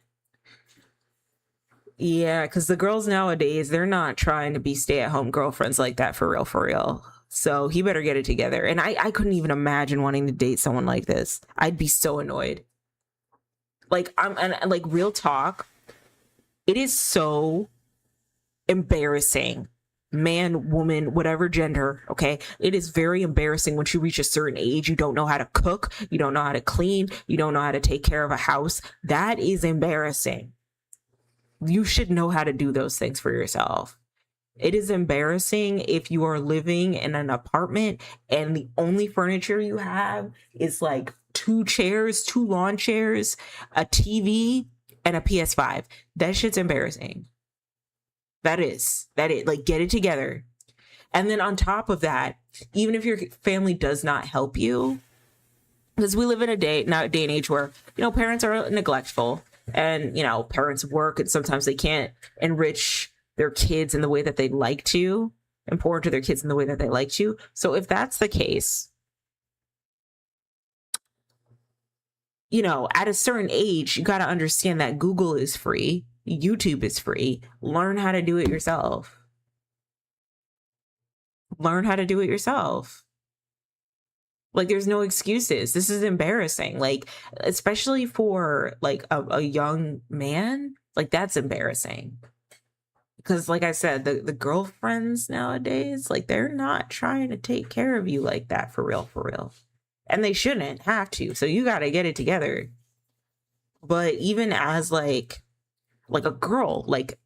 Yeah, because the girls nowadays, they're not trying to be stay-at-home girlfriends like that for real. So he better get it together. And I couldn't even imagine wanting to date someone like this. I'd be so annoyed. Like, like real talk, it is so embarrassing. Man, woman, whatever gender, okay? It is very embarrassing once you reach a certain age. You don't know how to cook. You don't know how to clean. You don't know how to take care of a house. That is embarrassing. You should know how to do those things for yourself. It is embarrassing if you are living in an apartment and the only furniture you have is like 2 chairs, 2 lawn chairs, a TV, and a PS5. That shit's embarrassing. That is. Like, get it together. And then on top of that, even if your family does not help you, because we live in a day and age where, parents are neglectful, and, parents work, and sometimes they can't enrich their kids in the way that they'd like to, and pour into their kids in the way that they like to. So if that's the case, at a certain age, you got to understand that Google is free, YouTube is free. Learn how to do it yourself. Learn how to do it yourself. Like, there's no excuses. This is embarrassing. Like, especially for like a young man, like, that's embarrassing. Because like I said, the girlfriends nowadays, like, they're not trying to take care of you like that for real. And they shouldn't have to. So you got to get it together. But even as like a girl, like,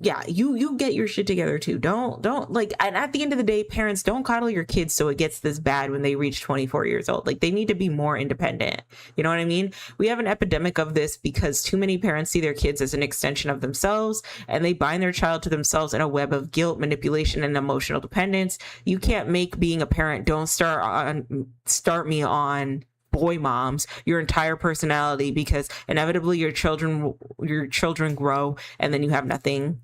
yeah, you get your shit together too. Don't like, and at the end of the day, parents, don't coddle your kids so it gets this bad when they reach 24 years old. Like, they need to be more independent. You know what I mean? We have an epidemic of this because too many parents see their kids as an extension of themselves, and they bind their child to themselves in a web of guilt, manipulation, and emotional dependence. You can't make being a parent, don't start me on boy moms, your entire personality, because inevitably your children grow, and then you have nothing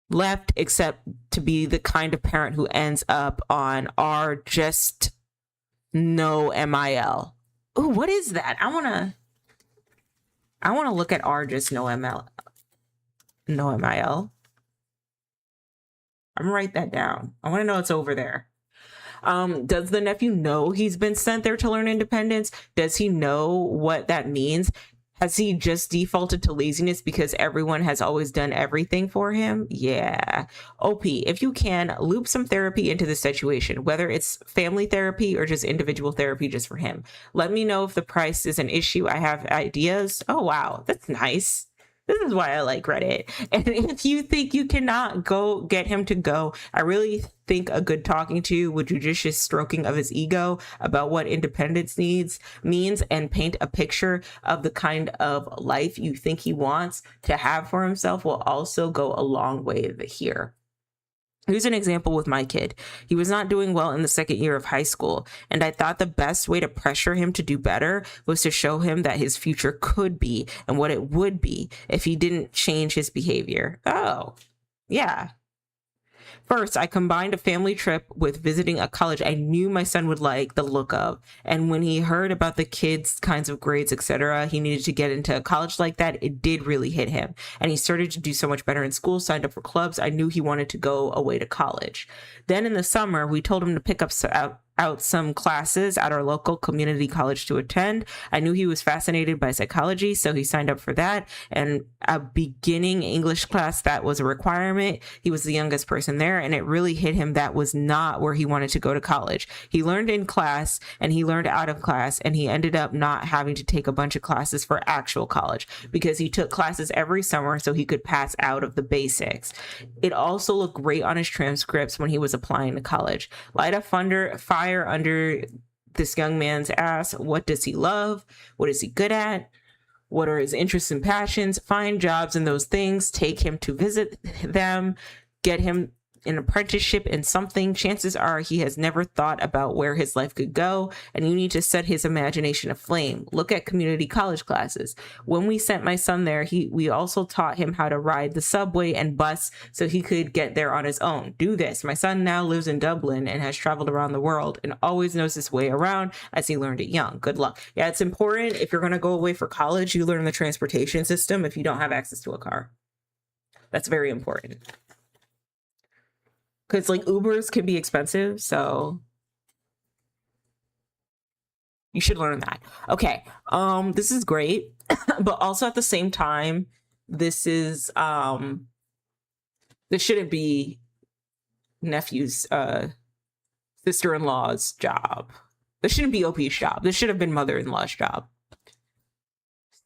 left except to be the kind of parent who ends up on R just no MIL. Oh, what is that? I wanna look at R just no ML. No MIL. I'm gonna write that down. I want to know it's over there. Does the nephew know he's been sent there to learn independence? Does he know what that means? Has he just defaulted to laziness because everyone has always done everything for him? Yeah. OP, if you can, loop some therapy into the situation, whether it's family therapy or just individual therapy just for him. Let me know if the price is an issue. I have ideas. Oh, wow. That's nice. This is why I like Reddit. And if you think you cannot go get him to go, I really think a good talking to with judicious stroking of his ego about what independence needs means and paint a picture of the kind of life you think he wants to have for himself will also go a long way here. Here's an example with my kid. He was not doing well in the second year of high school, and I thought the best way to pressure him to do better was to show him that his future could be and what it would be if he didn't change his behavior. Oh, yeah. First, I combined a family trip with visiting a college I knew my son would like the look of. And when he heard about the kids' kinds of grades, etc., he needed to get into a college like that, it did really hit him. And he started to do so much better in school, signed up for clubs. I knew he wanted to go away to college. Then in the summer, we told him to pick up out some classes at our local community college to attend. I knew he was fascinated by psychology, so he signed up for that. And a beginning English class, that was a requirement. He was the youngest person there, and it really hit him that was not where he wanted to go to college. He learned in class and he learned out of class, and he ended up not having to take a bunch of classes for actual college because he took classes every summer so he could pass out of the basics. It also looked great on his transcripts when he was applying to college. Light a fire under this young man's ass. What does he love? What is he good at? What are his interests and passions? Find jobs in those things. Take him to visit them. Get him an apprenticeship in something. Chances are he has never thought about where his life could go, and you need to set his imagination aflame. Look at community college classes. When we sent my son there, we also taught him how to ride the subway and bus so he could get there on his own. Do this. My son now lives in Dublin and has traveled around the world and always knows his way around as he learned it young. Good luck. Yeah, it's important if you're going to go away for college, you learn the transportation system if you don't have access to a car. That's very important. Because like Ubers can be expensive, so you should learn that. Okay, this is great, but also at the same time, this is this shouldn't be nephew's sister-in-law's job. This shouldn't be OP's job. This should have been mother-in-law's job.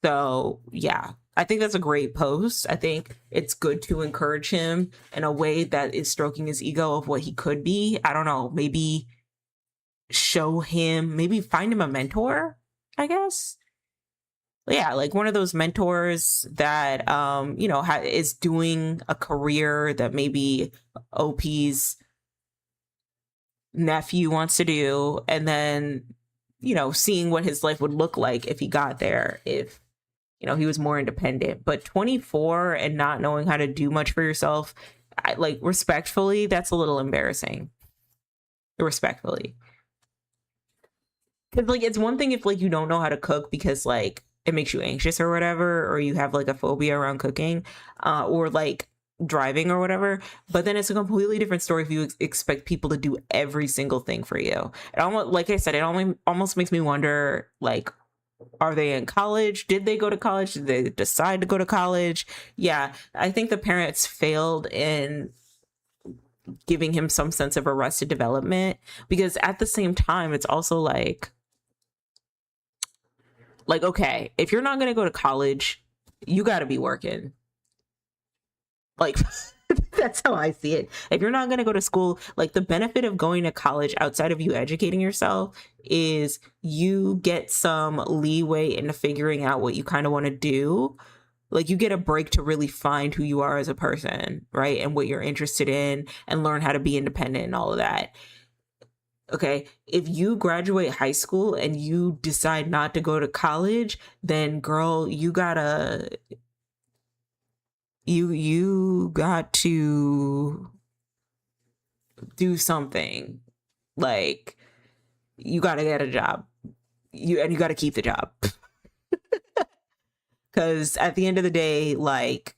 So yeah, I think that's a great post. I think it's good to encourage him in a way that is stroking his ego of what he could be. I don't know, maybe show him, maybe find him a mentor, I guess. Yeah, like one of those mentors that, you know, is doing a career that maybe OP's nephew wants to do. And then, you know, seeing what his life would look like if he got there, if, you know, he was more independent. But 24 and not knowing how to do much for yourself, like respectfully, that's a little embarrassing. Respectfully. Because like it's one thing if like you don't know how to cook because like it makes you anxious or whatever, or you have like a phobia around cooking, or like driving or whatever. But then it's a completely different story if you expect people to do every single thing for you. It almost, like I said, it almost makes me wonder, like, are they in college? Did they go to college? Did they decide to go to college? Yeah, I think the parents failed in giving him some sense of arrested development, because at the same time, it's also like, okay, if you're not going to go to college, you got to be working. Like, that's how I see it. If you're not going to go to school, like the benefit of going to college outside of you educating yourself is you get some leeway into figuring out what you kind of want to do. Like you get a break to really find who you are as a person, right? And what you're interested in and learn how to be independent and all of that. Okay, if you graduate high school and you decide not to go to college, then girl, you got to do something. Like you got to get a job. You got to keep the job. Cuz at the end of the day, like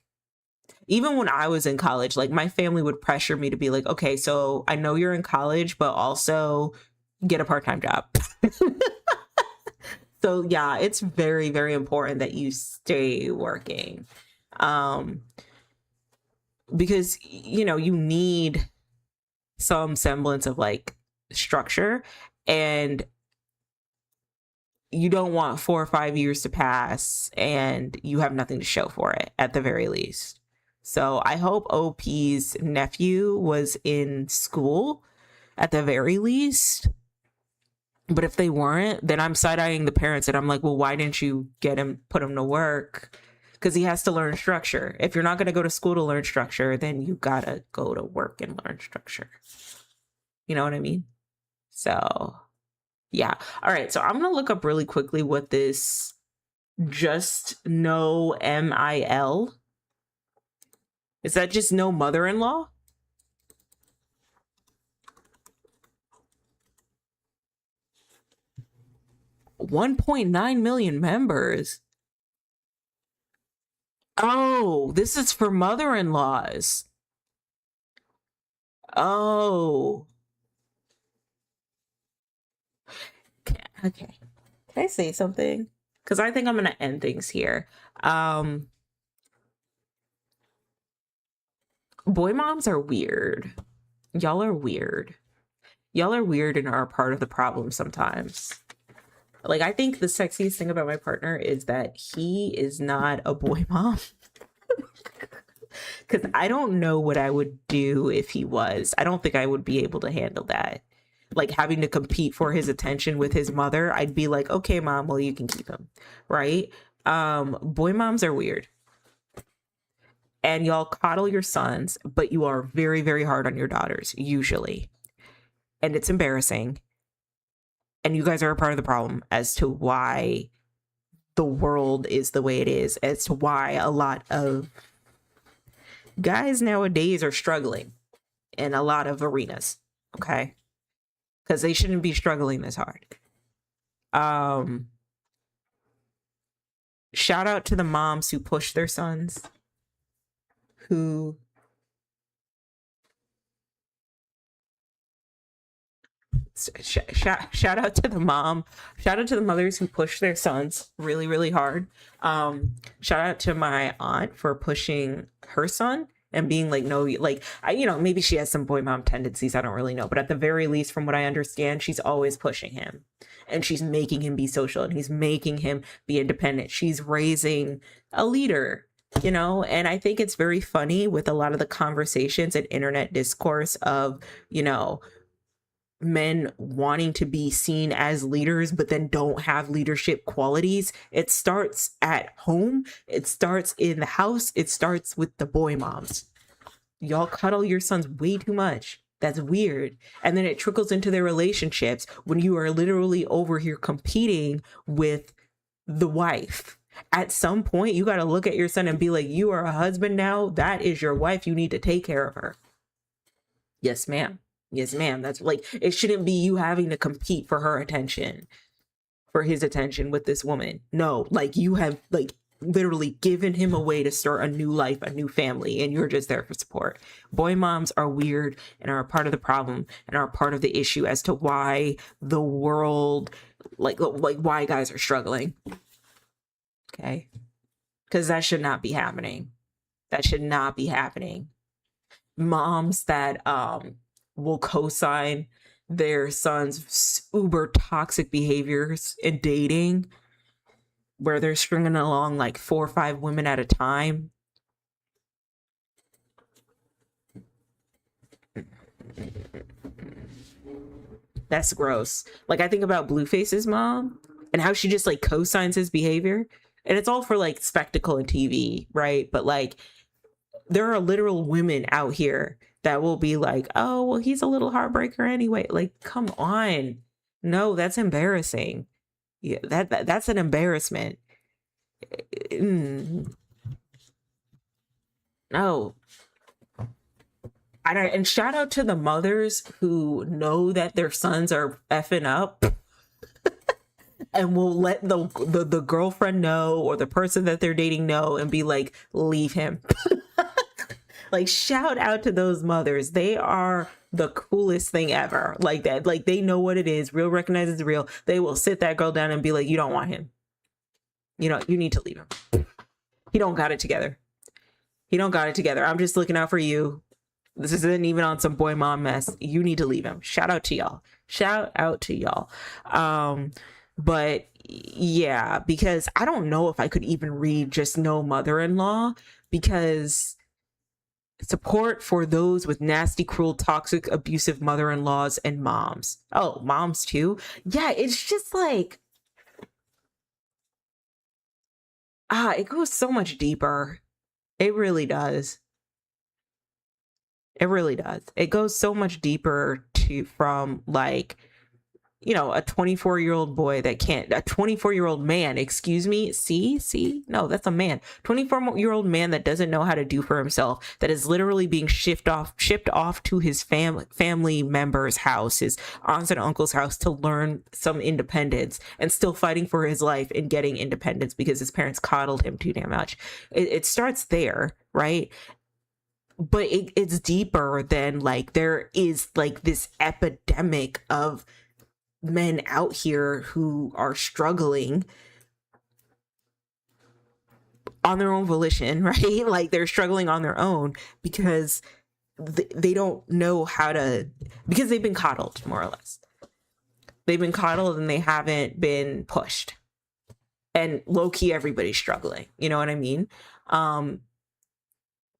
even when I was in college, like my family would pressure me to be like, okay, so I know you're in college, but also get a part-time job. So yeah, it's very, very important that you stay working. Because, you know, you need some semblance of like structure, and you don't want 4 or 5 years to pass and you have nothing to show for it at the very least. So I hope OP's nephew was in school at the very least. But if they weren't, then I'm side-eyeing the parents and I'm like, well, why didn't you put him to work? Because he has to learn structure. If you're not going to go to school to learn structure, then you got to go to work and learn structure. You know what I mean? So, yeah. All right. So I'm going to look up really quickly what this just no MIL. Is that just no mother-in-law? $1.9 million members. Oh, this is for mother-in-laws. Oh. Okay. Can I say something? Because I think I'm going to end things here. Boy moms are weird. Y'all are weird. Y'all are weird and are a part of the problem sometimes. Like, I think the sexiest thing about my partner is that he is not a boy mom. Because I don't know what I would do if he was. I don't think I would be able to handle that. Like, having to compete for his attention with his mother, I'd be like, okay, mom, well, you can keep him, right? Boy moms are weird. And y'all coddle your sons, but you are very, very hard on your daughters, usually. And it's embarrassing. And you guys are a part of the problem as to why the world is the way it is, as to why a lot of guys nowadays are struggling in a lot of arenas, okay? Because they shouldn't be struggling this hard. Shout out to the moms who push their sons, who shout out to the mothers who push their sons really, really hard. Shout out to my aunt for pushing her son and being like, no, like, maybe she has some boy mom tendencies, I don't really know, but at the very least, from what I understand, she's always pushing him and she's making him be social and he's making him be independent. She's raising a leader, and I think it's very funny with a lot of the conversations and internet discourse of, men wanting to be seen as leaders but then don't have leadership qualities. It starts at home, it starts in the house, it starts with the boy moms. Y'all cuddle your sons way too much. That's weird. And then it trickles into their relationships when you are literally over here competing with the wife. At some point you got to look at your son and be like, you are a husband now, that is your wife, you need to take care of her. Yes, ma'am. Yes, ma'am. That's like, it shouldn't be you having to compete for her attention, for his attention with this woman. No, like, you have like literally given him away to start a new life, a new family, and you're just there for support. Boy moms are weird and are a part of the problem and are a part of the issue as to why the world, like why guys are struggling. Okay. Because that should not be happening. That should not be happening. Moms that, will co-sign their son's uber toxic behaviors in dating, where they're stringing along like 4 or 5 women at a time. That's gross. Like, I think about Blueface's mom and how she just like co-signs his behavior, and it's all for like spectacle and TV, right? But like, there are literal women out here that will be like, oh, well, he's a little heartbreaker anyway. Like, come on. No, that's embarrassing. Yeah, that's an embarrassment. No. And shout out to the mothers who know that their sons are effing up and will let the girlfriend know or the person that they're dating know and be like, leave him. Like, shout out to those mothers. They are the coolest thing ever. Like that. Like, they know what it is. Real recognizes real. They will sit that girl down and be like, you don't want him. You need to leave him. He don't got it together. He don't got it together. I'm just looking out for you. This isn't even on some boy mom mess. You need to leave him. Shout out to y'all. Shout out to y'all. But Yeah, because I don't know if I could even read just no mother-in-law, because support for those with nasty, cruel, toxic, abusive mother-in-laws and moms. Oh, moms too. Yeah, it's just like, it goes so much deeper. It really does. It really does. It goes so much deeper to from like, a 24-year-old boy that can't, a 24-year-old man, excuse me. See, no, that's a man. 24-year-old man that doesn't know how to do for himself, that is literally being shipped off to his family member's house, his aunts and uncle's house, to learn some independence, and still fighting for his life and getting independence because his parents coddled him too damn much. It starts there, right? But it's deeper than like, there is like this epidemic of men out here who are struggling on their own volition, right? Like, they're struggling on their own because they don't know how to, because they've been coddled, more or less. They've been coddled and they haven't been pushed. And low-key, everybody's struggling. You know what I mean? And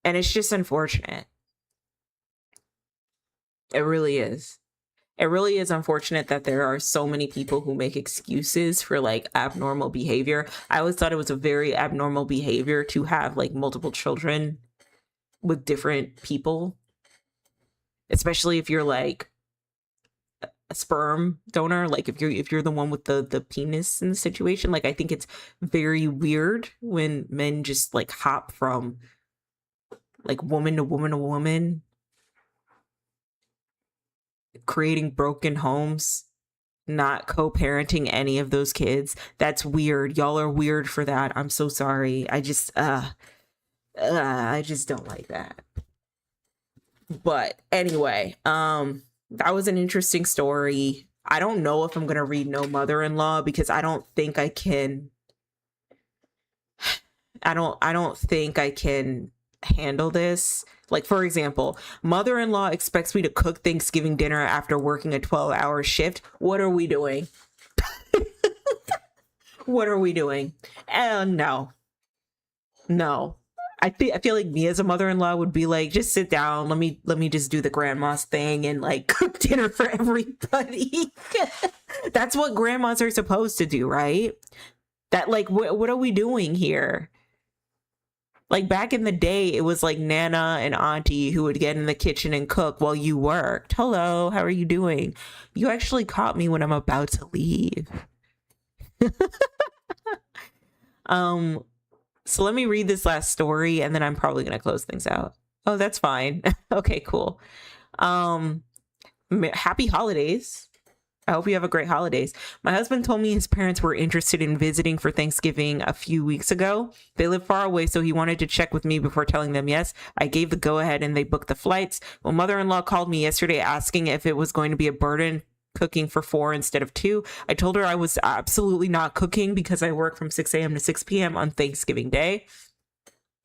it's just unfortunate. It really is. It really is unfortunate that there are so many people who make excuses for like abnormal behavior. I always thought it was a very abnormal behavior to have like multiple children with different people, especially if you're like a sperm donor, like if you're the one with the penis in the situation. Like, I think it's very weird when men just like hop from like woman to woman to woman, creating broken homes, not co-parenting any of those kids. That's weird. Y'all are weird for that. I'm so sorry. I just don't like that. But anyway, that was an interesting story. I don't know if I'm gonna read No Mother-in-Law because I don't think I can. I don't think I can handle this. Like, for example, mother-in-law expects me to cook Thanksgiving dinner after working a 12-hour shift. What are we doing? What are we doing? No. I feel like me as a mother-in-law would be like, just sit down. Let me just do the grandma's thing and like cook dinner for everybody. That's what grandmas are supposed to do, right? That like, what are we doing here? Like, back in the day, it was like Nana and Auntie who would get in the kitchen and cook while you worked. Hello, how are you doing? You actually caught me when I'm about to leave. So let me read this last story and then I'm probably going to close things out. Oh, that's fine. Okay, cool. Happy holidays. I hope you have a great holidays. My husband told me his parents were interested in visiting for Thanksgiving a few weeks ago. They live far away, so he wanted to check with me before telling them yes. I gave the go-ahead and they booked the flights. Well, mother-in-law called me yesterday asking if it was going to be a burden cooking for 4 instead of 2. I told her I was absolutely not cooking because I work from 6 a.m. to 6 p.m. on Thanksgiving Day.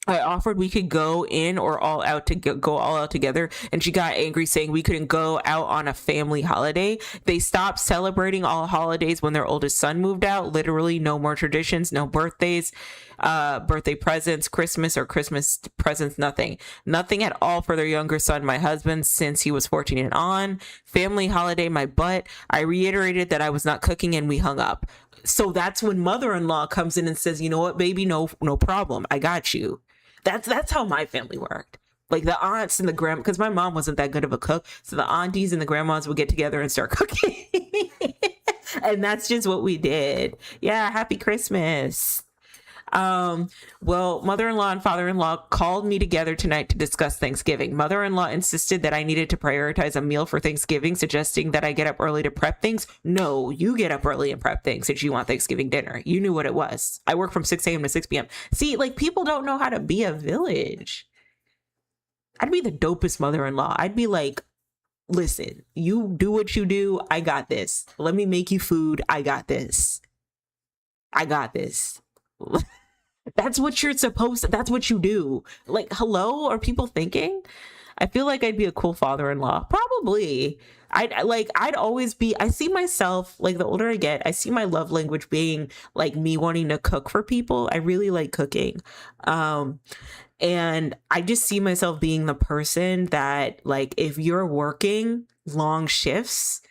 I offered we could go in or all out to go all out together, and she got angry saying we couldn't go out on a family holiday. They stopped celebrating all holidays when their oldest son moved out. Literally no more traditions, no birthdays, birthday presents, Christmas or Christmas presents, nothing at all for their younger son, my husband, since he was 14 and on. Family holiday, my butt. I reiterated that I was not cooking and we hung up. So that's when mother-in-law comes in and says, you know what, baby, no problem, I got you. That's how my family worked. Like, the aunts and the grandma, because my mom wasn't that good of a cook, so the aunties and the grandmas would get together and start cooking. And that's just what we did. Yeah, happy Christmas. Well, mother-in-law and father-in-law called me together tonight to discuss Thanksgiving. Mother-in-law insisted that I needed to prioritize a meal for Thanksgiving, suggesting that I get up early to prep things. No, you get up early and prep things if you want Thanksgiving dinner. You knew what it was. I work from 6 a.m. to 6 p.m. See, like, people don't know how to be a village. I'd be the dopest mother-in-law. I'd be like, listen, you do what you do. I got this. Let me make you food. I got this. That's what you're supposed to, that's what you do. Like, hello, are people thinking? I feel like I'd be a cool father-in-law. Probably. I'd always be, I see myself, like the older I get, I see my love language being like me wanting to cook for people. I really like cooking. And I just see myself being the person that, like, if you're working long shifts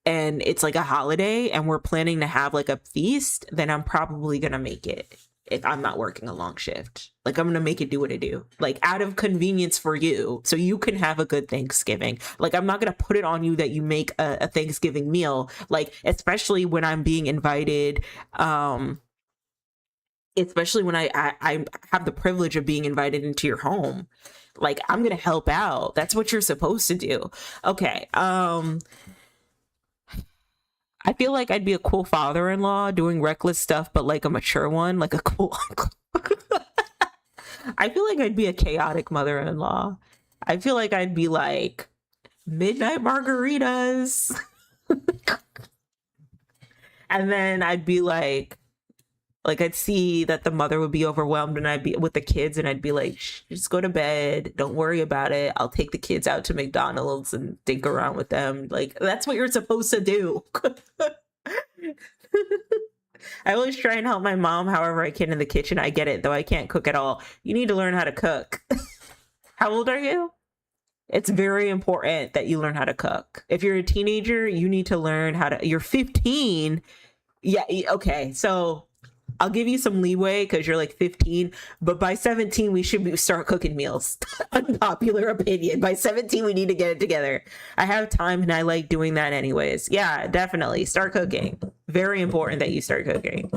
and it's like a holiday and we're planning to have like a feast, then I'm probably gonna make it if I'm not working a long shift. Like, I'm gonna make it do what it do, like out of convenience for you, so you can have a good Thanksgiving. Like, I'm not gonna put it on you that you make a Thanksgiving meal, like, especially when I'm being invited, especially when I have the privilege of being invited into your home. Like, I'm gonna help out. That's what you're supposed to do. Okay. I feel like I'd be a cool father-in-law doing reckless stuff, but like a mature one, like a cool uncle. I feel like I'd be a chaotic mother-in-law. I feel like I'd be like midnight margaritas. And then I'd be like I'd see that the mother would be overwhelmed and I'd be with the kids and I'd be like, just go to bed. Don't worry about it. I'll take the kids out to McDonald's and dink around with them. Like, that's what you're supposed to do. I always try and help my mom however I can in the kitchen. I get it, though I can't cook at all. You need to learn how to cook. How old are you? It's very important that you learn how to cook. If you're a teenager, you need to learn how to, you're 15. Yeah. Okay. So I'll give you some leeway because you're like 15, but by 17, we should start cooking meals. Unpopular opinion. By 17, we need to get it together. I have time and I like doing that anyways. Yeah, definitely. Start cooking. Very important that you start cooking.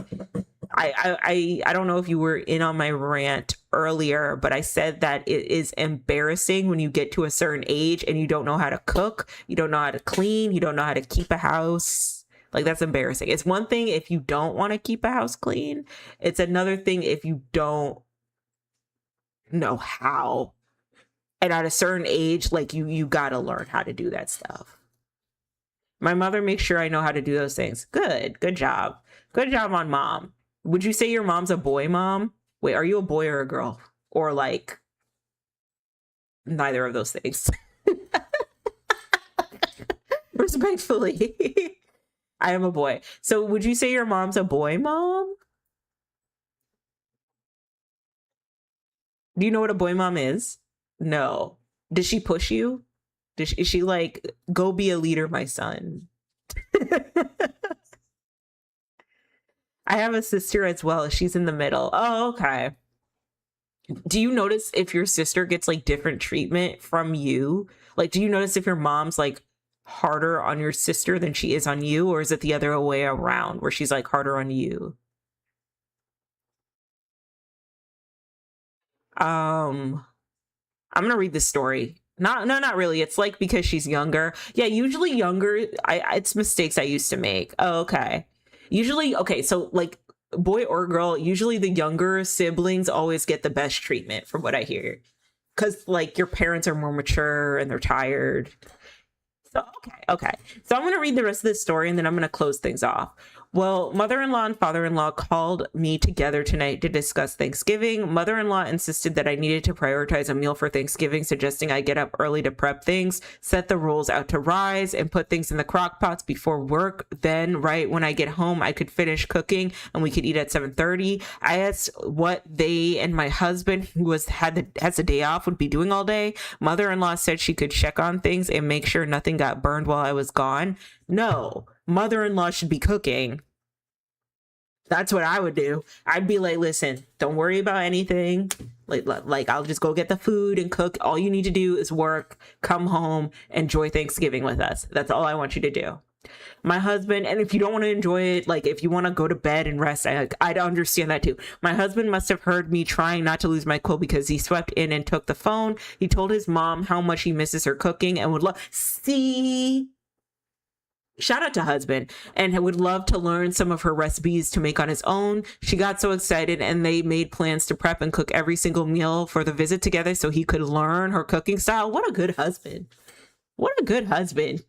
I don't know if you were in on my rant earlier, but I said that it is embarrassing when you get to a certain age and you don't know how to cook, you don't know how to clean, you don't know how to keep a house. Like, that's embarrassing. It's one thing if you don't want to keep a house clean. It's another thing if you don't know how. And at a certain age, like, you got to learn how to do that stuff. My mother makes sure I know how to do those things. Good job. Good job on mom. Would you say your mom's a boy mom? Wait, are you a boy or a girl? Or like neither of those things? Respectfully. I am a boy. So would you say your mom's a boy mom? Do you know what a boy mom is? No. Does she push you? Is she like, go be a leader, my son? I have a sister as well. She's in the middle. Oh, okay. Do you notice if your sister gets like different treatment from you? Like, do you notice if your mom's like harder on your sister than she is on you, or is it the other way around where she's like harder on you? I'm gonna read this story. Not really. It's like because she's younger. Yeah, usually younger. It's mistakes I used to make. Oh, okay. Usually, okay. So like, boy or girl, usually the younger siblings always get the best treatment, from what I hear, because like your parents are more mature and they're tired. So, okay. So I'm going to read the rest of this story and then I'm going to close things off. Well, mother-in-law and father-in-law called me together tonight to discuss Thanksgiving. Mother-in-law insisted that I needed to prioritize a meal for Thanksgiving, suggesting I get up early to prep things, set the rolls out to rise, and put things in the crock pots before work. Then, right when I get home, I could finish cooking and we could eat at 7:30. I asked what they and my husband, who has a day off, would be doing all day. Mother-in-law said she could check on things and make sure nothing got burned while I was gone. No, mother-in-law should be cooking. That's what I would do. I'd be like, listen, don't worry about anything. Like I'll just go get the food and cook. All you need to do is work, come home, enjoy Thanksgiving with us. That's all I want you to do. My husband, and if you don't want to enjoy it, like if you want to go to bed and rest, I'd understand that too. My husband must have heard me trying not to lose my cool because he swept in and took the phone. He told his mom how much he misses her cooking and would love, see, shout out to husband, and would love to learn some of her recipes to make on his own. She got so excited and they made plans to prep and cook every single meal for the visit together so he could learn her cooking style. What a good husband. What a good husband.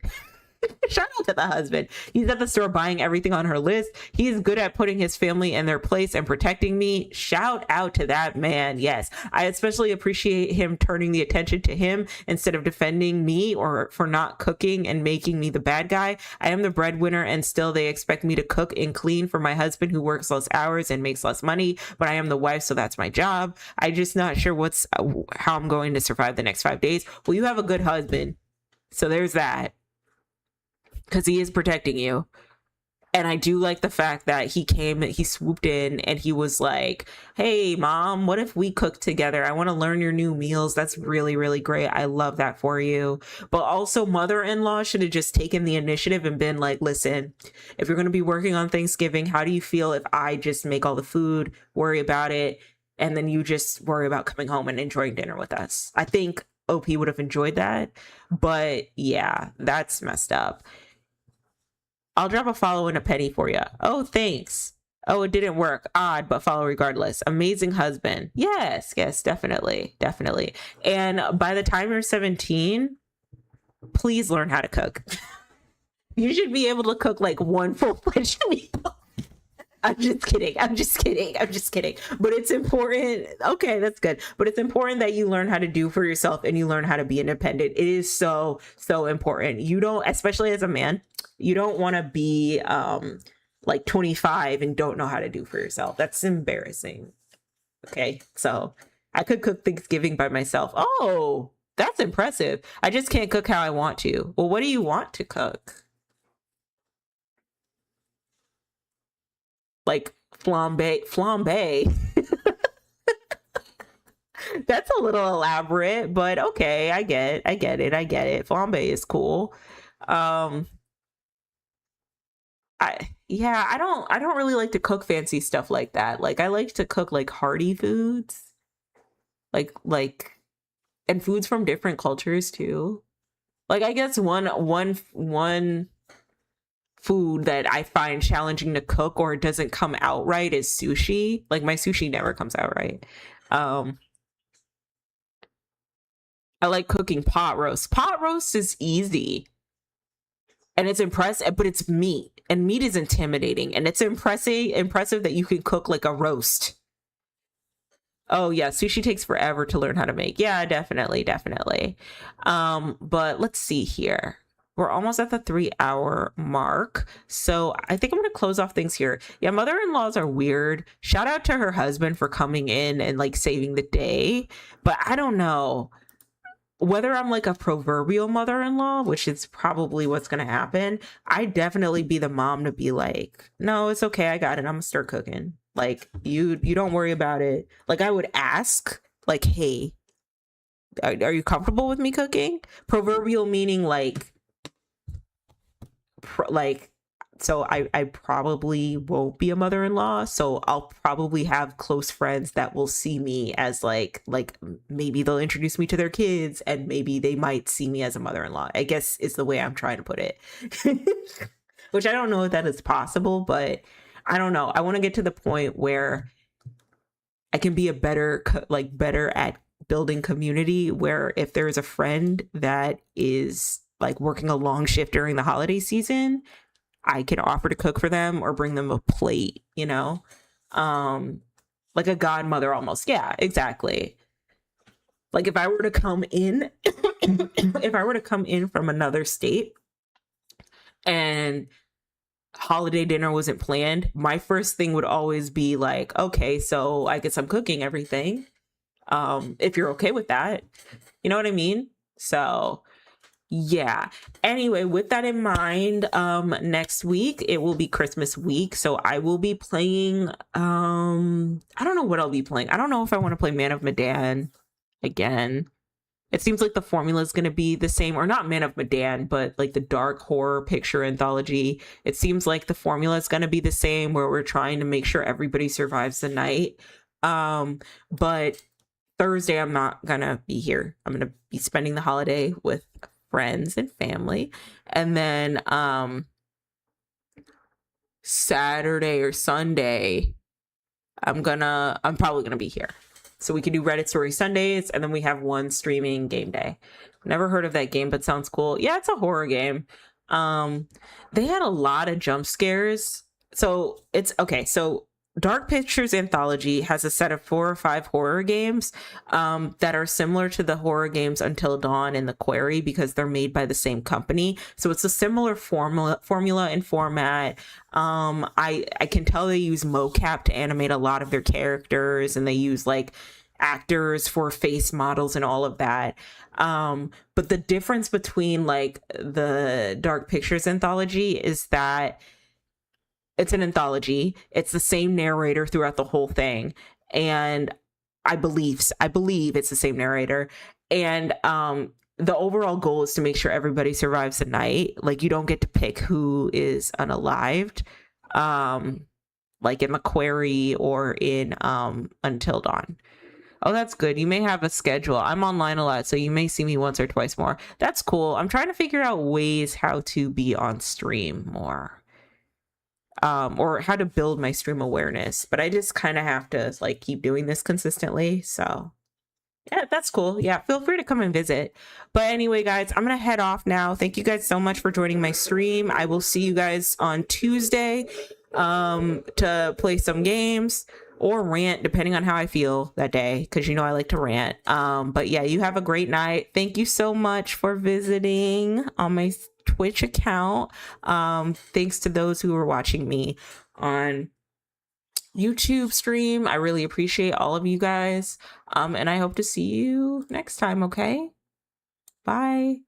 Shout out to the husband. He's at the store buying everything on her list. He is good at putting his family in their place and protecting me. Shout out to that man. Yes. I especially appreciate him turning the attention to him instead of defending me or for not cooking and making me the bad guy. I am the breadwinner and still they expect me to cook and clean for my husband who works less hours and makes less money, but I am the wife, so that's my job. I just not sure how I'm going to survive the next 5 days. Well, you have a good husband. So there's that. Because he is protecting you. And I do like the fact that he swooped in and he was like, hey, mom, what if we cook together? I want to learn your new meals. That's really, really great. I love that for you. But also mother-in-law should have just taken the initiative and been like, listen, if you're going to be working on Thanksgiving, how do you feel if I just make all the food, worry about it, and then you just worry about coming home and enjoying dinner with us? I think OP would have enjoyed that. But yeah, that's messed up. I'll drop a follow and a penny for you. Oh, thanks. Oh, it didn't work. Odd, but follow regardless. Amazing husband. Yes, definitely. And by the time you're 17, please learn how to cook. You should be able to cook like one full-fledged meal. I'm just kidding. But it's important. Okay, that's good. But it's important that you learn how to do for yourself and you learn how to be independent. It is so, so important. You don't, especially as a man, you don't want to be like 25 and don't know how to do for yourself. That's embarrassing. Okay, so I could cook Thanksgiving by myself. Oh, that's impressive. I just can't cook how I want to. Well, what do you want to cook? Like flambe. That's a little elaborate, but okay, I get it. Flambe is cool. I don't really like to cook fancy stuff like that. Like I like to cook like hearty foods. Like and foods from different cultures too. Like I guess one food that I find challenging to cook or it doesn't come out right is sushi. Like my sushi never comes out right. I like cooking pot roast. Pot roast is easy. And it's impressive, but it's meat. And meat is intimidating. And it's impressive that you can cook like a roast. Oh yeah, sushi takes forever to learn how to make. Yeah, definitely. But let's see here. We're almost at the 3-hour mark. So I think I'm going to close off things here. Yeah, mother-in-laws are weird. Shout out to her husband for coming in and like saving the day. But I don't know whether I'm like a proverbial mother-in-law, which is probably what's going to happen. I'd definitely be the mom to be like, no, it's okay. I got it. I'm going to start cooking. Like you don't worry about it. Like I would ask like, hey, are you comfortable with me cooking? Proverbial meaning like so I probably won't be a mother-in-law, so I'll probably have close friends that will see me as like maybe they'll introduce me to their kids and maybe they might see me as a mother-in-law, I guess is the way I'm trying to put it. Which I don't know if that is possible, but I don't know. I want to get to the point where I can be better at building community, where if there's a friend that is like working a long shift during the holiday season, I can offer to cook for them or bring them a plate, you know? Like a godmother almost. Yeah, exactly. Like if I were to come in, from another state and holiday dinner wasn't planned, my first thing would always be like, okay, so I guess I'm cooking everything. If you're okay with that, you know what I mean? So yeah. Anyway, with that in mind, next week it will be Christmas week, so I will be playing I don't know what I'll be playing. I don't know if I want to play Man of Medan again. It seems like the formula is going to be the same, or not Man of Medan, but like the dark horror picture anthology. It seems like the formula is going to be the same, where we're trying to make sure everybody survives the night. But Thursday I'm not gonna be here. I'm gonna be spending the holiday with friends and family, and then Saturday or Sunday I'm probably gonna be here, so we can do Reddit Story Sundays, and then we have one streaming game day. Never heard of that game, but sounds cool. Yeah, it's a horror game. They had a lot of jump scares. So it's okay. So Dark Pictures Anthology has a set of 4 or 5 horror games that are similar to the horror games Until Dawn and The Quarry because they're made by the same company. So it's a similar formula and format. I can tell they use mocap to animate a lot of their characters, and they use like actors for face models and all of that. But the difference between like the Dark Pictures Anthology is that it's an anthology. It's the same narrator throughout the whole thing. And I believe it's the same narrator. And the overall goal is to make sure everybody survives the night. Like you don't get to pick who is unalived. Like in The Quarry or in Until Dawn. Oh, that's good. You may have a schedule. I'm online a lot, so you may see me once or twice more. That's cool. I'm trying to figure out ways how to be on stream more. Or how to build my stream awareness, but I just kind of have to like keep doing this consistently. So yeah, that's cool. Yeah, feel free to come and visit. But anyway, guys, I'm gonna head off now. Thank you guys so much for joining my stream. I will see you guys on Tuesday to play some games or rant, depending on how I feel that day, because you know I like to rant. But yeah, you have a great night. Thank you so much for visiting on my Twitch account. Thanks to those who are watching me on YouTube stream. I really appreciate all of you guys. And I hope to see you next time, okay? Bye.